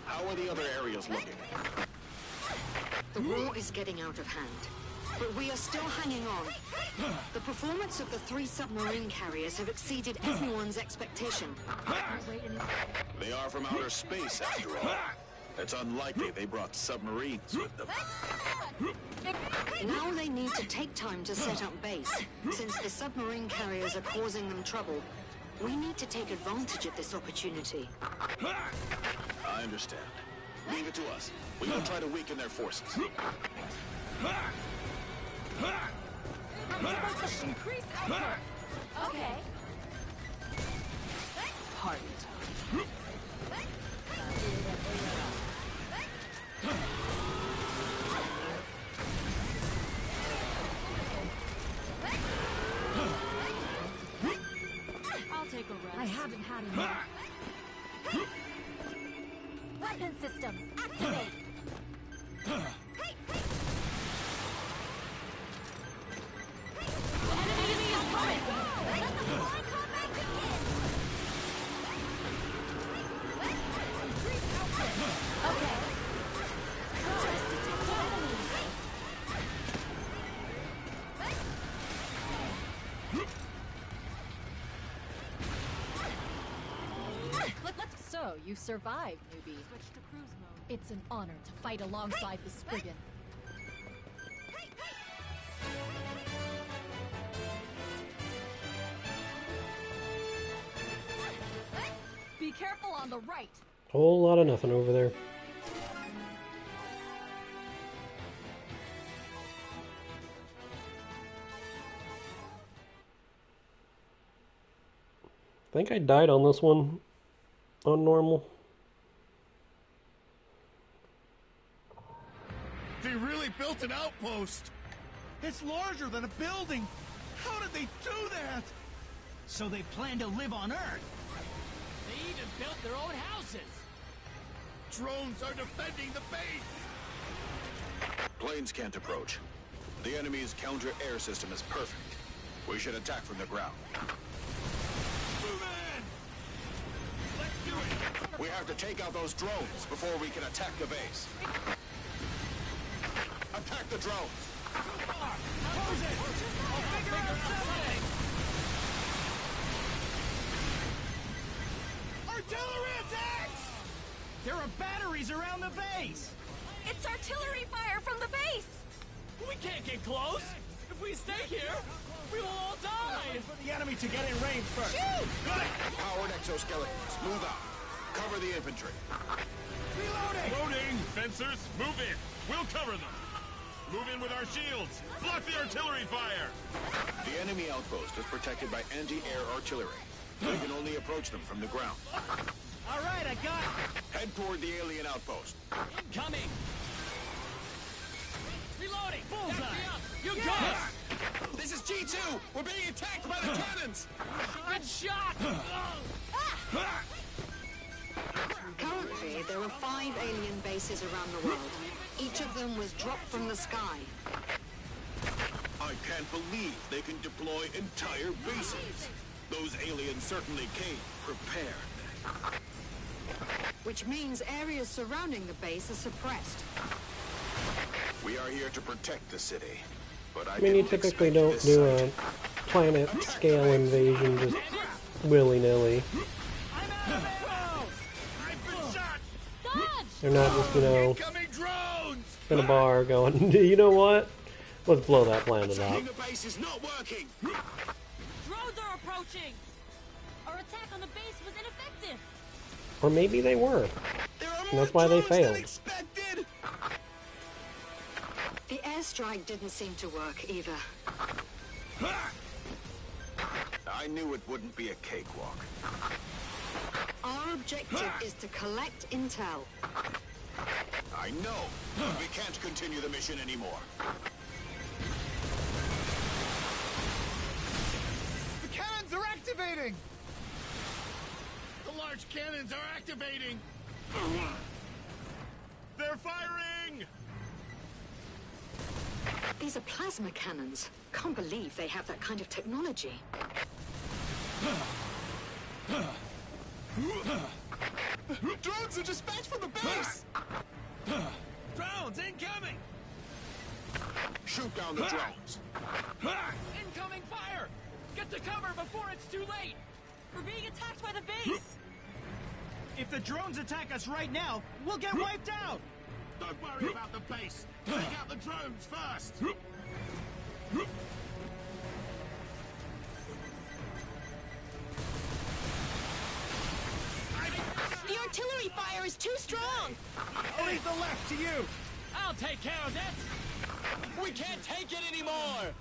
How are the other areas looking? The war is getting out of hand, but we are still hanging on. The performance of the 3 submarine carriers have exceeded everyone's expectation. They are from outer space, after all. It's unlikely they brought submarines with them. Now they need to take time to set up base. Since the submarine carriers are causing them trouble, we need to take advantage of this opportunity. I understand. Leave it to us. We will try to weaken their forces. Increase output. Okay. Heart. I'll take a rest. I haven't had enough. Weapon system, activate. The enemy is coming. Let the flying combat begin. Increase output. Okay. Sensors detect enemies. So, you survived, newbie. Switch to cruise mode. It's an honor to fight alongside the Spriggan. Be careful on the right. Whole lot of nothing over there. I think I died on this one on normal. They really built an outpost. It's larger than a building. How did they do that? So they plan to live on Earth. They even built their own houses. Drones are defending the base. Planes can't approach. The enemy's counter-air system is perfect. We should attack from the ground. Move in! Let's do it! We have to take out those drones before we can attack the base. Attack the drones! Close it! I'll figure out something! Artillery attacks! There are batteries around the base! It's artillery fire from the base! We can't get close. If we stay here, we will all die. For the enemy to get in range first. Shoot! Powered exoskeletons, move out. Cover the infantry. Reloading! Loading! Fencers, move in. We'll cover them. Move in with our shields. Block the artillery fire. The enemy outpost is protected by anti-air artillery. We can only approach them from the ground. All right, I got it. Head toward the alien outpost. Incoming. Reloading. Bullseye. Back me up. You go. This is G2! We're being attacked by the cannons! Good shot. Currently, there are 5 alien bases around the world. Each of them was dropped from the sky. I can't believe they can deploy entire bases. Those aliens certainly came prepared. Which means areas surrounding the base are suppressed. We are here to protect the city. But I mean, you typically don't do a planet-scale invasion just willy-nilly. I'm out of arrows! I've been shot! They're not just, you know, in a bar going, you know what? Let's blow that planet up. The base is not working. Drones are approaching. Our attack on the base was ineffective. Or maybe they were. And that's why they failed. The airstrike didn't seem to work either. I knew it wouldn't be a cakewalk. Our objective is to collect intel. I know. We can't continue the mission anymore. The cannons are activating! The large cannons are activating! They're firing! These are plasma cannons. Can't believe they have that kind of technology. Drones are dispatched from the base! Drones incoming! Shoot down the drones. Incoming fire! Get to cover before it's too late! We're being attacked by the base! If the drones attack us right now, we'll get wiped out! Don't worry about the base! Take out the drones first! The artillery fire is too strong! I'll leave the left to you! I'll take care of this! We can't take it anymore!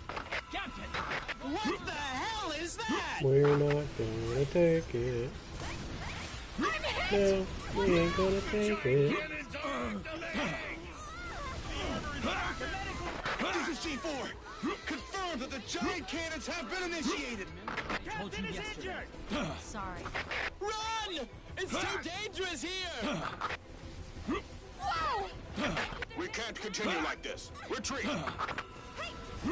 Captain! What the hell is that? We're not gonna take it. No, we ain't gonna take it. This is G4. Confirmed that the giant cannons have been initiated. Captain is injured! Sorry. Run! It's too dangerous here! Whoa! We can't continue like this. Retreat.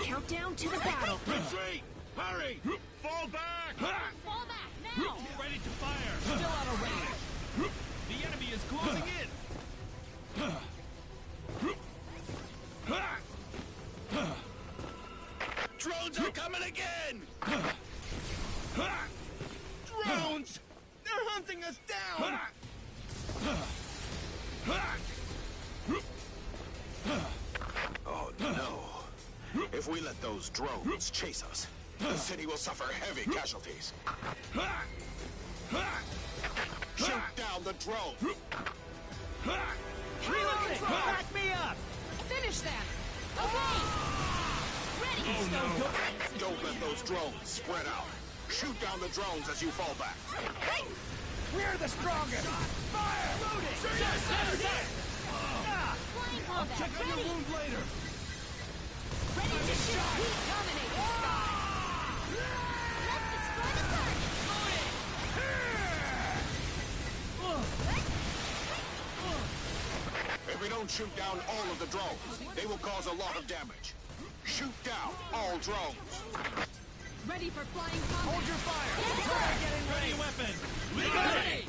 Countdown to the battle. Retreat! Hurry! Fall back! Fall back now! Ready to fire! Still out of range! The enemy is closing in! Drones are coming again! Drones! They're hunting us down! Oh no. If we let those drones chase us, the city will suffer heavy casualties. Shoot down the drone! Reloading! Back me up! Finish them! Okay! Ready! Oh no! Don't let those drones spread out. Shoot down the drones as you fall back. We're the strongest! Fire! Loading! Flying combat! Check on your wound later! Ready to shoot! We dominate the sky! Let's destroy the target! If we don't shoot down all of the drones, they will cause a lot of damage. Shoot down all drones. Ready for flying combat! Hold your fire! Yes, sir! Ready weapon! Ready!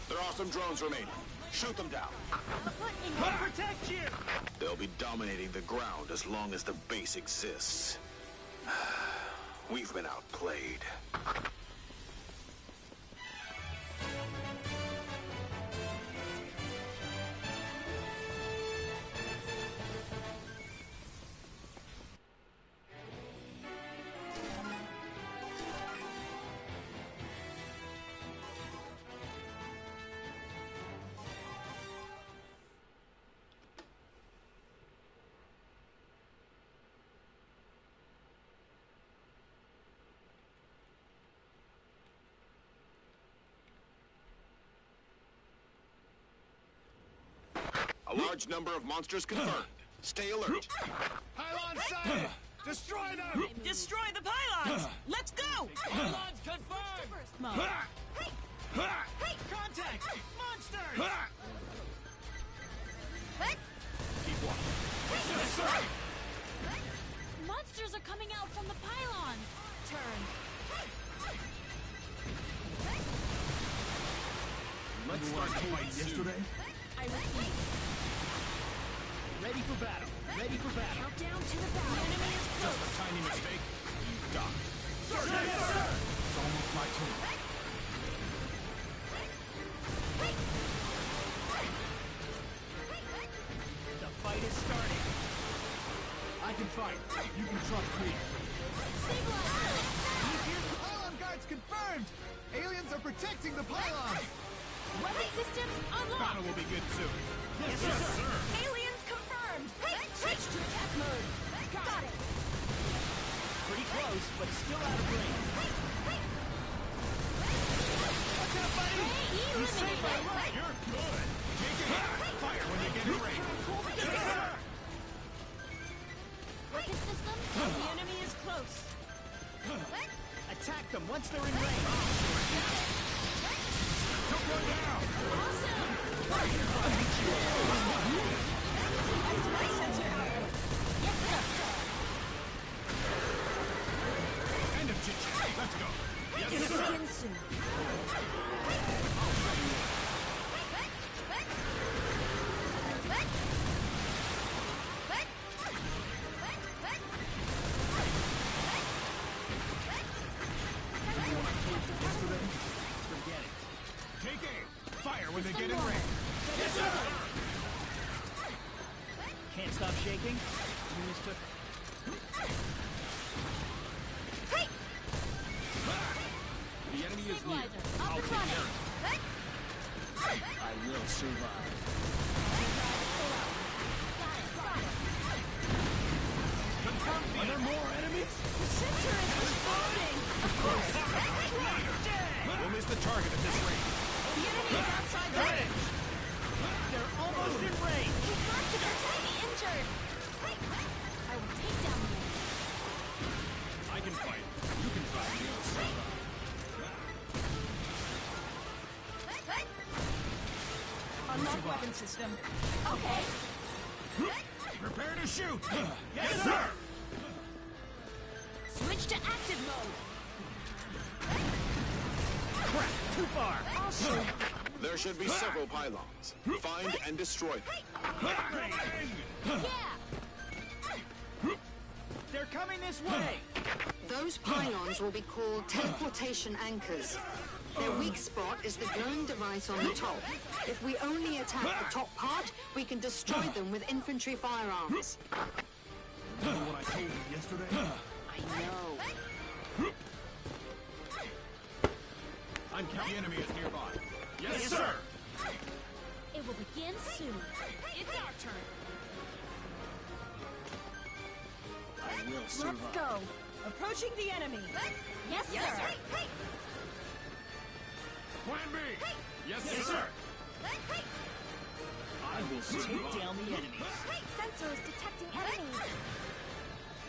There are some drones remaining. Shoot them down. I'll protect you! They'll be dominating the ground as long as the base exists. We've been outplayed. A large number of monsters confirmed. Stay alert. Pylon sighted! Destroy them! Destroy the pylons! Let's go! Pylons confirmed! Burst mode. Contact! Monsters! Keep walking. Monsters are coming out from the pylon! Turn. Let's start the fight yesterday. I repeat. Ready for battle! Ready for battle! Countdown to the battle. The enemy is Just close. a tiny mistake. You got it. Sir, yes, sir! It's almost my turn. fight. You can trust me. Pylon guards confirmed! Aliens are protecting the pylons! Weapon systems unlocked! Battle will begin soon. Yes, sir! Aliens confirmed! Switch to attack mode! Got it! Pretty close, but still out of range. Watch out, buddy! You saved my life! You're good! Take it! Fire when they get in range! Yes, sir! Weapon system? The enemy is close. Attack them once they're in range. Don't go down! Awesome! Yes, sir! End of chit-chat. Let's go. Yes, It'll sir. begin soon. Forget it. Take aim. Fire when they get in range. Yes, sir! Can't stop shaking. You mistook. The enemy is near. Stabilizer, up I'll and take care running. of it. I will survive. Are there more enemies? The center is exploding! Of course! We'll miss the target at this range. The enemy is outside range. They're almost in range. We've got to protect the injured! I will take down the enemy. I can fight. You can fight. Unlock weapon system. Okay. Prepare to shoot. Yes, sir. Switch to active mode. Crap, too far. I'll shoot. There should be several pylons. Find and destroy them. Yeah! They're coming this way. Those pylons will be called teleportation anchors. Their weak spot is the glowing device on the top. If we only attack the top part, we can destroy them with infantry firearms. Remember what I told you yesterday? I know. I'm counting. The enemy is nearby. Yes, sir. It will begin soon. It's our turn. I will Let's survive. go. Approaching the enemy. Yes, sir. Plan B. Yes, sir. I will take down the enemies. Sensors detecting enemies.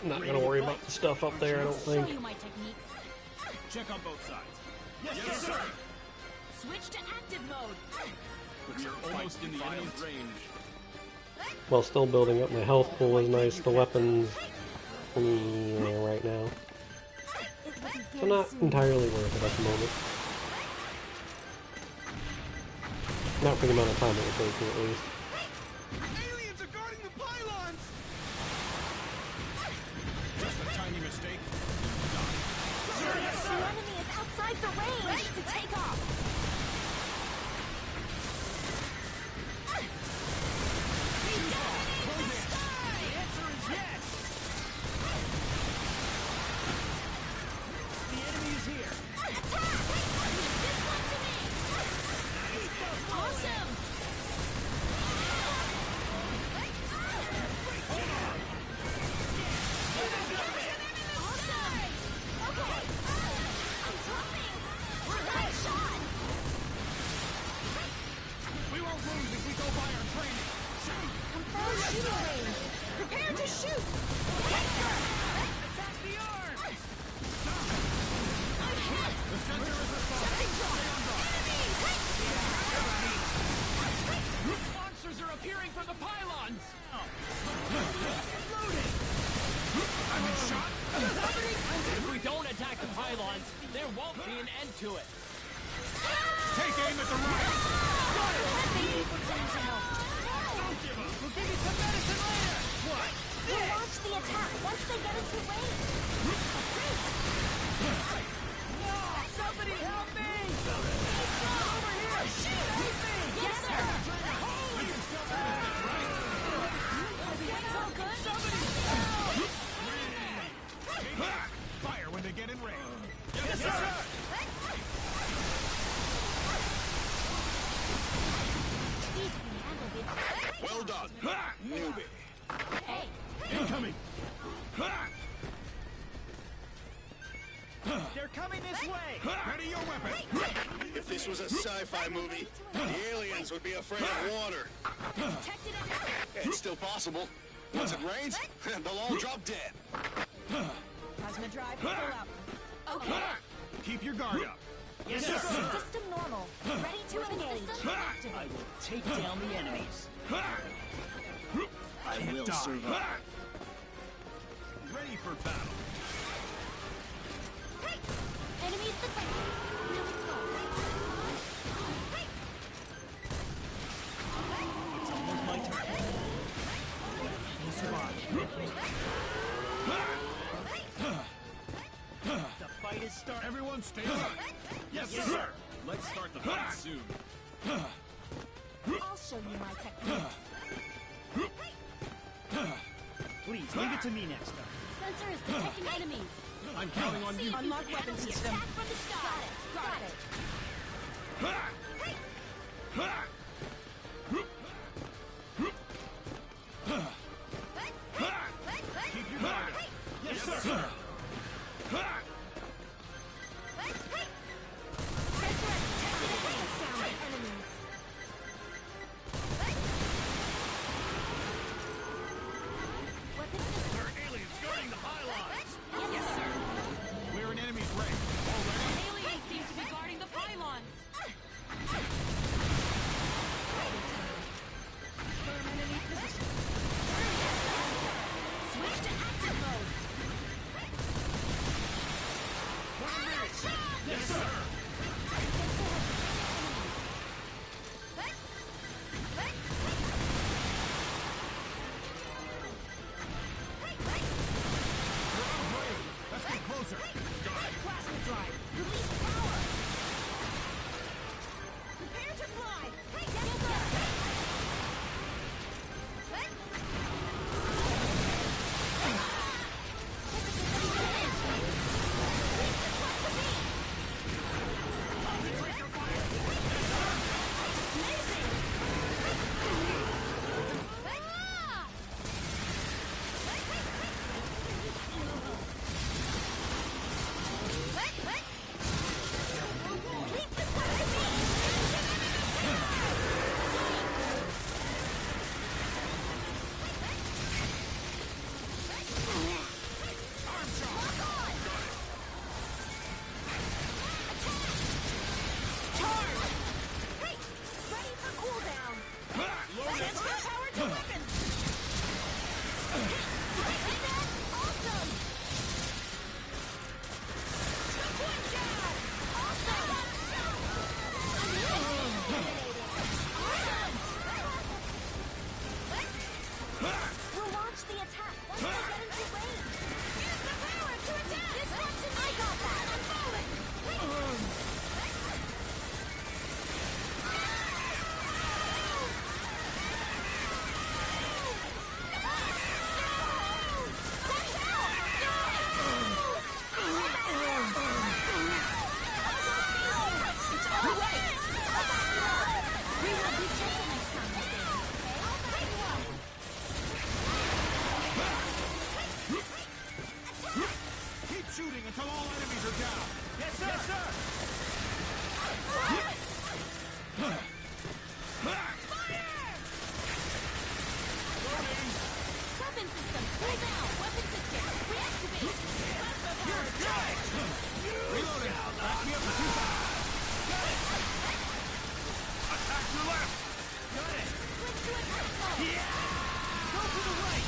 I'm not gonna worry about the stuff up there, I don't Show think. you my techniques. Check on both sides. Yes, sir. Switch to active mode. We are almost in the enemy's range. While still building up my health pool is nice. The weapons, yeah, right now. It will So begin not soon. entirely worth it at the moment. Not for the amount of time it would take me, at least. Aliens are guarding the pylons! Just a tiny mistake. The enemy is outside the range to take off. The answer is yes. The enemy is here. Attack! This one to me. Awesome. Awesome. Okay. I'm dropping. Nice shot. We won't lose if we go by our training. Confirm shooting range. Prepare to shoot. Yes, sir. Attack the arms. I'm hit. The sensor is responding. Monsters are appearing from the pylons. I'm in shot. If we don't attack the pylons, there won't be an end to it. Take aim at the right. Thank you for coming to help. Don't give up. We'll give you some medicine later. What? We'll launch the attack once they get into range. Somebody help me! Over here! Help me! Yes, sir. We can still finish this, right? Is all good? Fire when they get in range. Yes, sir! Well done, newbie. Hey! Incoming! They're coming this way! Ready your weapon! If this was a sci-fi movie, the aliens would be afraid of water. It's still possible. Once it rains, they'll all drop dead. Plasma drive, pull up. Okay. Keep your guard up. Yes, sir! System normal. Ready to engage. I will take down the enemies. I will survive. Ready for battle. Enemies detected. Really close. It's almost my turn. We'll survive. The fight is starting. Everyone stay alert. Yes, sir! Let's start the fight soon. I'll show you my techniques. Please, leave it to me next time. Sensor is detecting enemies. I'm counting on you. Unlock weapon system. Attack from the sky. Got it. Keep your guard up. Yes, sir. Sensor has detected enemies. Weapon system. There are aliens guarding the pylons. Yes, sir. We're in enemy's range. Already? Aliens seem to be guarding the pylons. Firm enemy position. Switch to active mode. Yes, sir. Let's get closer. Plasma drive. Release power. Prepare to fly. Yes, sir. Ready for cooldown. Transfer power to weapons. Awesome. One down. Awesome. We'll launch the attack once we get into range. Use the power to attack. This one's in. I got that. I'm falling. Keep shooting until all enemies are down. Yes, sir! Yes, sir! Weapon system. Pull down. Weapon system. Reactivate. Plasma power. Reloading. Back me up to 2,000. Attack to left. Got it! Switch to attack mode. Go to the right!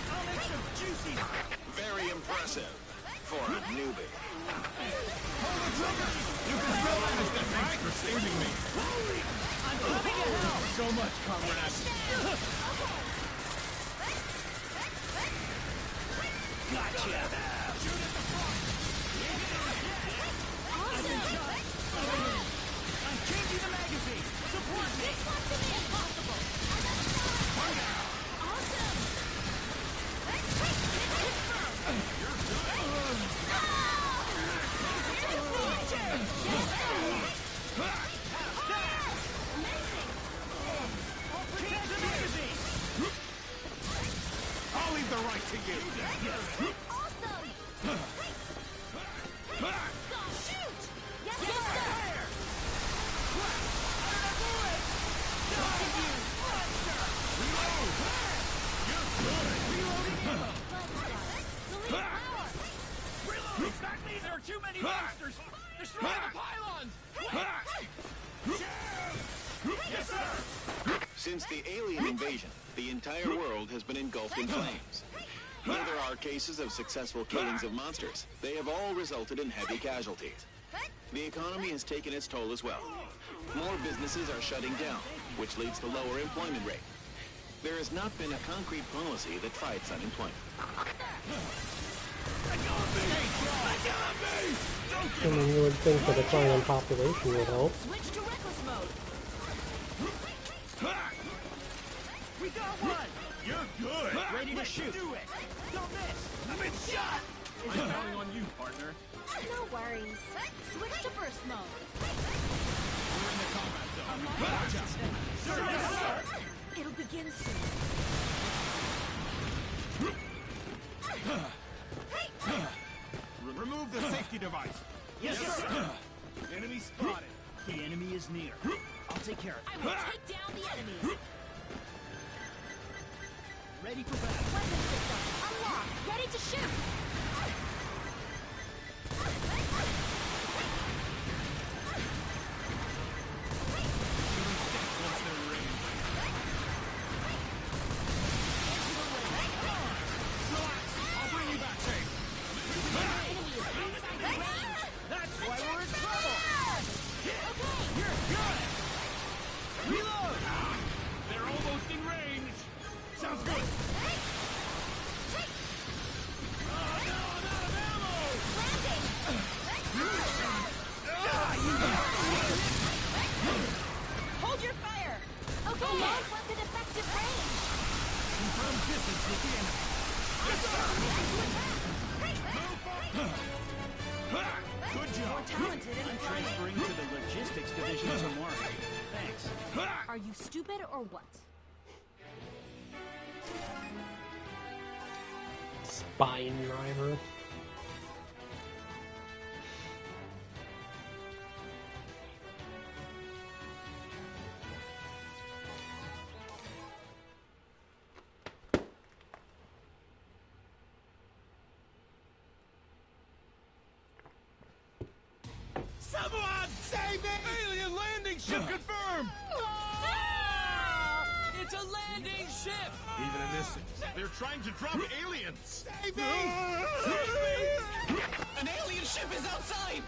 I'll make some juicy! Very impressive for a newbie. Pull the trigger. You can still manage that. Thanks for saving me. I'm coming to help! So much, comrade. Gotcha! Shoot at the front! I'm changing the magazine! Support to you. Awesome! Shoot! Yes, sir! Reload! That means there are too many monsters! Destroy the pylons! Yes, sir! Since the alien invasion, the entire world has been engulfed in flames. Though there are cases of successful killings of monsters, they have all resulted in heavy casualties. The economy has taken its toll as well. More businesses are shutting down, which leads to lower employment rate. There has not been a concrete policy that fights unemployment. I mean, you would think the decline in population would help. Switch to reckless mode. We got one. You're good. Ready to shoot. Do it. Don't miss. I've been shot. I'm counting on you, partner. No worries. Switch to burst mode. We're in the combat zone. Watch out. Sir, yes, sir. It'll begin soon. Remove the safety device. Yes, sir. Enemy spotted. The enemy is near. I'll take care of I it. will take down the enemies. Ready for battle. Weapon system unlocked. Ready to shoot. Once they're in range. Relax. I'll bring you back safe. Enemy is inside the range. That's why we're in trouble. Okay. You're good. Reload. They're almost in range. Sounds good. Hold your fire. Okay. Lock weapon effective range. Confirm distance with the enemy. Good job. More talented and I'm flying. transferring to the logistics division tomorrow. Thanks. Are you stupid or what? Spine driver. Someone save me! Alien landing ship confirmed! It's a landing ship! Even in this, they're trying to drop aliens. Save me! An alien ship is outside!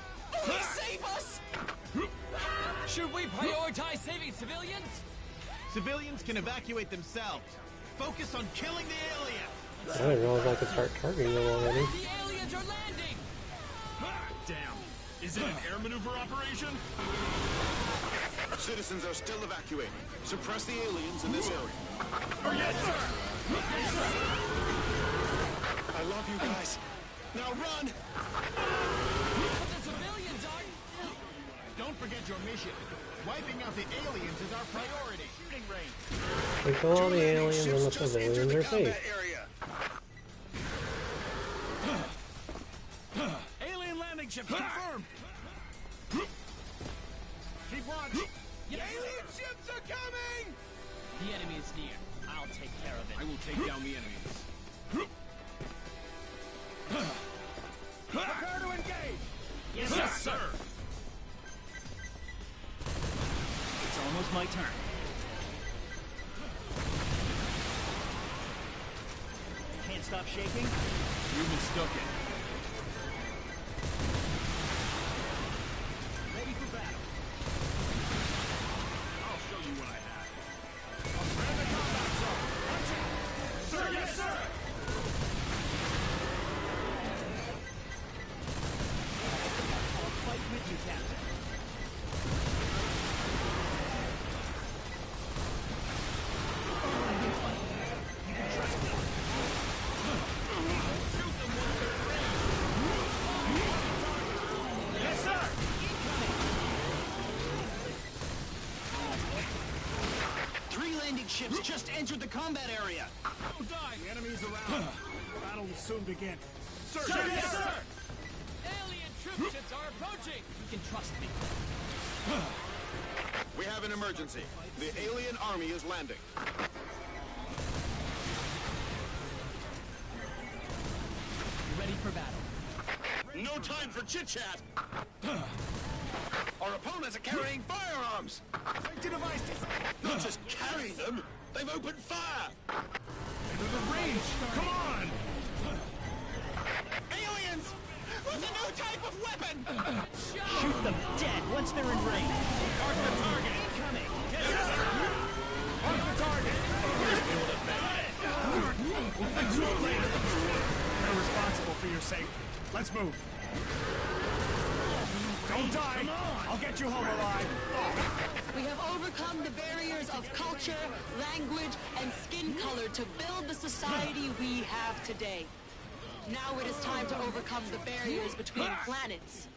Please save us! Should we prioritize saving civilians? Civilians can evacuate themselves. Focus on killing the alien. I didn't realize I could start targeting them already. The aliens are landing! Damn. Is it an air maneuver operation? Citizens are still evacuating. Suppress the aliens in this area. Oh, yes, sir! I love you guys. Now run! But the civilians are... Don't forget your mission. Wiping out the aliens is our priority. Shooting range. We kill all the aliens and the civilians are safe. Alien landing ships confirmed. Keep watch. Alien ships are coming! The enemy is near. I'll take care of it. I will take down the enemies. Prepare to engage. Yes, sir! It's almost my turn. Can't stop shaking. You mistook it. Ready for battle. I'll show you what I have. Prepare the combat zone. Attack. Sir, yes, sir! I'll fight with you, Captain. You can trust me. Yes, sir! Three landing ships just entered the combat area. Don't die! The enemy's around. battle will soon begin. Sir, yes, sir! Alien troop ships are approaching! You can trust me. We have an emergency. The alien army is landing. You ready for battle? No time for chit-chat! Our opponents are carrying firearms! Safety device! Not just carry them, they've opened fire! Into the range! Come on! Aliens! With a new type of weapon! Shoot them dead once they're in range. Mark the target! Incoming! Mark the target! We'll fix you up later. They're responsible for your safety. Let's move. Don't die! Come on. I'll get you home alive. We have overcome the barriers of culture, language, and skin color to build the society we have today. Now it is time to overcome the barriers between planets.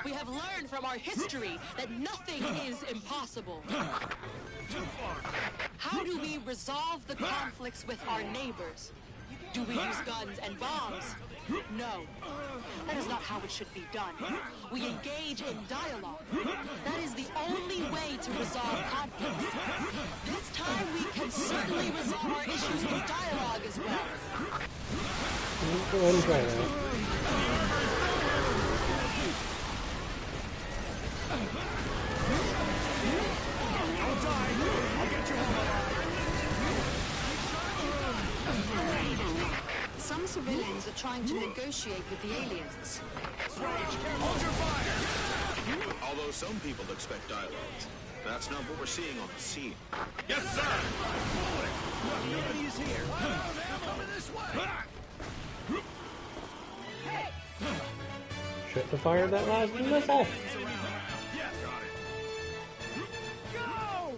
We have learned from our history that nothing is impossible. How do we resolve the conflicts with our neighbors? Do we use guns and bombs? No. That is not how it should be done. We engage in dialogue. That is the only way to resolve conflicts. This time we can certainly resolve our issues with dialogue as well. Go ahead and try that. Don't die! I'll get you home alive. Some civilians are trying to negotiate with the aliens. Hold your fire! Although some people expect dialogues, that's not what we're seeing on the scene. Yes, sir! He's here. Coming this way! Shouldn't have fired that last missile. Yeah, got it. Go!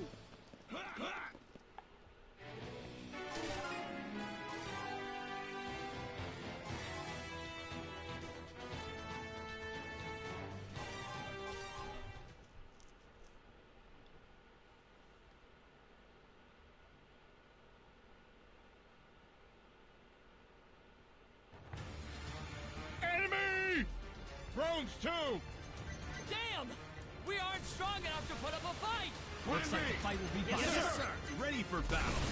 Enemy! Drones too! Damn! We aren't strong enough to put up a fight! Looks like the fight will be Yes, violent. sir! Ready for battle!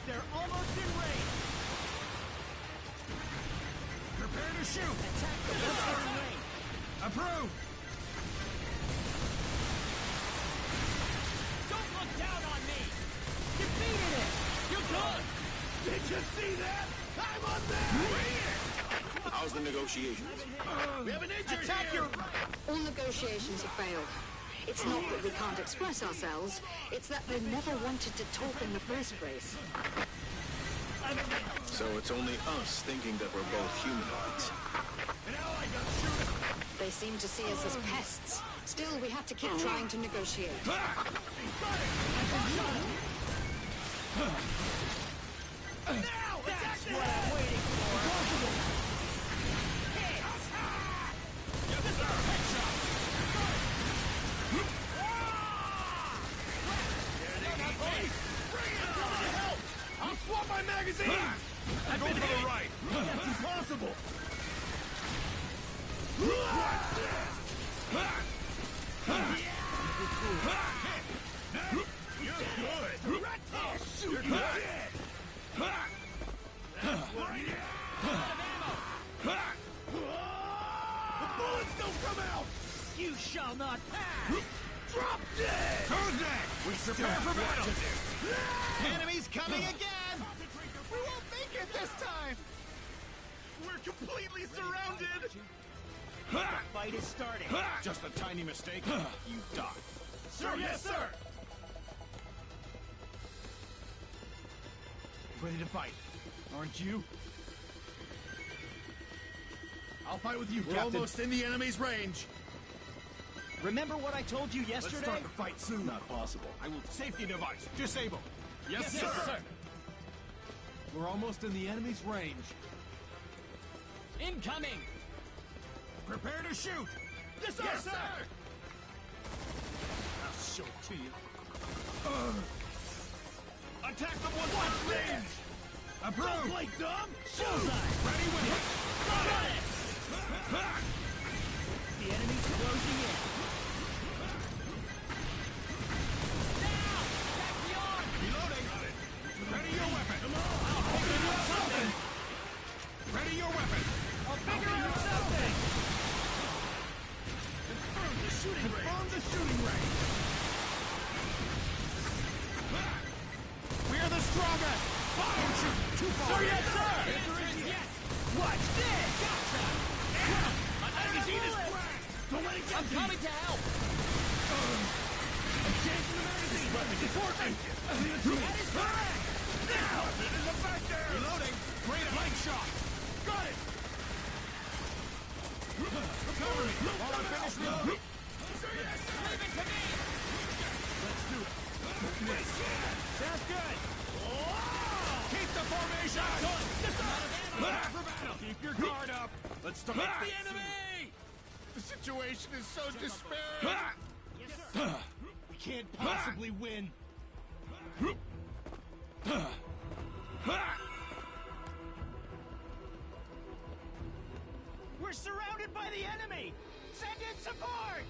They're almost in range! Prepare to shoot! Attack them once they're in range! Approved! Don't look down on me! Defeated it! You're good! Did you see that? I'm on there! How's the negotiations? We have an injury Attack here! All negotiations have failed. It's not that we can't express ourselves, it's that they never wanted to talk in the first place. So it's only us thinking that we're both humanoids. An ally got shooting! They seem to see us as pests. Still, we have to keep trying to negotiate. Now! Attack the What head! I'm waiting for! Yes, sir! Headshot! Bring it on! To help! I'll swap my magazine! Go for the right! That's impossible! You're good! You're dead! The bullets don't come out! You shall not pass! Drop dead! Who's next? We prepare for battle! Enemies coming again! We won't make it this time! We're completely surrounded! The fight is starting! Just a tiny mistake, you die. Sir, yes, sir! Ready to fight, aren't you? I'll fight with you, Captain. Almost in the enemy's range. Remember what I told you Let's yesterday? start the fight soon. Not possible. I will. Safety device disable. Yes, sir. We're almost in the enemy's range. Incoming! Prepare to shoot. Yes, sir. Yes, sir. I'll show it to you. Attack the one left range. Approved! Don't play dumb! Bullseye! Ready when it! Got it! The enemy's closing in. Now! Back the arm! Reloading! Got it! Ready your weapon! Come on! I'll figure out something! Ready your weapon! I'll figure out something! Confirm the shooting range! Confirm the shooting range! We are the strongest! Fire! Too far! Sir, yes, sir! Answer is yes! Watch this! Gotcha! My magazine is cracked! Don't let it get me! I'm coming to help! I'm changing the magazine! This weapon support me! That is correct! Now! It is effective! Reloading! Great light shot! Got it! Cover me while I finish reloading! Sir, yes, sir! Leave it to me! Let's do it! Sounds good! Keep the formation! Keep your guard up! Let's start! It's the enemy! The situation is so despairing! Yes, sir. We can't possibly win! We're surrounded by the enemy! Send in support!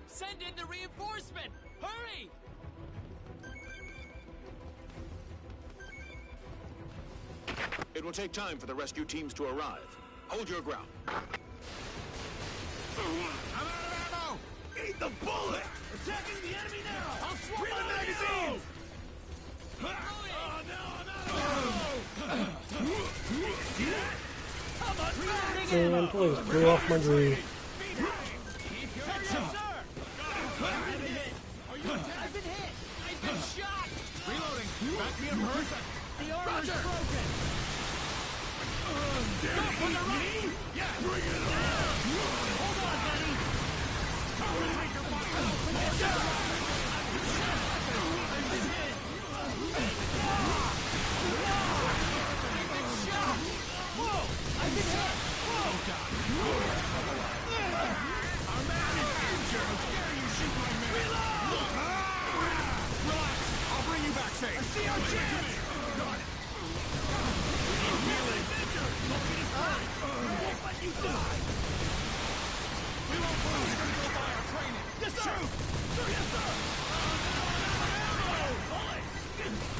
Send in the reinforcement! Hurry! It will take time for the rescue teams to arrive. Hold your ground. I'm out of ammo! Eat the bullet! Attacking the enemy now! I'll swap my magazines! Oh no, I'm out of ammo! See that? I'm on And please, blew off my groove. Keep your head up, sir! I've been hit! Are you attacked? I've been hit! I've been shot! Reloading! Back me up first! The armor's broken! Damn it! Me? Yeah! Bring it on! Hold on, buddy! Take your fire! I've been hit! I've been shot! Whoa! I've been hit! Whoa! Our man is injured! How dare you shoot my man! Reload! Relax! I'll bring you back safe! I see our chance! Got it! Healing! Won't let you die! We won't lose if we go by our training! Yes, sir! Sir, yes, sir!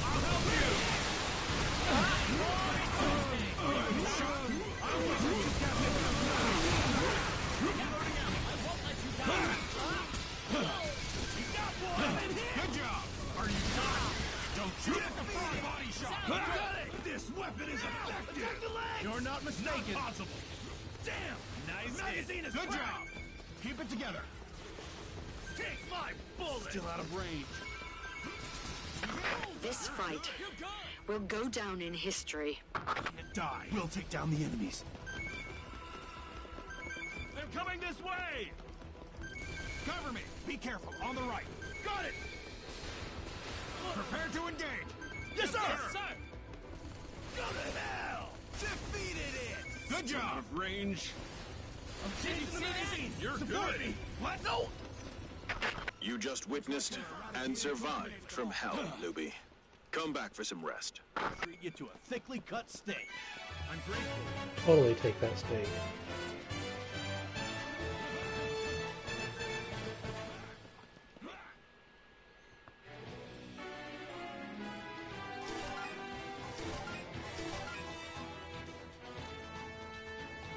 I'll help you! Good job! Are you done? Don't shoot at the front body shot! This weapon is effective! You're not mistaken! Not possible! Damn! Nice magazine is good job! Keep it together! Take my bullet! Still out of range. This fight will go down in history. Die! We'll take down the enemies. They're coming this way! Cover me! Be careful, on the right. Got it! Prepare to engage! Yes, sir! Yes, sir! Go to hell! Defeated it! Good job! Out of range. I'm changing the magazine! You're good! Me. Let's go! You just witnessed and survived from hell, newbie. Come back for some rest. Treat you to a thickly cut steak. I'm grateful. Totally take that steak.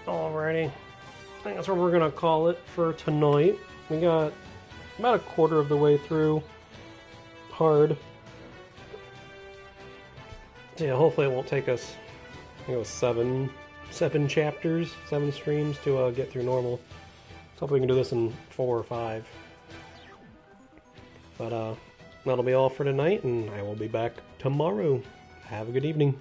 Alrighty. I think that's what we're gonna call it for tonight. We got about a quarter of the way through hard. So yeah, hopefully it won't take us, I think it was seven chapters, 7 streams to get through normal. So hopefully we can do this in 4 or 5. But that'll be all for tonight, and I will be back tomorrow. Have a good evening.